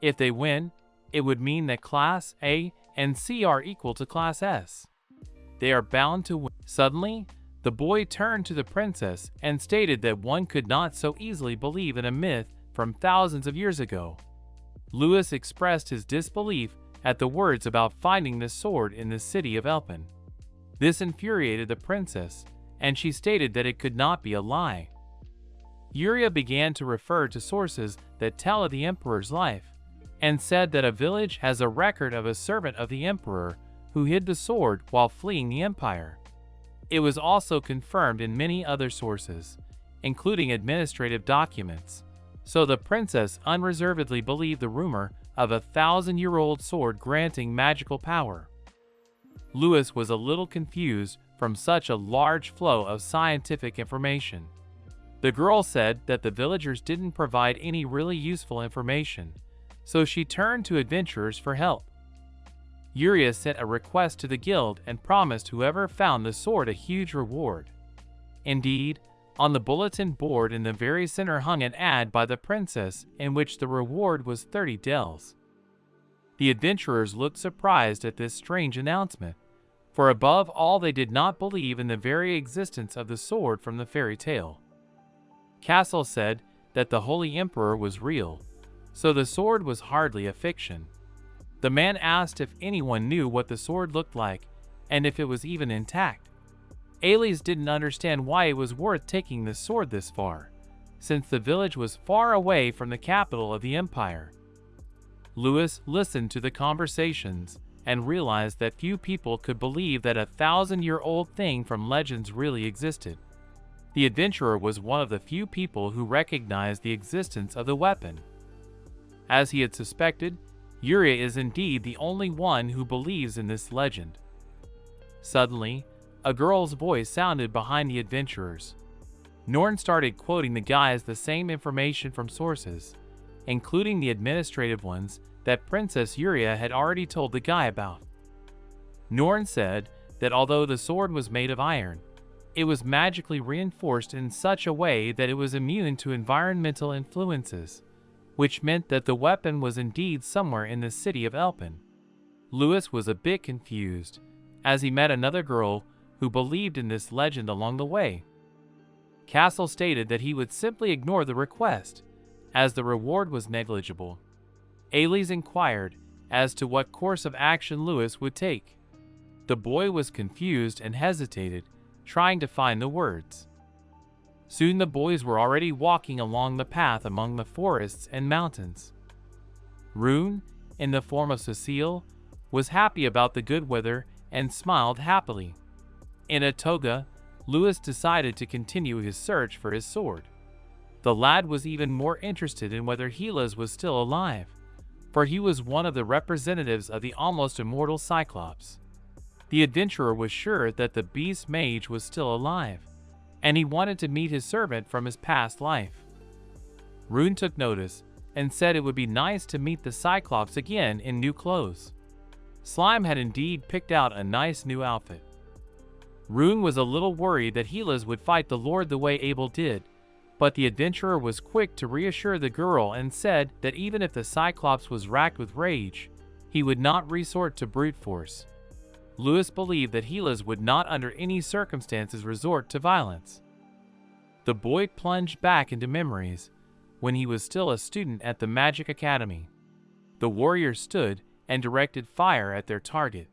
If they win, it would mean that Class A and C are equal to Class S. They are bound to win. Suddenly, the boy turned to the princess and stated that one could not so easily believe in a myth from thousands of years ago. Lewis expressed his disbelief at the words about finding the sword in the city of Elpin. This infuriated the princess, and she stated that it could not be a lie. Yuria began to refer to sources that tell of the Emperor's life, and said that a village has a record of a servant of the emperor who hid the sword while fleeing the empire. It was also confirmed in many other sources, including administrative documents, so the princess unreservedly believed the rumor of a 1,000-year-old sword granting magical power. Louis was a little confused from such a large flow of scientific information. The girl said that the villagers didn't provide any really useful information, so she turned to adventurers for help. Yuria sent a request to the guild and promised whoever found the sword a huge reward. Indeed, on the bulletin board in the very center hung an ad by the princess in which the reward was 30 dells. The adventurers looked surprised at this strange announcement, for above all they did not believe in the very existence of the sword from the fairy tale. Castle said that the Holy Emperor was real, so the sword was hardly a fiction. The man asked if anyone knew what the sword looked like and if it was even intact. Ailey didn't understand why it was worth taking the sword this far, since the village was far away from the capital of the empire. Louis listened to the conversations and realized that few people could believe that a 1,000-year-old thing from legends really existed. The adventurer was one of the few people who recognized the existence of the weapon. As he had suspected, Yuria is indeed the only one who believes in this legend. Suddenly, a girl's voice sounded behind the adventurers. Norn started quoting the guys the same information from sources, including the administrative ones that Princess Yuria had already told the guy about. Norn said that although the sword was made of iron, it was magically reinforced in such a way that it was immune to environmental influences, which meant that the weapon was indeed somewhere in the city of Elpin. Louis was a bit confused, as he met another girl who believed in this legend along the way. Castle stated that he would simply ignore the request, as the reward was negligible. Ailey inquired as to what course of action Louis would take. The boy was confused and hesitated, trying to find the words. Soon the boys were already walking along the path among the forests and mountains. Rune, in the form of Cecile, was happy about the good weather and smiled happily. In a toga, Louis decided to continue his search for his sword. The lad was even more interested in whether Helas was still alive, for he was one of the representatives of the almost immortal Cyclops. The adventurer was sure that the beast mage was still alive, and he wanted to meet his servant from his past life. Rune took notice and said it would be nice to meet the Cyclops again in new clothes. Slime had indeed picked out a nice new outfit. Rune was a little worried that Helas would fight the Lord the way Abel did, but the adventurer was quick to reassure the girl and said that even if the Cyclops was racked with rage, he would not resort to brute force. Louis believed that Helas would not under any circumstances resort to violence. The boy plunged back into memories when he was still a student at the Magic Academy. The warriors stood and directed fire at their target.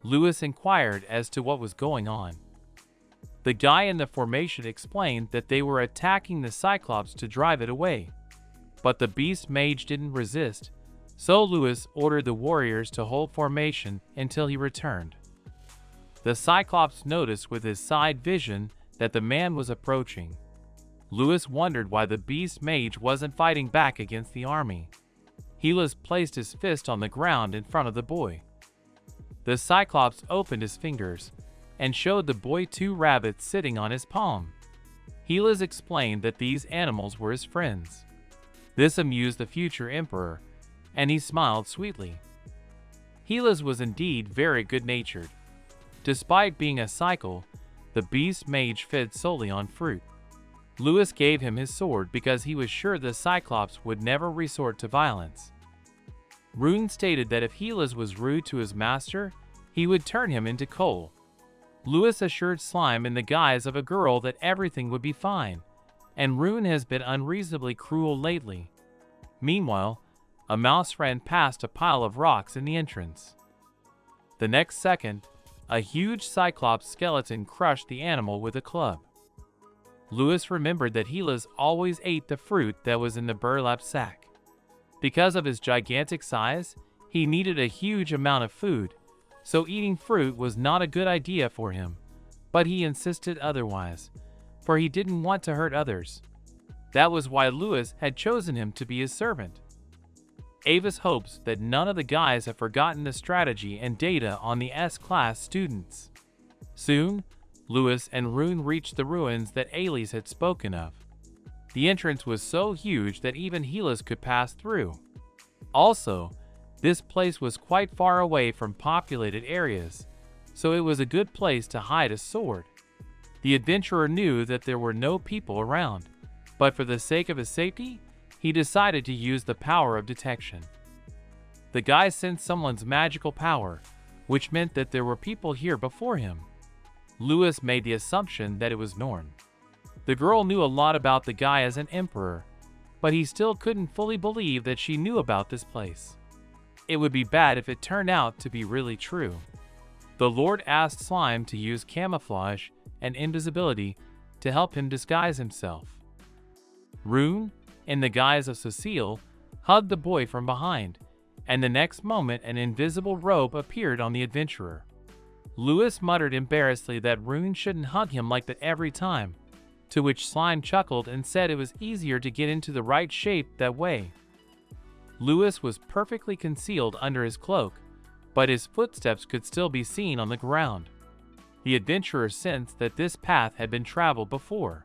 Louis inquired as to what was going on. The guy in the formation explained that they were attacking the Cyclops to drive it away, but the beast mage didn't resist, so Louis ordered the warriors to hold formation until he returned. The Cyclops noticed with his side vision that the man was approaching. Louis wondered why the beast mage wasn't fighting back against the army. Helas placed his fist on the ground in front of the boy. The Cyclops opened his fingers and showed the boy 2 rabbits sitting on his palm. Helas explained that these animals were his friends. This amused the future emperor, and he smiled sweetly. Helas was indeed very good-natured. Despite being a cycle, the beast mage fed solely on fruit. Louis gave him his sword because he was sure the Cyclops would never resort to violence. Rune stated that if Helas was rude to his master, he would turn him into coal. Louis assured Slime in the guise of a girl that everything would be fine, and Rune has been unreasonably cruel lately. Meanwhile, a mouse ran past a pile of rocks in the entrance. The next second, a huge Cyclops skeleton crushed the animal with a club. Louis remembered that Helas always ate the fruit that was in the burlap sack. Because of his gigantic size, he needed a huge amount of food, so eating fruit was not a good idea for him. But he insisted otherwise, for he didn't want to hurt others. That was why Lewis had chosen him to be his servant. Avis hopes that none of the guys have forgotten the strategy and data on the S-class students. Soon, Lewis and Rune reached the ruins that Ailey had spoken of. The entrance was so huge that even Hylas could pass through. Also, this place was quite far away from populated areas, so it was a good place to hide a sword. The adventurer knew that there were no people around, but for the sake of his safety, he decided to use the power of detection. The guy sensed someone's magical power, which meant that there were people here before him. Lewis made the assumption that it was Norn. The girl knew a lot about the guy as an emperor, but he still couldn't fully believe that she knew about this place. It would be bad if it turned out to be really true. The Lord asked Slime to use camouflage and invisibility to help him disguise himself. Rune, in the guise of Cecile, hugged the boy from behind, and the next moment an invisible robe appeared on the adventurer. Lewis muttered embarrassedly that Rune shouldn't hug him like that every time, to which Slime chuckled and said it was easier to get into the right shape that way. Lewis was perfectly concealed under his cloak, but his footsteps could still be seen on the ground. The adventurer sensed that this path had been traveled before.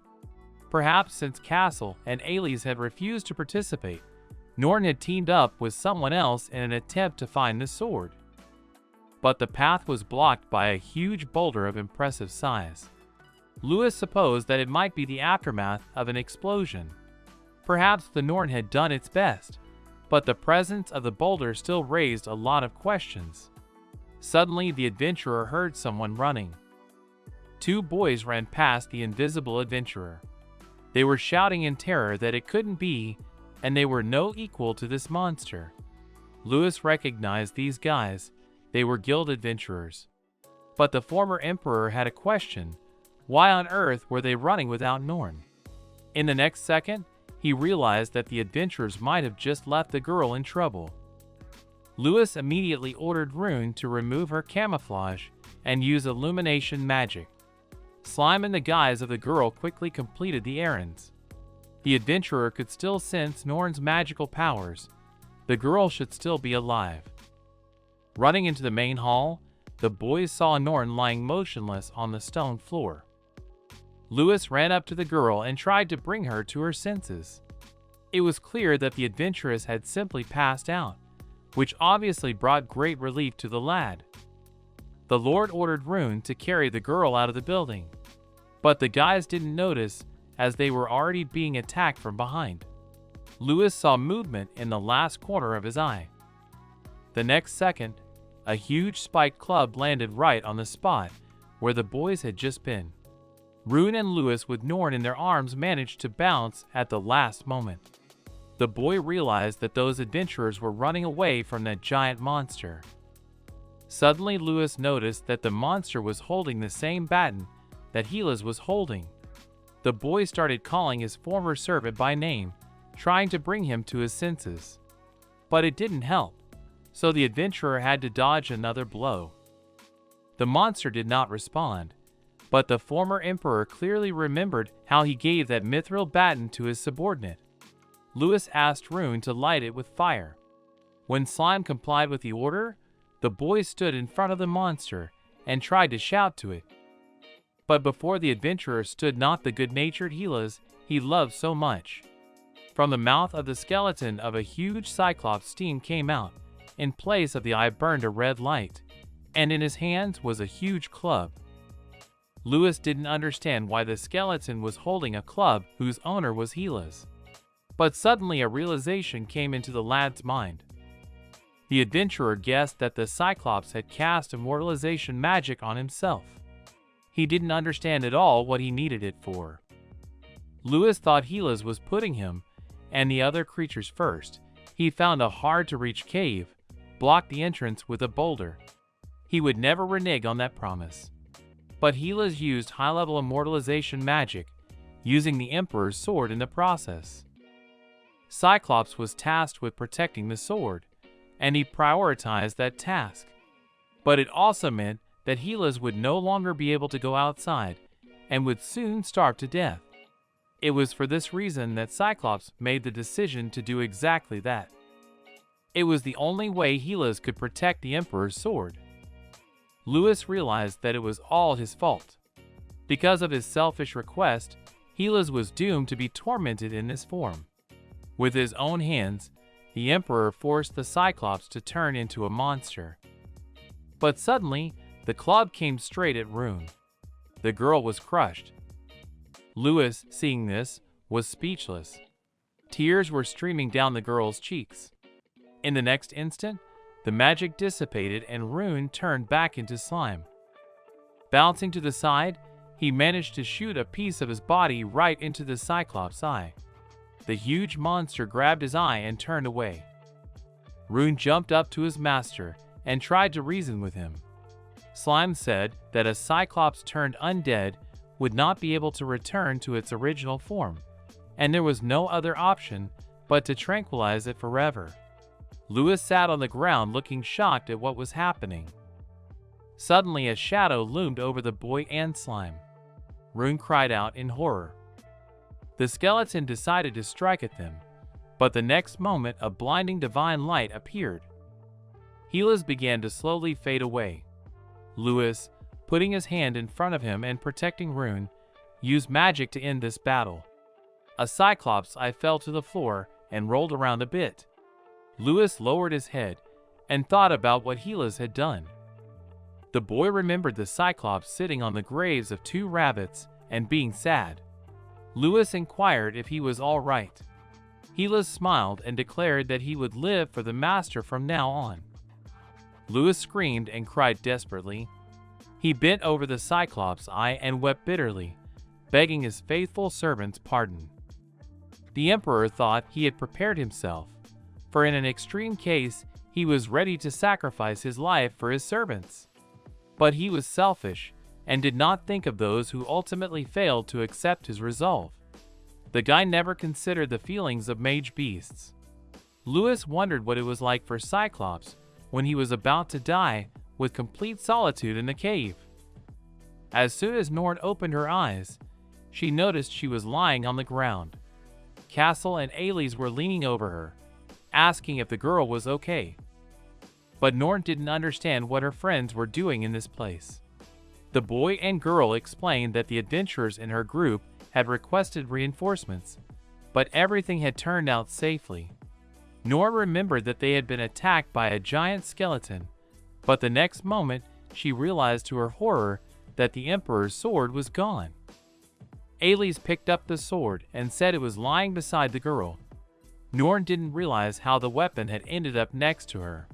Perhaps since Castle and Ailey had refused to participate, Norn had teamed up with someone else in an attempt to find the sword. But the path was blocked by a huge boulder of impressive size. Lewis supposed that it might be the aftermath of an explosion. Perhaps the Norn had done its best, but the presence of the boulder still raised a lot of questions. Suddenly, the adventurer heard someone running. Two boys ran past the invisible adventurer. They were shouting in terror that it couldn't be, and they were no equal to this monster. Lewis recognized these guys. They were guild adventurers. But the former emperor had a question. Why on earth were they running without Norn? In the next second, he realized that the adventurers might have just left the girl in trouble. Lewis immediately ordered Rune to remove her camouflage and use illumination magic. Slime and the guise of the girl quickly completed the errands. The adventurer could still sense Norn's magical powers. The girl should still be alive. Running into the main hall, the boys saw Norn lying motionless on the stone floor. Lewis ran up to the girl and tried to bring her to her senses. It was clear that the adventuress had simply passed out, which obviously brought great relief to the lad. The Lord ordered Rune to carry the girl out of the building, but the guys didn't notice as they were already being attacked from behind. Lewis saw movement in the last corner of his eye. The next second, a huge spiked club landed right on the spot where the boys had just been. Rune and Lewis, with Norn in their arms, managed to bounce at the last moment. The boy realized that those adventurers were running away from that giant monster. Suddenly, Lewis noticed that the monster was holding the same baton that Hylas was holding. The boy started calling his former servant by name, trying to bring him to his senses. But it didn't help, so the adventurer had to dodge another blow. The monster did not respond, but the former emperor clearly remembered how he gave that mithril baton to his subordinate. Lewis asked Rune to light it with fire. When Slime complied with the order, the boy stood in front of the monster and tried to shout to it. But before the adventurer stood not the good-natured Hylas he loved so much. From the mouth of the skeleton of a huge cyclops steam came out. In place of the eye burned a red light, and in his hands was a huge club. Lewis didn't understand why the skeleton was holding a club whose owner was Hylas. But suddenly a realization came into the lad's mind. The adventurer guessed that the Cyclops had cast immortalization magic on himself. He didn't understand at all what he needed it for. Lewis thought Hylas was putting him and the other creatures first. He found a hard-to-reach cave, blocked the entrance with a boulder. He would never renege on that promise. But Hylas used high-level immortalization magic, using the Emperor's sword in the process. Cyclops was tasked with protecting the sword, and he prioritized that task. But it also meant that Helios would no longer be able to go outside and would soon starve to death. It was for this reason that Cyclops made the decision to do exactly that. It was the only way Helios could protect the Emperor's sword. Lewis realized that it was all his fault. Because of his selfish request, Helios was doomed to be tormented in this form. With his own hands, the Emperor forced the Cyclops to turn into a monster. But suddenly, the club came straight at Rune. The girl was crushed. Lewis, seeing this, was speechless. Tears were streaming down the girl's cheeks. In the next instant, the magic dissipated and Rune turned back into slime. Bouncing to the side, he managed to shoot a piece of his body right into the Cyclops' eye. The huge monster grabbed his eye and turned away. Rune jumped up to his master and tried to reason with him. Slime said that a Cyclops turned undead would not be able to return to its original form, and there was no other option but to tranquilize it forever. Lewis sat on the ground looking shocked at what was happening. Suddenly a shadow loomed over the boy and Slime. Rune cried out in horror. The skeleton decided to strike at them, but the next moment a blinding divine light appeared. Helios began to slowly fade away. Lewis, putting his hand in front of him and protecting Rune, used magic to end this battle. A Cyclops' eye fell to the floor and rolled around a bit. Lewis lowered his head and thought about what Helios had done. The boy remembered the Cyclops sitting on the graves of 2 rabbits and being sad. Lewis inquired if he was all right. Helios smiled and declared that he would live for the master from now on. Lewis screamed and cried desperately. He bent over the Cyclops' eye and wept bitterly, begging his faithful servant's pardon. The Emperor thought he had prepared himself, for in an extreme case he was ready to sacrifice his life for his servants. But he was selfish and did not think of those who ultimately failed to accept his resolve. The guy never considered the feelings of mage beasts. Lewis wondered what it was like for Cyclops when he was about to die with complete solitude in the cave. As soon as Norn opened her eyes, she noticed she was lying on the ground. Castle and Ailey were leaning over her, asking if the girl was okay. But Norn didn't understand what her friends were doing in this place. The boy and girl explained that the adventurers in her group had requested reinforcements, but everything had turned out safely. Norn remembered that they had been attacked by a giant skeleton, but the next moment she realized to her horror that the Emperor's sword was gone. Ailey picked up the sword and said it was lying beside the girl. Norn didn't realize how the weapon had ended up next to her.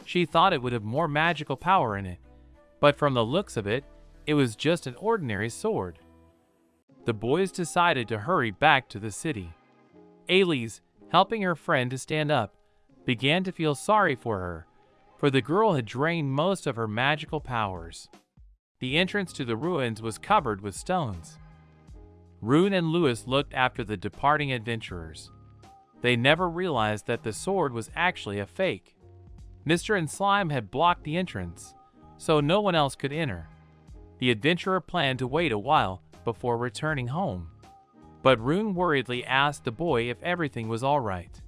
She thought it would have more magical power in it, but from the looks of it, it was just an ordinary sword. The boys decided to hurry back to the city. Ailey, helping her friend to stand up, began to feel sorry for her, for the girl had drained most of her magical powers. The entrance to the ruins was covered with stones. Rune and Lewis looked after the departing adventurers. They never realized that the sword was actually a fake. Mr. and Slime had blocked the entrance, so no one else could enter. The adventurer planned to wait a while before returning home, but Rune worriedly asked the boy if everything was all right.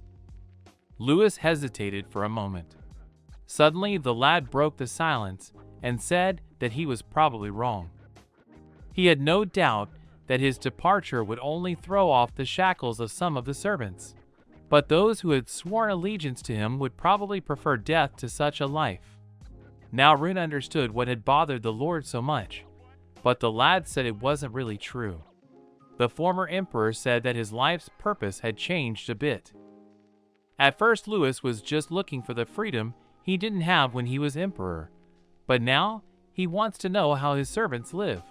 Lewis hesitated for a moment. Suddenly, the lad broke the silence and said that he was probably wrong. He had no doubt that his departure would only throw off the shackles of some of the servants, but those who had sworn allegiance to him would probably prefer death to such a life. Now Rune understood what had bothered the Lord so much, but the lad said it wasn't really true. The former emperor said that his life's purpose had changed a bit. At first, Lewis was just looking for the freedom he didn't have when he was emperor, but now he wants to know how his servants live.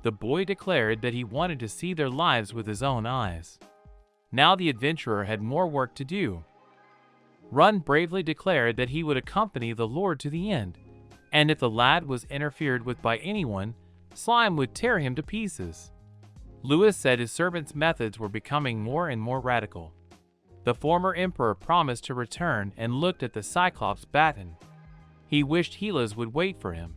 The boy declared that he wanted to see their lives with his own eyes. Now the adventurer had more work to do. Run bravely declared that he would accompany the Lord to the end, and if the lad was interfered with by anyone, Slime would tear him to pieces. Lewis said his servants' methods were becoming more and more radical. The former emperor promised to return and looked at the Cyclops baton. He wished Helas would wait for him.